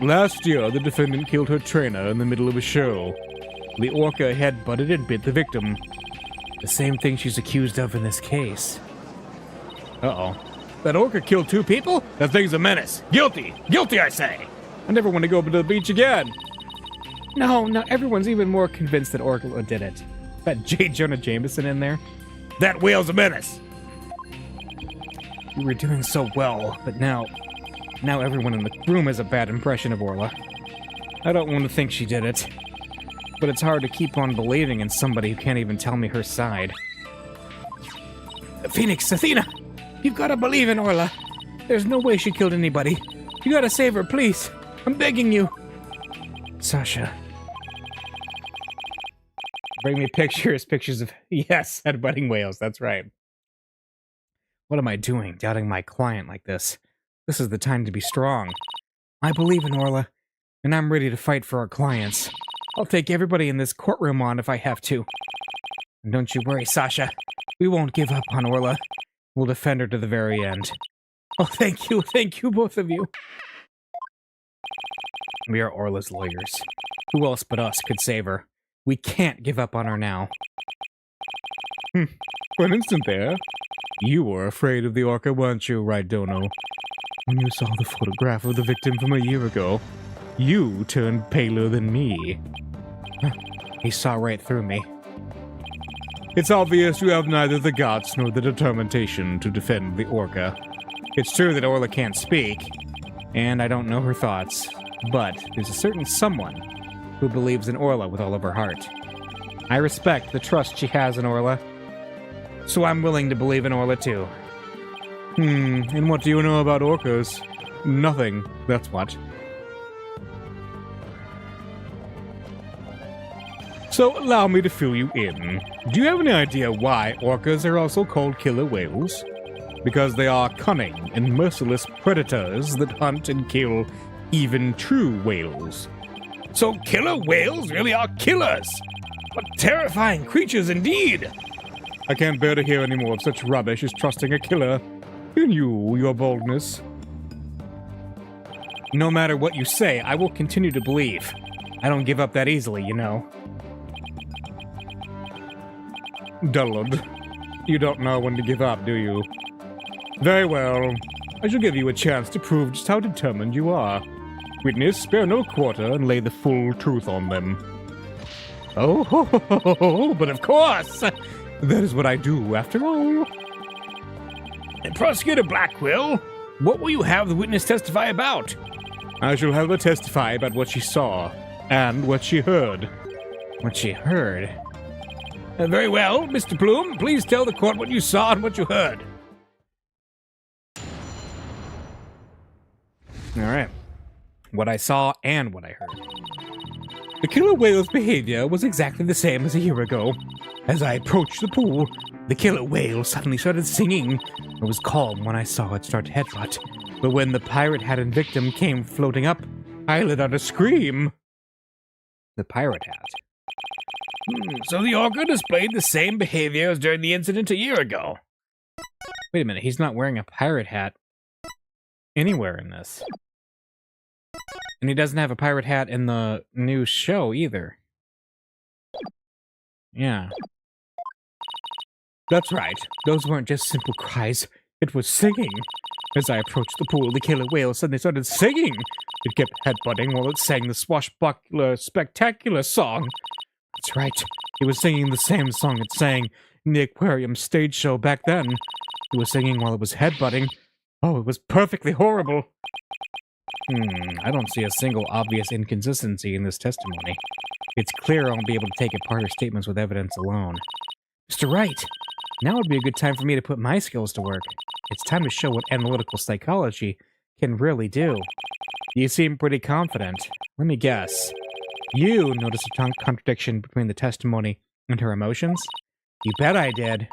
Last year, the defendant killed her trainer in the middle of a show. The orca headbutted and bit the victim. The same thing she's accused of in this case. Uh-oh. That orca killed 2 people? That thing's a menace. Guilty! Guilty, I say! I never want to go to the beach again. No, everyone's even more convinced that Orca did it. That J. Jonah Jameson in there. That whale's a menace! You were doing so well, but now everyone in the room has a bad impression of Orla. I don't want to think she did it. But it's hard to keep on believing in somebody who can't even tell me her side. Phoenix, Athena! You've got to believe in Orla. There's no way she killed anybody. You gotta save her, please. I'm begging you. Sasha. Bring me pictures of... Yes, headbutting whales, that's right. What am I doing, doubting my client like this? This is the time to be strong. I believe in Orla, and I'm ready to fight for our clients. I'll take everybody in this courtroom on if I have to. And don't you worry, Sasha. We won't give up on Orla. We'll defend her to the very end. Oh, thank you, both of you. We are Orla's lawyers. Who else but us could save her? We can't give up on her now. For an instant there, you were afraid of the orca, weren't you, right, Dono? When you saw the photograph of the victim from a year ago, you turned paler than me. He saw right through me. It's obvious you have neither the guts nor the determination to defend the orca. It's true that Orla can't speak, and I don't know her thoughts, but there's a certain someone who believes in Orla with all of her heart. I respect the trust she has in Orla, so I'm willing to believe in Orla too. And what do you know about orcas? Nothing, that's what. So allow me to fill you in. Do you have any idea why orcas are also called killer whales? Because they are cunning and merciless predators that hunt and kill even true whales. So killer whales really are killers! What terrifying creatures indeed! I can't bear to hear any more of such rubbish as trusting a killer. In you, your boldness. No matter what you say, I will continue to believe. I don't give up that easily, you know. Dullard, you don't know when to give up, do you? Very well. I shall give you a chance to prove just how determined you are. Witness, spare no quarter and lay the full truth on them. Oh, but of course! That is what I do, after all. And Prosecutor Blackwell, what will you have the witness testify about? I shall have her testify about what she saw, and what she heard. What she heard? Very well, Mr. Plume, please tell the court what you saw and what you heard. Alright. What I saw and what I heard. The killer whale's behavior was exactly the same as a year ago. As I approached the pool, the killer whale suddenly started singing. It was calm when I saw it start to headbutt, but when the pirate hat and victim came floating up, I let out a scream. The pirate hat. So the orca displayed the same behavior as during the incident a year ago. Wait a minute, he's not wearing a pirate hat. anywhere in this. And he doesn't have a pirate hat in the new show either. Yeah. That's right. Those weren't just simple cries. It was singing. As I approached the pool, the killer whale suddenly started singing. It kept headbutting while it sang the swashbuckler spectacular song. That's right. It was singing the same song it sang in the aquarium stage show back then. It was singing while it was headbutting. Oh, it was perfectly horrible. I don't see a single obvious inconsistency in this testimony. It's clear I won't be able to take apart her statements with evidence alone. Mr. Wright, now would be a good time for me to put my skills to work. It's time to show what analytical psychology can really do. You seem pretty confident. Let me guess. You noticed a contradiction between the testimony and her emotions? You bet I did.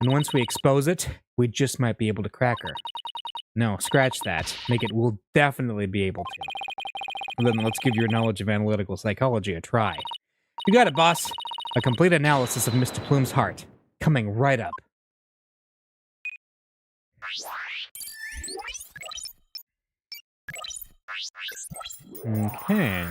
And once we expose it, we just might be able to crack her. No, scratch that. Make it we'll definitely be able to. And then let's give your knowledge of analytical psychology a try. You got it, boss. A complete analysis of Mr. Plume's heart. Coming right up. Okay.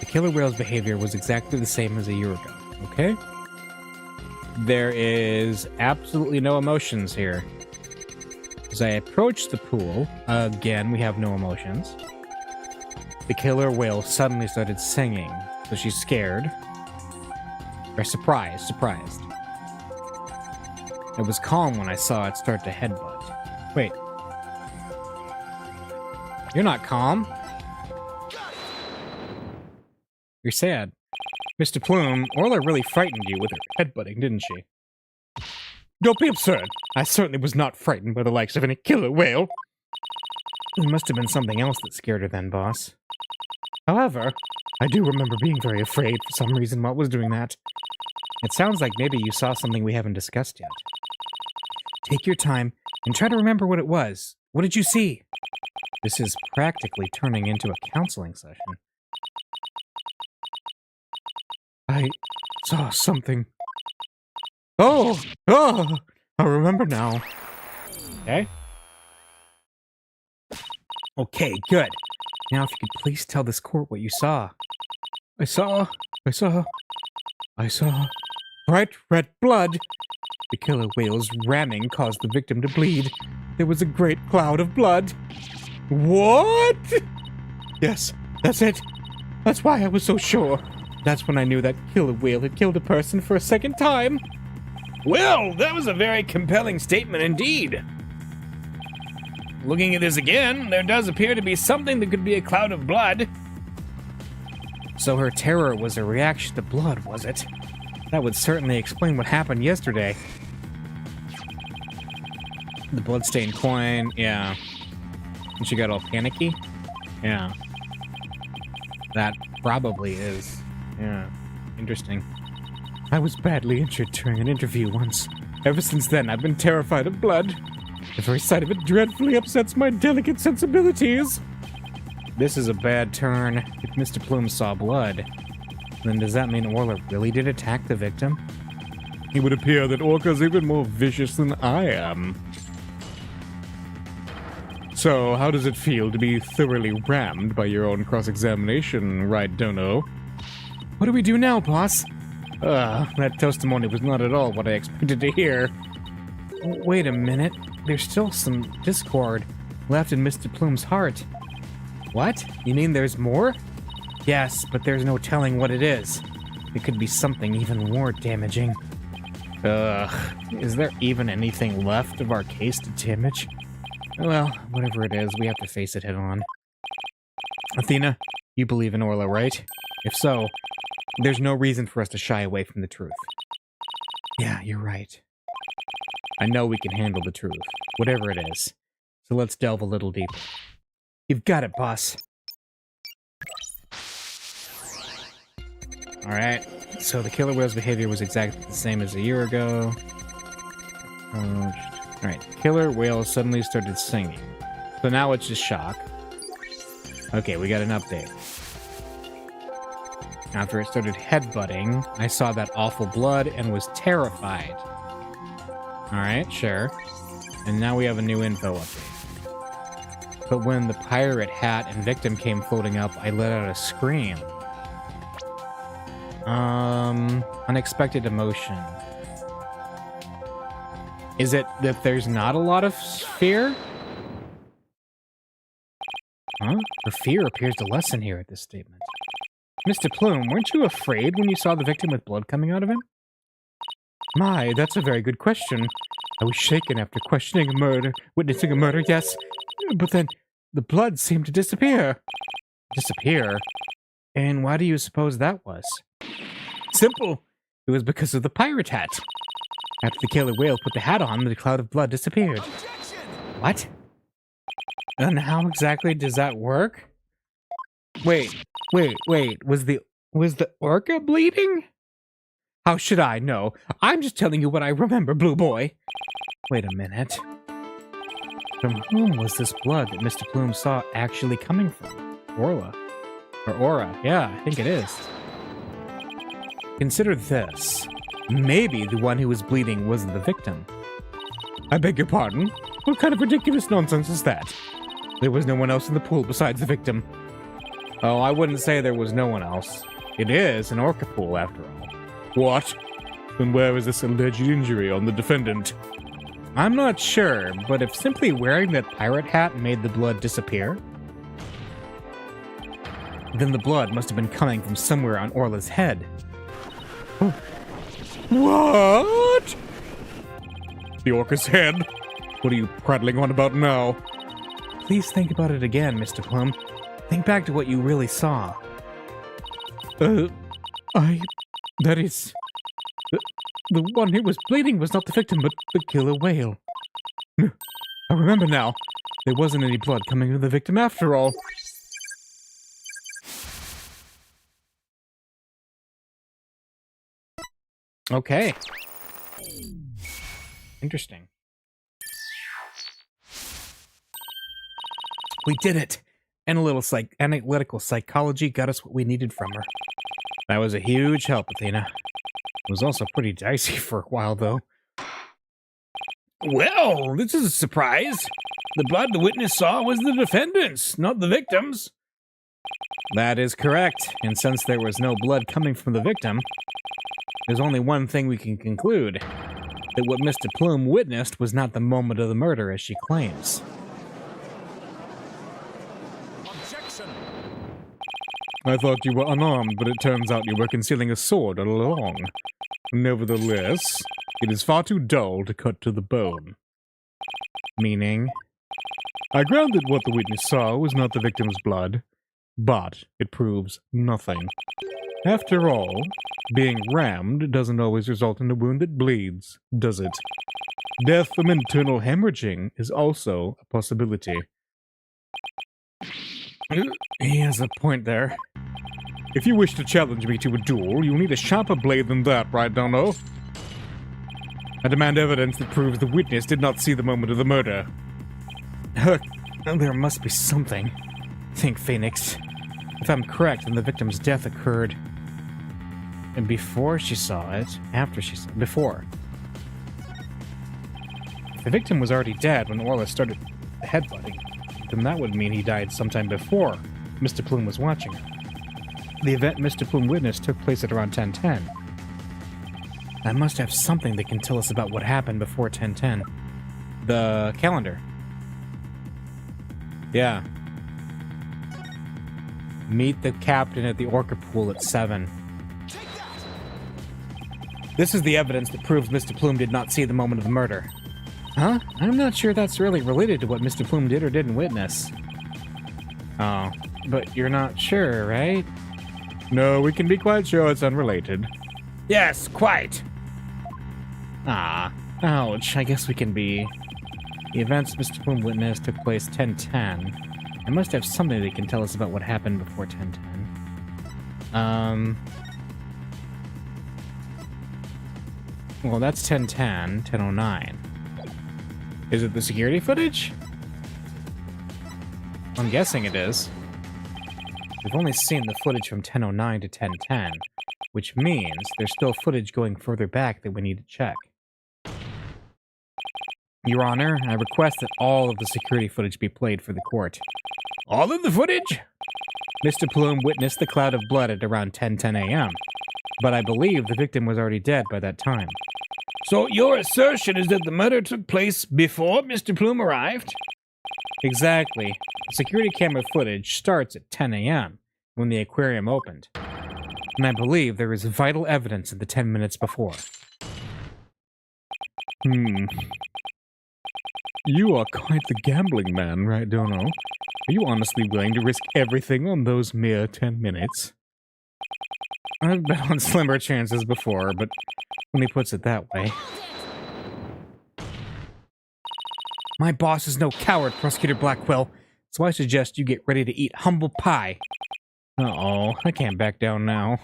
The killer whale's behavior was exactly the same as a year ago, okay? There is absolutely no emotions here. As I approach the pool, again, we have no emotions. The killer whale suddenly started singing, so she's scared. Or surprised. It was calm when I saw it start to headbutt. Wait. You're not calm. You're sad. Mr. Plume, Orla really frightened you with her headbutting, didn't she? Don't be absurd. I certainly was not frightened by the likes of any killer whale. It must have been something else that scared her then, boss. However, I do remember being very afraid for some reason while I was doing that. It sounds like maybe you saw something we haven't discussed yet. Take your time and try to remember what it was. What did you see? This is practically turning into a counseling session. I saw something. Oh! I remember now. Okay. Okay, good. Now if you could please tell this court what you saw. I saw bright red blood. The killer whale's ramming caused the victim to bleed. There was a great cloud of blood. What? Yes, that's it. That's why I was so sure. That's when I knew that killer whale had killed a person for a second time. Well, that was a very compelling statement indeed. Looking at this again, there does appear to be something that could be a cloud of blood. So her terror was a reaction to blood, was it? That would certainly explain what happened yesterday. The bloodstained coin, yeah. And she got all panicky? Yeah. That probably is. Yeah. Interesting. I was badly injured during an interview once. Ever since then, I've been terrified of blood. The very sight of it dreadfully upsets my delicate sensibilities. This is a bad turn. If Mr. Plume saw blood, then does that mean Orla really did attack the victim? It would appear that Orca's even more vicious than I am. So, how does it feel to be thoroughly rammed by your own cross-examination, right, Dono? What do we do now, boss? That testimony was not at all what I expected to hear. Wait a minute. There's still some discord left in Mr. Plume's heart. What? You mean there's more? Yes, but there's no telling what it is. It could be something even more damaging. Is there even anything left of our case to damage? Well, whatever it is, we have to face it head on. Athena, you believe in Orla, right? If so, there's no reason for us to shy away from the truth. Yeah, you're right. I know we can handle the truth, whatever it is. So let's delve a little deeper. You've got it, boss. Alright, so the killer whale's behavior was exactly the same as a year ago. Alright, killer whale suddenly started singing. So now it's just shock. Okay, we got an update. After it started headbutting, I saw that awful blood and was terrified. Alright, sure. And now we have a new info update. But when the pirate hat and victim came floating up, I let out a scream. Unexpected emotion. Is it that there's not a lot of fear? Huh? The fear appears to lessen here at this statement. Mr. Plume, weren't you afraid when you saw the victim with blood coming out of him? My, that's a very good question. I was shaken after witnessing a murder, yes. But then, the blood seemed to disappear. Disappear? And why do you suppose that was? Simple. It was because of the pirate hat. After the killer whale put the hat on, the cloud of blood disappeared. Objection! What? And how exactly does that work? Wait. Was the orca bleeding? How should I know? I'm just telling you what I remember, Blue Boy. Wait a minute. From whom was this blood that Mr. Plume saw actually coming from? Orla. Or Aura. Yeah, I think it is. Consider this. Maybe the one who was bleeding wasn't the victim. I beg your pardon? What kind of ridiculous nonsense is that? There was no one else in the pool besides the victim. Oh, I wouldn't say there was no one else. It is an orca pool, after all. What? Then where is this alleged injury on the defendant? I'm not sure, but if simply wearing that pirate hat made the blood disappear, then the blood must have been coming from somewhere on Orla's head. What? The orca's head? What are you prattling on about now? Please think about it again, Mr. Plum. Think back to what you really saw. That is... The one who was bleeding was not the victim, but the killer whale. I remember now. There wasn't any blood coming from the victim after all. Okay. Interesting. We did it! Analytical psychology got us what we needed from her. That was a huge help, Athena. It was also pretty dicey for a while, though. Well, this is a surprise. The blood the witness saw was the defendant's, not the victim's. That is correct, and since there was no blood coming from the victim, there's only one thing we can conclude. That what Mr. Plume witnessed was not the moment of the murder, as she claims. Objection! I thought you were unarmed, but it turns out you were concealing a sword all along. Nevertheless, it is far too dull to cut to the bone. Meaning? I grant that what the witness saw was not the victim's blood, but it proves nothing. After all, being rammed doesn't always result in a wound that bleeds, does it? Death from internal hemorrhaging is also a possibility. He has a point there. If you wish to challenge me to a duel, you'll need a sharper blade than that, right, Dono? I demand evidence that proves the witness did not see the moment of the murder. There must be something. Think, Phoenix. If I'm correct, then the victim's death occurred... And before she saw it, after she saw it, before. If the victim was already dead when Orla started headbutting, then that would mean he died sometime before Mr. Plume was watching her. The event Mr. Plume witnessed took place at around 10:10. I must have something that can tell us about what happened before 10:10. The calendar. Yeah. Meet the captain at the orca pool at 7. This is the evidence that proves Mr. Plume did not see the moment of the murder. Huh? I'm not sure that's really related to what Mr. Plume did or didn't witness. Oh, but you're not sure, right? No, we can be quite sure it's unrelated. Yes, quite. Ah, ouch, I guess we can be. The events Mr. Plume witnessed took place 10:10. I must have something that can tell us about what happened before 10:10. Well, that's 10:10, 10:09. Is it the security footage? I'm guessing it is. We've only seen the footage from 10:09 to 10:10, which means there's still footage going further back that we need to check. Your Honor, I request that all of the security footage be played for the court. All of the footage? Mr. Plume witnessed the cloud of blood at around 10:10 a.m., but I believe the victim was already dead by that time. So your assertion is that the murder took place before Mr. Plume arrived? Exactly. The security camera footage starts at 10 a.m., when the aquarium opened. And I believe there is vital evidence in the 10 minutes before. You are quite the gambling man, right, Dono? Are you honestly willing to risk everything on those mere 10 minutes? I've bet on slimmer chances before, but when he puts it that way... My boss is no coward, Prosecutor Blackwell, so I suggest you get ready to eat humble pie. Uh-oh, I can't back down now.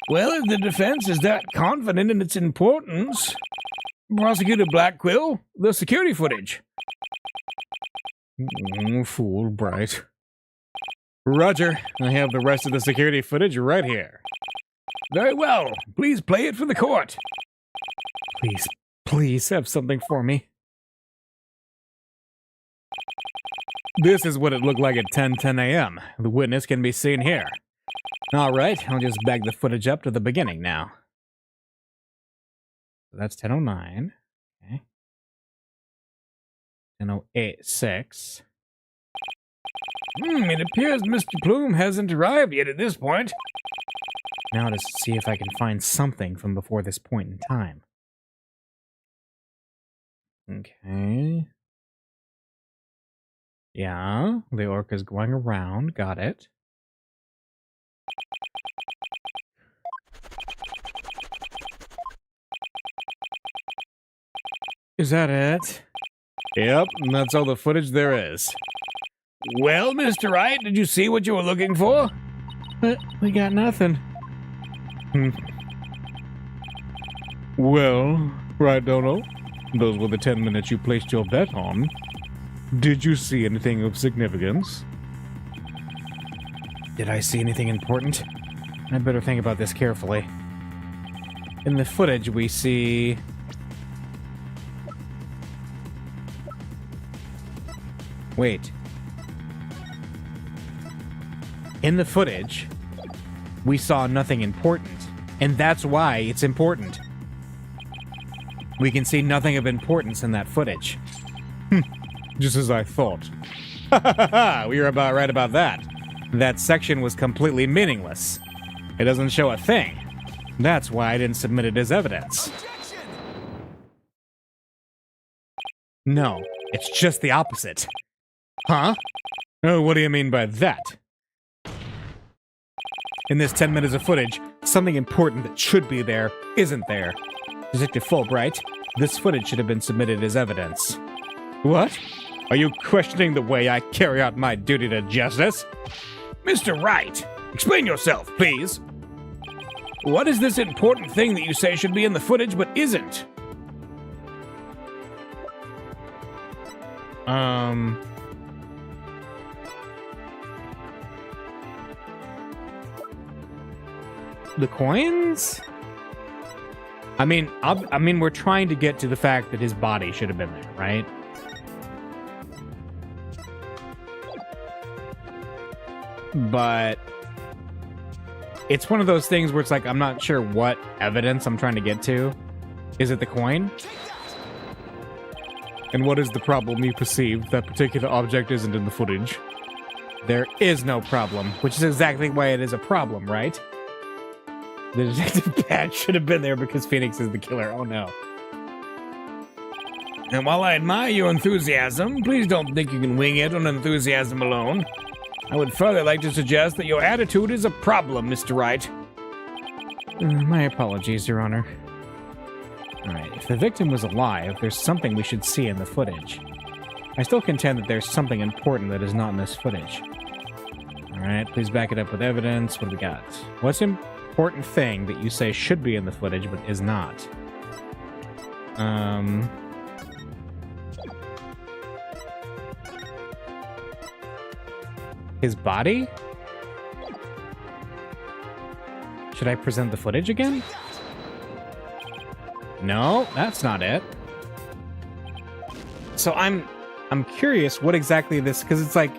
Well, if the defense is that confident in its importance... Prosecutor Blackwell, the security footage. Fool, Bright. Roger, I have the rest of the security footage right here. Very well, please play it for the court. Please have something for me. This is what it looked like at 10:10 a.m. The witness can be seen here. Alright, I'll just back the footage up to the beginning now. So that's 10:09. Okay. 10:08:06. It appears Mr. Plume hasn't arrived yet at this point. Now to see if I can find something from before this point in time. Okay. Yeah, the orca's going around. Got it. Is that it? Yep, and that's all the footage there is. Well, Mr. Wright, did you see what you were looking for? But we got nothing. Well, right, Dono. Those were the 10 minutes you placed your bet on. Did you see anything of significance? Did I see anything important? I better think about this carefully. In the footage, we see... Wait. In the footage, we saw nothing important, and that's why it's important. We can see nothing of importance in that footage. Just as I thought. We were about right about that. That section was completely meaningless. It doesn't show a thing. That's why I didn't submit it as evidence. No, it's just the opposite. Huh? Oh, what do you mean by that? In this 10 minutes of footage, something important that should be there isn't there. Detective Fulbright, this footage should have been submitted as evidence. What? Are you questioning the way I carry out my duty to justice? Mr. Wright, explain yourself, please. What is this important thing that you say should be in the footage but isn't? The coins? I mean, we're trying to get to the fact that his body should have been there, right? But it's one of those things where it's like, I'm not sure what evidence I'm trying to get to. Is it the coin? And what is the problem you perceive? That particular object isn't in the footage. There is no problem, which is exactly why it is a problem, right? The detective badge should have been there because Phoenix is the killer. Oh no. And while I admire your enthusiasm, please don't think you can wing it on enthusiasm alone. I would further like to suggest that your attitude is a problem, Mr. Wright. My apologies, Your Honor. Alright, if the victim was alive, there's something we should see in the footage. I still contend that there's something important that is not in this footage. Alright, please back it up with evidence. What do we got? What's an important thing that you say should be in the footage but is not? His body? Should I present the footage again? No, that's not it. So I'm curious what exactly this, because it's like,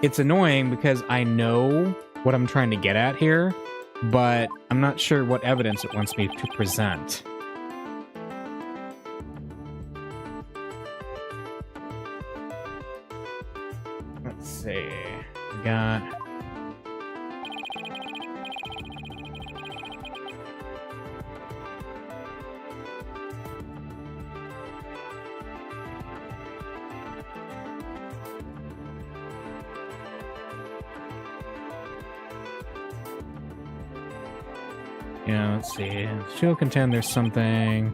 it's annoying because I know what I'm trying to get at here, but I'm not sure what evidence it wants me to present. Let's see. We got... Yeah, let's see. She'll contend there's something...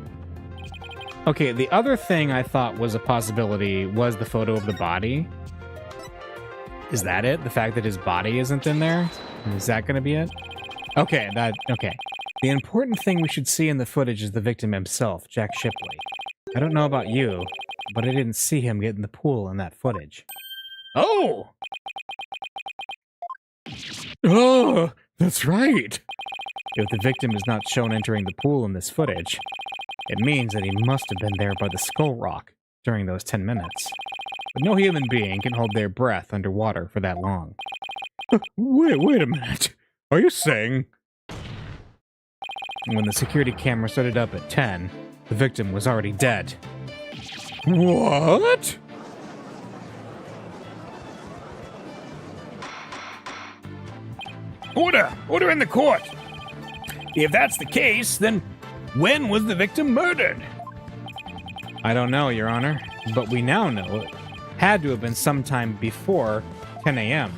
Okay, the other thing I thought was a possibility was the photo of the body. Is that it? The fact that his body isn't in there? Is that going to be it? Okay, okay. The important thing we should see in the footage is the victim himself, Jack Shipley. I don't know about you, but I didn't see him get in the pool in that footage. Oh! Oh, that's right! If the victim is not shown entering the pool in this footage, it means that he must have been there by the skull rock during those 10 minutes. But no human being can hold their breath underwater for that long. Wait a minute. Are you saying... When the security camera started up at 10, the victim was already dead. What? Order in the court! If that's the case, then when was the victim murdered? I don't know, Your Honor, but we now know it had to have been sometime before 10 a.m.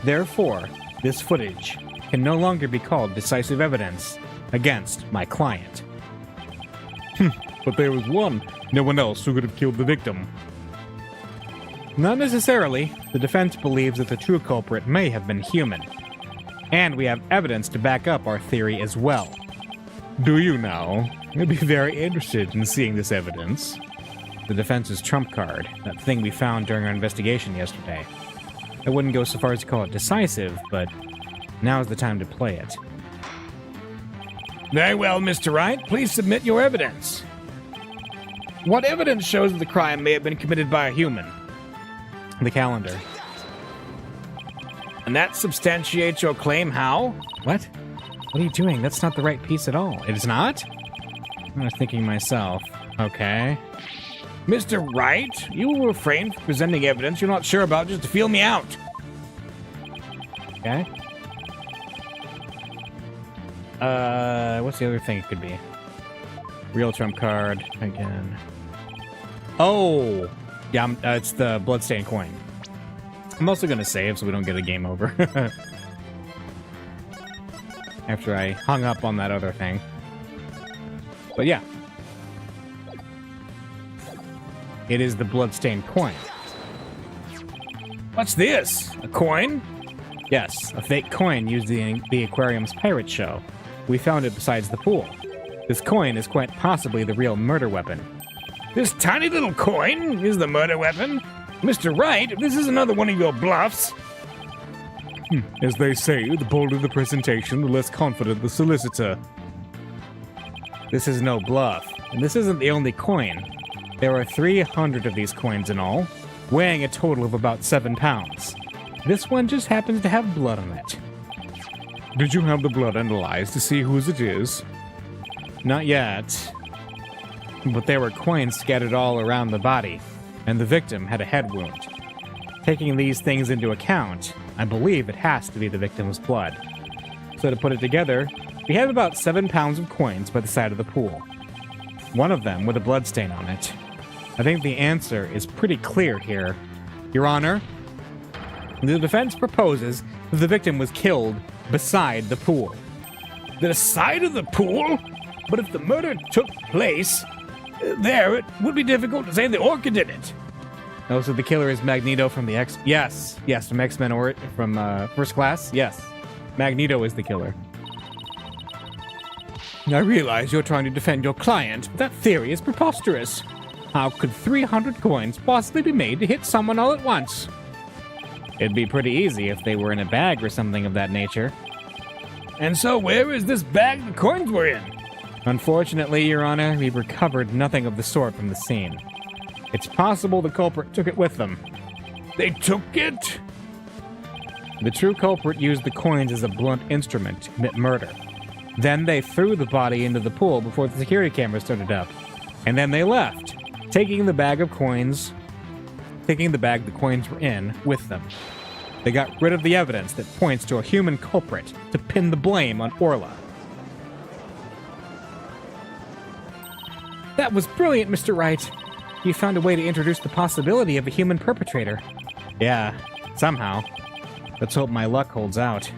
Therefore, this footage can no longer be called decisive evidence against my client. But there was no one else who could have killed the victim. Not necessarily. The defense believes that the true culprit may have been human. And we have evidence to back up our theory as well. Do you now? I'd be very interested in seeing this evidence. The defense's trump card, that thing we found during our investigation yesterday. I wouldn't go so far as to call it decisive, but now's the time to play it. Very well, Mr. Wright. Please submit your evidence. What evidence shows that the crime may have been committed by a human? The calendar. And that substantiates your claim how? What? What are you doing? That's not the right piece at all. It is not? I was thinking myself. Okay. Mr. Wright, you will refrain from presenting evidence you're not sure about just to feel me out. Okay. What's the other thing it could be? Real trump card, again. Oh! Yeah, it's the bloodstained coin. I'm also going to save so we don't get a game over. After I hung up on that other thing. But yeah. It is the bloodstained coin. What's this? A coin? Yes, a fake coin used in the aquarium's pirate show. We found it beside the pool. This coin is quite possibly the real murder weapon. This tiny little coin is the murder weapon? Mr. Wright, if this is another one of your bluffs... As they say, the bolder the presentation, the less confident the solicitor. This is no bluff, and this isn't the only coin. There are 300 of these coins in all, weighing a total of about 7 pounds. This one just happens to have blood on it. Did you have the blood analyzed to see whose it is? Not yet. But there were coins scattered all around the body, and the victim had a head wound. Taking these things into account, I believe it has to be the victim's blood. So to put it together, we have about 7 pounds of coins by the side of the pool. One of them with a bloodstain on it. I think the answer is pretty clear here. Your Honor, the defense proposes that the victim was killed beside the pool. The side of the pool? But if the murder took place there, it would be difficult to say the orca did it. Oh, so the killer is Magneto from the X... Yes, from X-Men or from First Class? Yes. Magneto is the killer. I realize you're trying to defend your client, but that theory is preposterous. How could 300 coins possibly be made to hit someone all at once? It'd be pretty easy if they were in a bag or something of that nature. And so where is this bag the coins were in? Unfortunately, Your Honor, we've recovered nothing of the sort from the scene. It's possible the culprit took it with them. They took it? The true culprit used the coins as a blunt instrument to commit murder. Then they threw the body into the pool before the security cameras started up. And then they left, taking the bag the coins were in with them. They got rid of the evidence that points to a human culprit to pin the blame on Orla. That was brilliant, Mr. Wright. You found a way to introduce the possibility of a human perpetrator. Yeah, somehow. Let's hope my luck holds out.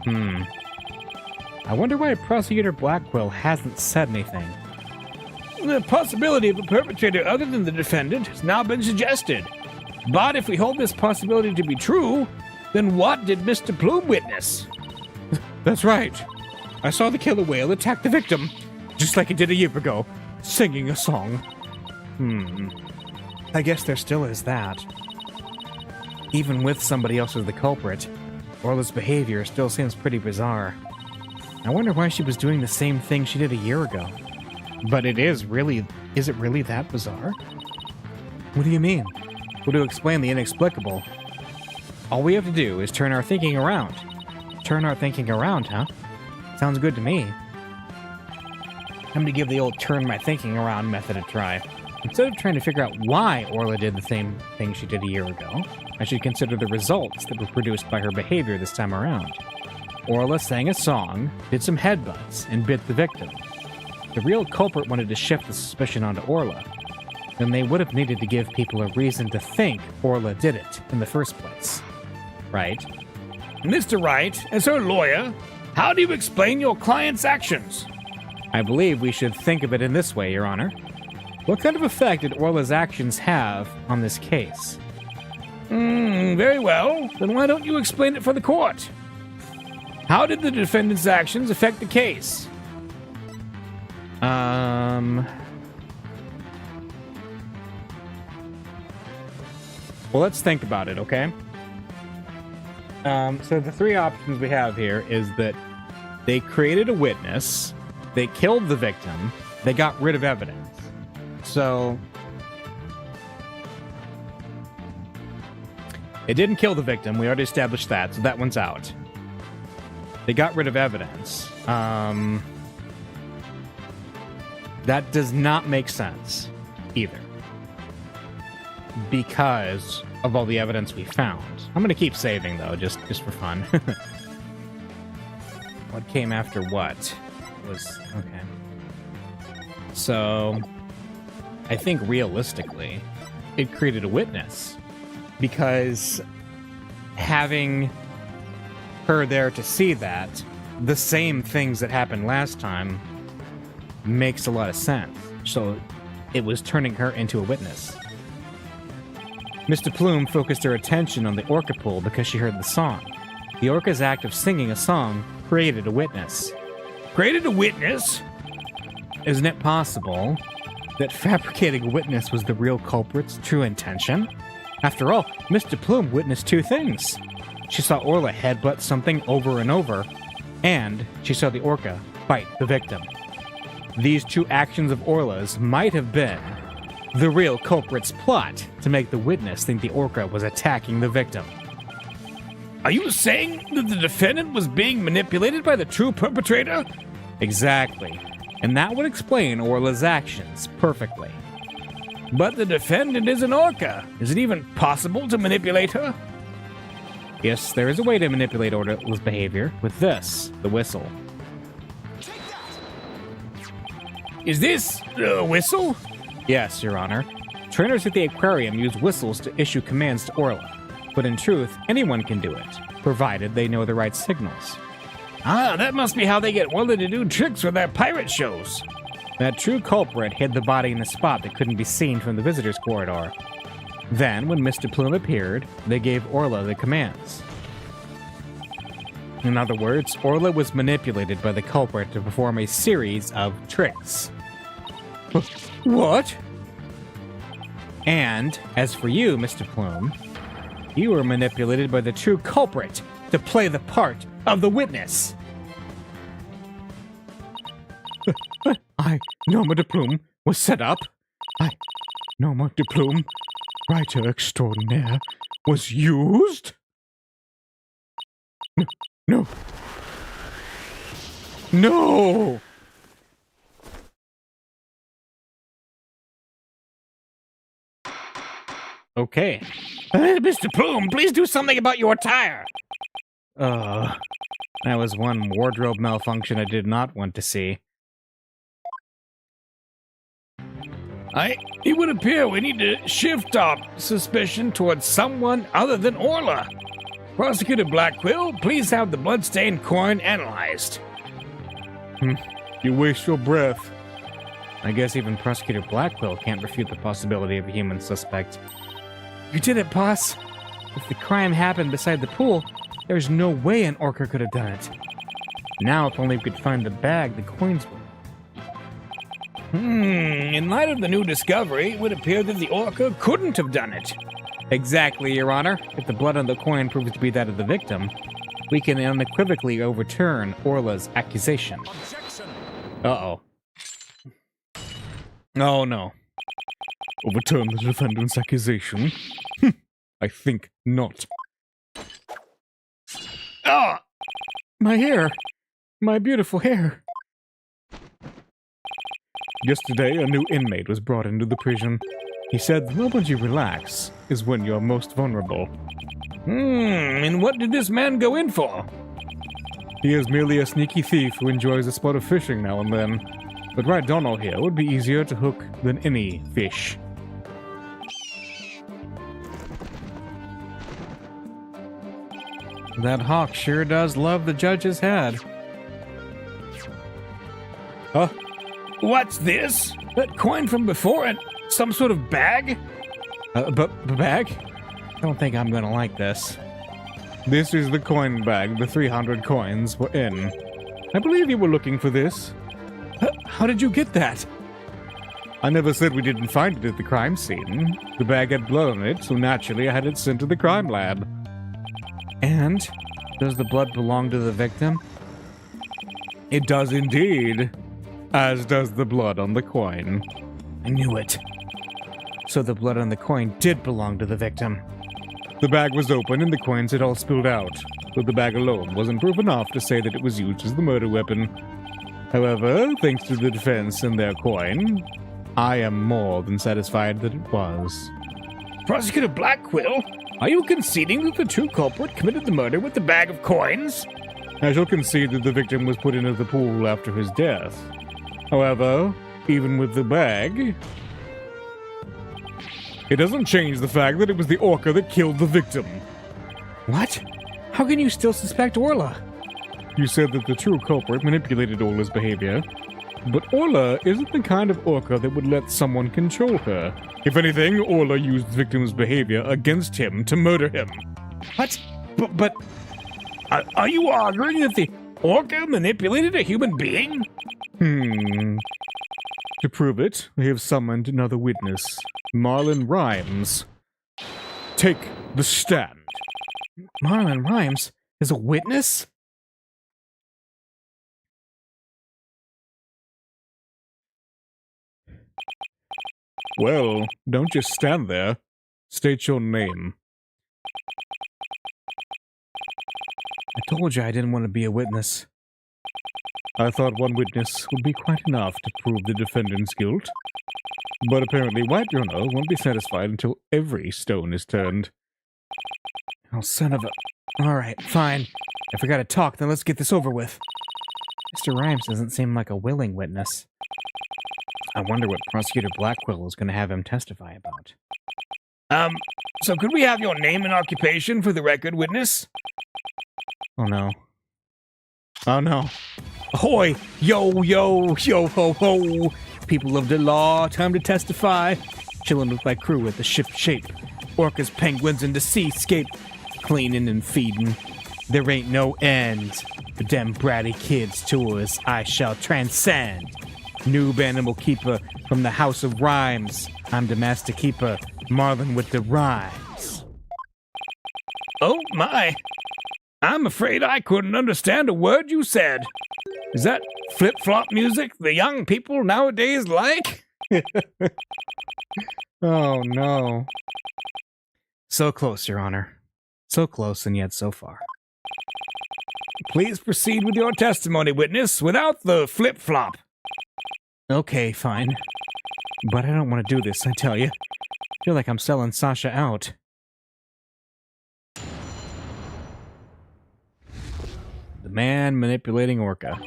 I wonder why Prosecutor Blackwell hasn't said anything. The possibility of a perpetrator other than the defendant has now been suggested. But if we hold this possibility to be true, then what did Mr. Plume witness? That's right. I saw the killer whale attack the victim, just like it did a year ago, singing a song. I guess there still is that. Even with somebody else as the culprit, Orla's behavior still seems pretty bizarre. I wonder why she was doing the same thing she did a year ago. But is it really that bizarre? What do you mean? Well, to explain the inexplicable, all we have to do is turn our thinking around. Turn our thinking around, huh? Sounds good to me. I'm gonna give the old turn my thinking around method a try. Instead of trying to figure out why Orla did the same thing she did a year ago, I should consider the results that were produced by her behavior this time around. Orla sang a song, did some headbutts, and bit the victim. The real culprit wanted to shift the suspicion onto Orla. Then they would have needed to give people a reason to think Orla did it in the first place. Right? Mr. Wright, as her lawyer, how do you explain your client's actions? I believe we should think of it in this way, Your Honor. What kind of effect did Orla's actions have on this case? Very well. Then why don't you explain it for the court? How did the defendant's actions affect the case? Well, let's think about it, okay? So the three options we have here is that they created a witness, they killed the victim, they got rid of evidence. So it didn't kill the victim. We already established that, so that one's out. They got rid of evidence. That does not make sense either, because of all the evidence we found. I'm gonna keep saving though, just for fun. What came after what? Was okay. So I think realistically, it created a witness, because having her there to see that, the same things that happened last time, makes a lot of sense. So it was turning her into a witness. Mr. Plume focused her attention on the orca pool because she heard the song. The orca's act of singing a song created a witness. Created a witness? Isn't it possible that fabricating a witness was the real culprit's true intention? After all, Mr. Plume witnessed two things. She saw Orla headbutt something over and over, and she saw the orca bite the victim. These two actions of Orla's might have been the real culprit's plot to make the witness think the orca was attacking the victim. Are you saying that the defendant was being manipulated by the true perpetrator? Exactly. And that would explain Orla's actions perfectly. But the defendant is an orca. Is it even possible to manipulate her? Yes, there is a way to manipulate Orla's behavior with this, the whistle. Is this a whistle? Yes, Your Honor. Trainers at the aquarium use whistles to issue commands to Orla. But in truth, anyone can do it, provided they know the right signals. Ah, that must be how they get Orla to do tricks for their pirate shows. That true culprit hid the body in a spot that couldn't be seen from the visitors' corridor. Then, when Mr. Plume appeared, they gave Orla the commands. In other words, Orla was manipulated by the culprit to perform a series of tricks. What? And, as for you, Mr. Plume, you were manipulated by the true culprit to play the part of the witness. I know Mr. Plume was set up. No Mark de Plume, writer extraordinaire, was used? No. No! Okay. Mr. Plume, please do something about your attire! That was one wardrobe malfunction I did not want to see. It would appear we need to shift our suspicion towards someone other than Orla. Prosecutor Blackquill, please have the bloodstained coin analyzed. You waste your breath. I guess even Prosecutor Blackquill can't refute the possibility of a human suspect. You did it, boss. If the crime happened beside the pool, there's no way an orca could have done it. Now, if only we could find the bag the coins were. In light of the new discovery, it would appear that the orca couldn't have done it. Exactly, Your Honor. If the blood on the coin proves to be that of the victim, we can unequivocally overturn Orla's accusation. Objection! Uh-oh. Oh, no. Overturn the defendant's accusation? I think not. Ah! My hair! My beautiful hair! Yesterday, a new inmate was brought into the prison. He said the moment you relax is when you're most vulnerable. And what did this man go in for? He is merely a sneaky thief who enjoys a spot of fishing now and then. But right Donald here would be easier to hook than any fish. That hawk sure does love the judge's head. Huh? What's this? That coin from before and some sort of bag? Bag? I don't think I'm gonna like this. This is the coin bag the 300 coins were in. I believe you were looking for this. How did you get that? I never said we didn't find it at the crime scene. The bag had blood on it, so naturally I had it sent to the crime lab. And? Does the blood belong to the victim? It does indeed. As does the blood on the coin. I knew it. So the blood on the coin did belong to the victim. The bag was open and the coins had all spilled out, but the bag alone wasn't proof enough to say that it was used as the murder weapon. However, thanks to the defense and their coin, I am more than satisfied that it was. Prosecutor Blackquill, are you conceding that the true culprit committed the murder with the bag of coins? I shall concede that the victim was put into the pool after his death. However, even with the bag, it doesn't change the fact that it was the orca that killed the victim. What? How can you still suspect Orla? You said that the true culprit manipulated Orla's behavior, but Orla isn't the kind of orca that would let someone control her. If anything, Orla used the victim's behavior against him to murder him. What? But are you arguing that the orca manipulated a human being? To prove it, we have summoned another witness, Marlon Rhymes. Take the stand. Marlon Rhymes is a witness? Well, don't just stand there. State your name. I told you I didn't want to be a witness. I thought one witness would be quite enough to prove the defendant's guilt. But apparently White Journal won't be satisfied until every stone is turned. Oh, son of a... Alright, fine. If we gotta talk, then let's get this over with. Mr. Rhymes doesn't seem like a willing witness. I wonder what Prosecutor Blackquill is gonna have him testify about. So could we have your name and occupation for the record, witness? Oh no. Oh no. Ahoy! Yo, yo, yo, ho, ho! People of the law, time to testify. Chillin' with my crew at the ship shape. Orcas, penguins, and the seascape. Cleaning and feeding. There ain't no end. For them bratty kids' tours, I shall transcend. Noob animal keeper from the House of Rhymes. I'm the master keeper, Marlon with the rhymes. Oh my! I'm afraid I couldn't understand a word you said. Is that flip-flop music the young people nowadays like? Oh, no. So close, Your Honor. So close and yet so far. Please proceed with your testimony, witness, without the flip-flop. Okay, fine. But I don't want to do this, I tell you. I feel like I'm selling Sasha out. The man manipulating Orca.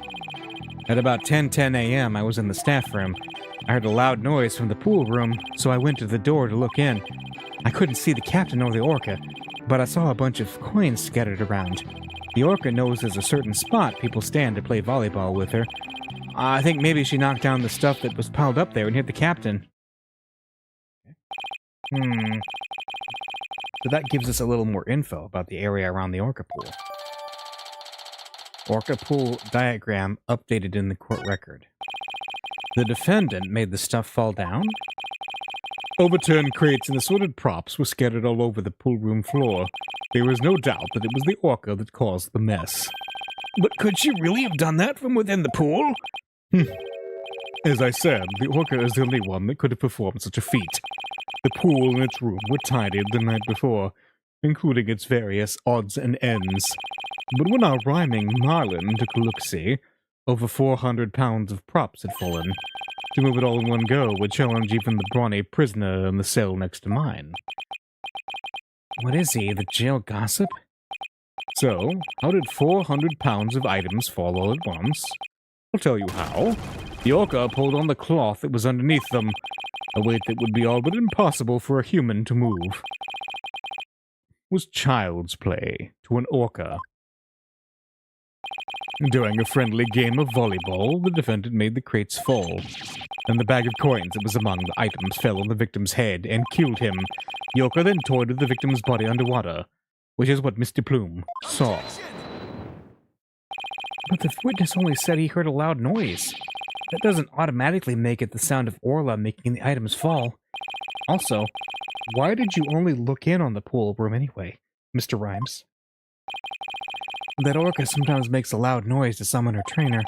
At about 10:10 a.m., I was in the staff room. I heard a loud noise from the pool room, so I went to the door to look in. I couldn't see the captain or the Orca, but I saw a bunch of coins scattered around. The Orca knows there's a certain spot people stand to play volleyball with her. I think maybe she knocked down the stuff that was piled up there and hit the captain. So that gives us a little more info about the area around the Orca pool. Orca pool diagram updated in the court record. The defendant made the stuff fall down. Overturned crates and assorted props were scattered all over the pool room floor. There was no doubt that it was the Orca that caused the mess. But could she really have done that from within the pool? As I said, the Orca is the only one that could have performed such a feat. The pool and its room were tidied the night before, including its various odds and ends. But when our rhyming Marlin took a look-see, over 400 pounds of props had fallen. To move it all in one go would challenge even the brawny prisoner in the cell next to mine. What is he, the jail gossip? So, how did 400 pounds of items fall all at once? I'll tell you how. The Orca pulled on the cloth that was underneath them, a weight that would be all but impossible for a human to move. It was child's play to an Orca. During a friendly game of volleyball, the defendant made the crates fall, and the bag of coins that was among the items fell on the victim's head and killed him. The Orca then toyed with the victim's body underwater, which is what Mr. Plume saw. But the witness only said he heard a loud noise. That doesn't automatically make it the sound of Orla making the items fall. Also, why did you only look in on the pool room anyway, Mr. Rhymes? That Orca sometimes makes a loud noise to summon her trainer.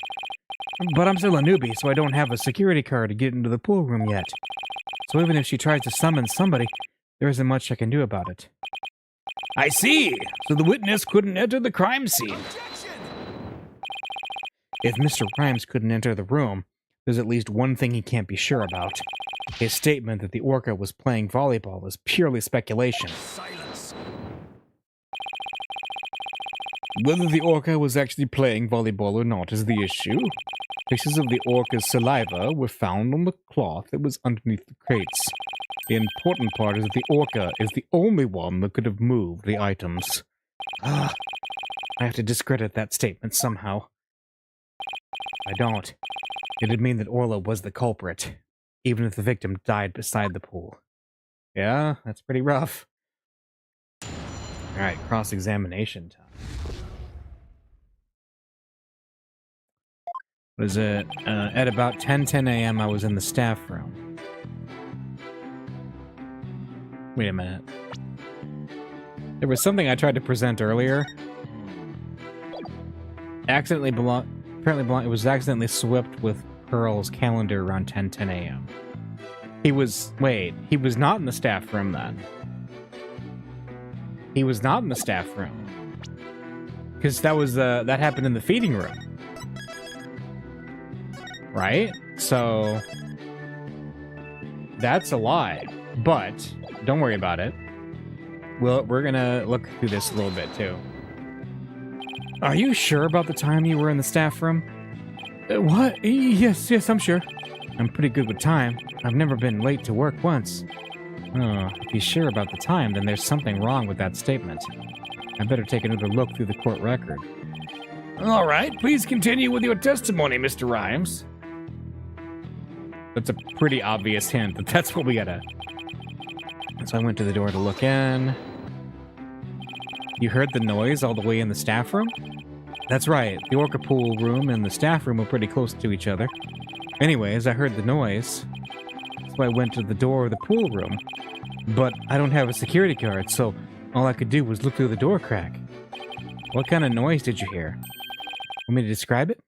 But I'm still a newbie, so I don't have a security card to get into the pool room yet. So even if she tries to summon somebody, there isn't much I can do about it. I see! So the witness couldn't enter the crime scene. If Mr. Rhymes couldn't enter the room, there's at least one thing he can't be sure about. His statement that the Orca was playing volleyball is purely speculation. Silence. Whether the Orca was actually playing volleyball or not is the issue. Traces of the Orca's saliva were found on the cloth that was underneath the crates. The important part is that the Orca is the only one that could have moved the items. I have to discredit that statement somehow. I don't. It'd mean that Orla was the culprit, even if the victim died beside the pool. Yeah, that's pretty rough. Alright, cross-examination time. What is it? At about 10:10 a.m. I was in the staff room. Wait a minute. There was something I tried to present earlier. Apparently it was accidentally swept with Pearl's calendar around 10:10 a.m. He was not in the staff room then. He was not in the staff room. Because that happened in the feeding room. Right? So that's a lie. But don't worry about it. We're gonna look through this a little bit too. Are you sure about the time you were in the staff room? What? Yes, I'm sure. I'm pretty good with time. I've never been late to work once. Oh, if he's sure about the time, then there's something wrong with that statement. I better take another look through the court record. All right, please continue with your testimony, Mr. Rhymes. That's a pretty obvious hint that that's what we gotta... So I went to the door to look in. You heard the noise all the way in the staff room? That's right, the Orca pool room and the staff room were pretty close to each other. Anyways, I heard the noise, so I went to the door of the pool room. But I don't have a security card, so all I could do was look through the door crack. What kind of noise did you hear? Want me to describe it?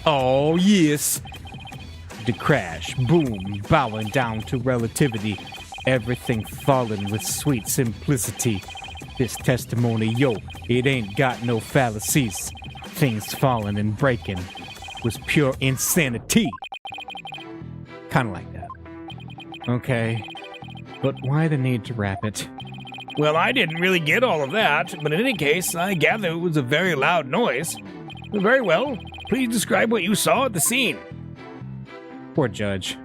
Oh, yes! to crash, boom, bowing down to relativity, everything falling with sweet simplicity. This testimony, yo, it ain't got no fallacies. Things falling and breaking was pure insanity. Kinda like that. Okay, but why the need to wrap it? Well, I didn't really get all of that, but in any case, I gather it was a very loud noise. Very well. Please describe what you saw at the scene. Poor Judge.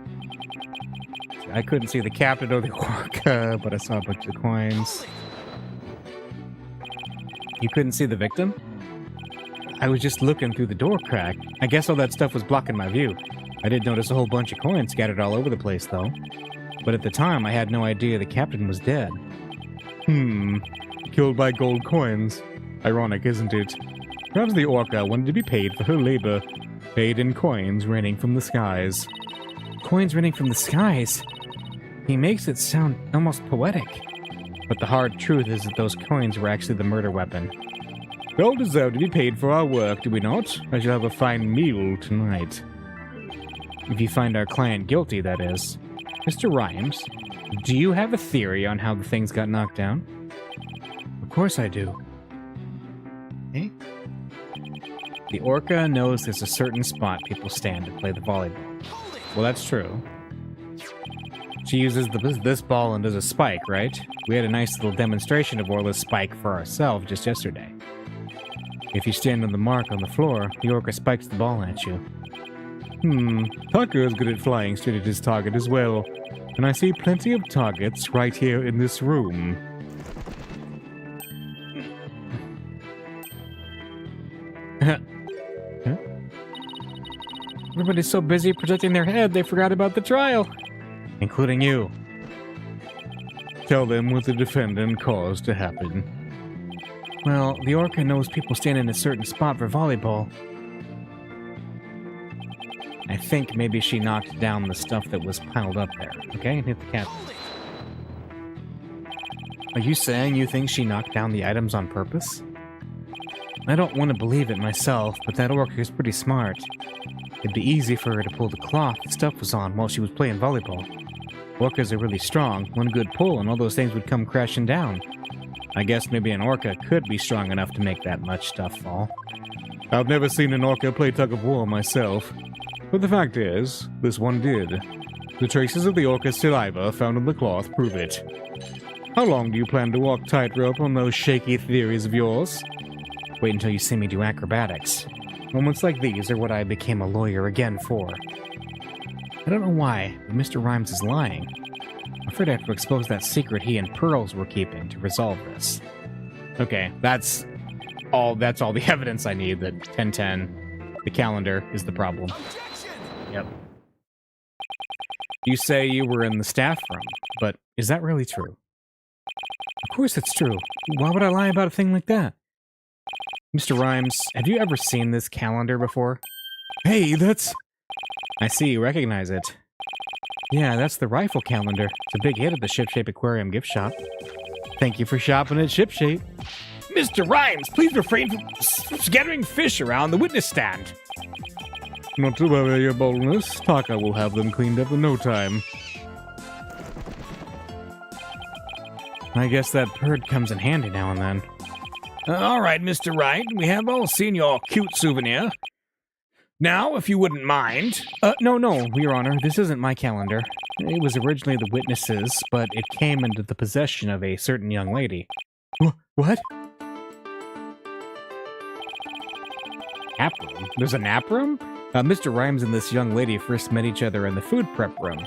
I couldn't see the captain or the orca, but I saw a bunch of coins. You couldn't see the victim? I was just looking through the door crack. I guess all that stuff was blocking my view. I did notice a whole bunch of coins scattered all over the place, though. But at the time, I had no idea the captain was dead. Killed by gold coins. Ironic, isn't it? Perhaps the orca wanted to be paid for her labor. Paid in coins raining from the skies. Coins raining from the skies? He makes it sound almost poetic. But the hard truth is that those coins were actually the murder weapon. We all deserve to be paid for our work, do we not? I shall have a fine meal tonight. If you find our client guilty, that is. Mr. Rhymes, do you have a theory on how the things got knocked down? Of course I do. Eh? The orca knows there's a certain spot people stand to play the volleyball. Well, that's true. She uses this ball and does a spike, right? We had a nice little demonstration of Orla's spike for ourselves just yesterday. If you stand on the mark on the floor, the orca spikes the ball at you. Tucker is good at flying straight at his target as well. And I see plenty of targets right here in this room. Huh? Everybody's so busy protecting their head, they forgot about the trial. Including you. Tell them what the defendant caused to happen. Well, the orca knows people stand in a certain spot for volleyball. I think maybe she knocked down the stuff that was piled up there. Okay, hit the cap. Are you saying you think she knocked down the items on purpose? I don't want to believe it myself, but that orca is pretty smart. It'd be easy for her to pull the cloth the stuff was on while she was playing volleyball. Orcas are really strong. One good pull and all those things would come crashing down. I guess maybe an orca could be strong enough to make that much stuff fall. I've never seen an orca play tug-of-war myself. But the fact is, this one did. The traces of the orca's saliva found on the cloth prove it. How long do you plan to walk tightrope on those shaky theories of yours? Wait until you see me do acrobatics. Moments like these are what I became a lawyer again for. I don't know why, but Mr. Rhymes is lying. I'm afraid I have to expose that secret he and Pearls were keeping to resolve this. Okay, that's all the evidence I need that 1010, the calendar, is the problem. Yep. You say you were in the staff room, but is that really true? Of course it's true. Why would I lie about a thing like that? Mr. Rhymes, have you ever seen this calendar before? Hey, that's... I see you recognize it. Yeah, that's the rifle calendar. It's a big hit at the Shipshape Aquarium gift shop. Thank you for shopping at Shipshape. Mr. Rhymes, please refrain from scattering fish around the witness stand. Not to worry, your boldness. Taka will have them cleaned up in no time. I guess that bird comes in handy now and then. All right, Mr. Wright, we have all seen your cute souvenir. Now, if you wouldn't mind... No, Your Honor, this isn't my calendar. It was originally the witness's, but it came into the possession of a certain young lady. What? Nap room? There's a nap room? Mr. Rhymes and this young lady first met each other in the food prep room.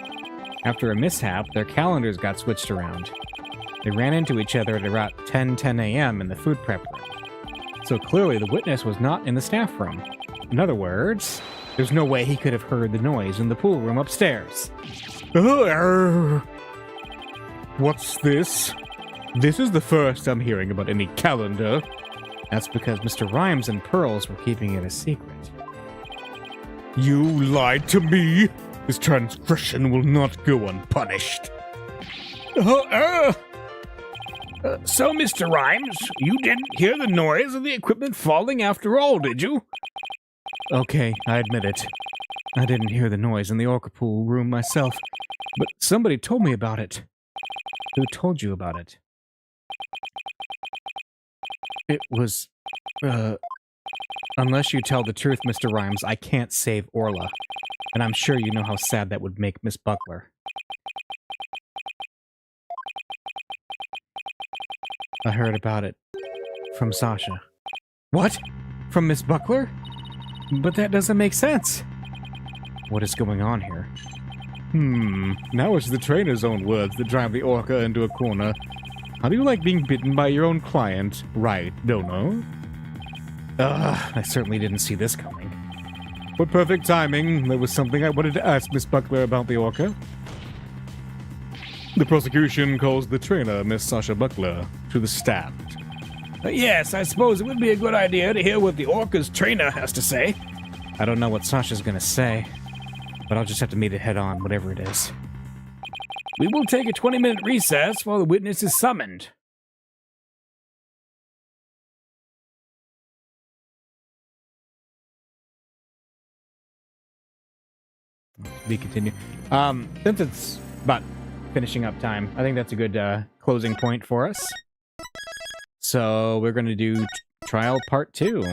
After a mishap, their calendars got switched around. They ran into each other at about 10 a.m. in the food prep room. So clearly the witness was not in the staff room. In other words, there's no way he could have heard the noise in the pool room upstairs. What's this? This is the first I'm hearing about any calendar. That's because Mr. Rhymes and Pearls were keeping it a secret. You lied to me! This transgression will not go unpunished. So, Mr. Rhymes, you didn't hear the noise of the equipment falling after all, did you? Okay, I admit it. I didn't hear the noise in the orca pool room myself, but somebody told me about it. Who told you about it? It was, unless you tell the truth, Mr. Rhymes, I can't save Orla. And I'm sure you know how sad that would make Miss Buckler. I heard about it from Sasha. What? From Miss Buckler? But that doesn't make sense. What is going on here? Now it's the trainer's own words that drive the orca into a corner. How do you like being bitten by your own client? Right, don't know? I certainly didn't see this coming. What perfect timing. There was something I wanted to ask Miss Buckler about the orca. The prosecution calls the trainer, Miss Sasha Buckler, to the stand. Yes, I suppose it would be a good idea to hear what the orca's trainer has to say. I don't know what Sasha's gonna say, but I'll just have to meet it head on, whatever it is. We will take a 20-minute recess while the witness is summoned. Be continued. Since it's about finishing up time, I think that's a good closing point for us. So we're going to do trial part 2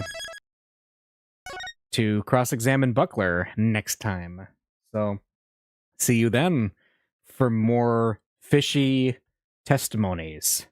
to cross-examine Buckler next time. So see you then for more fishy testimonies.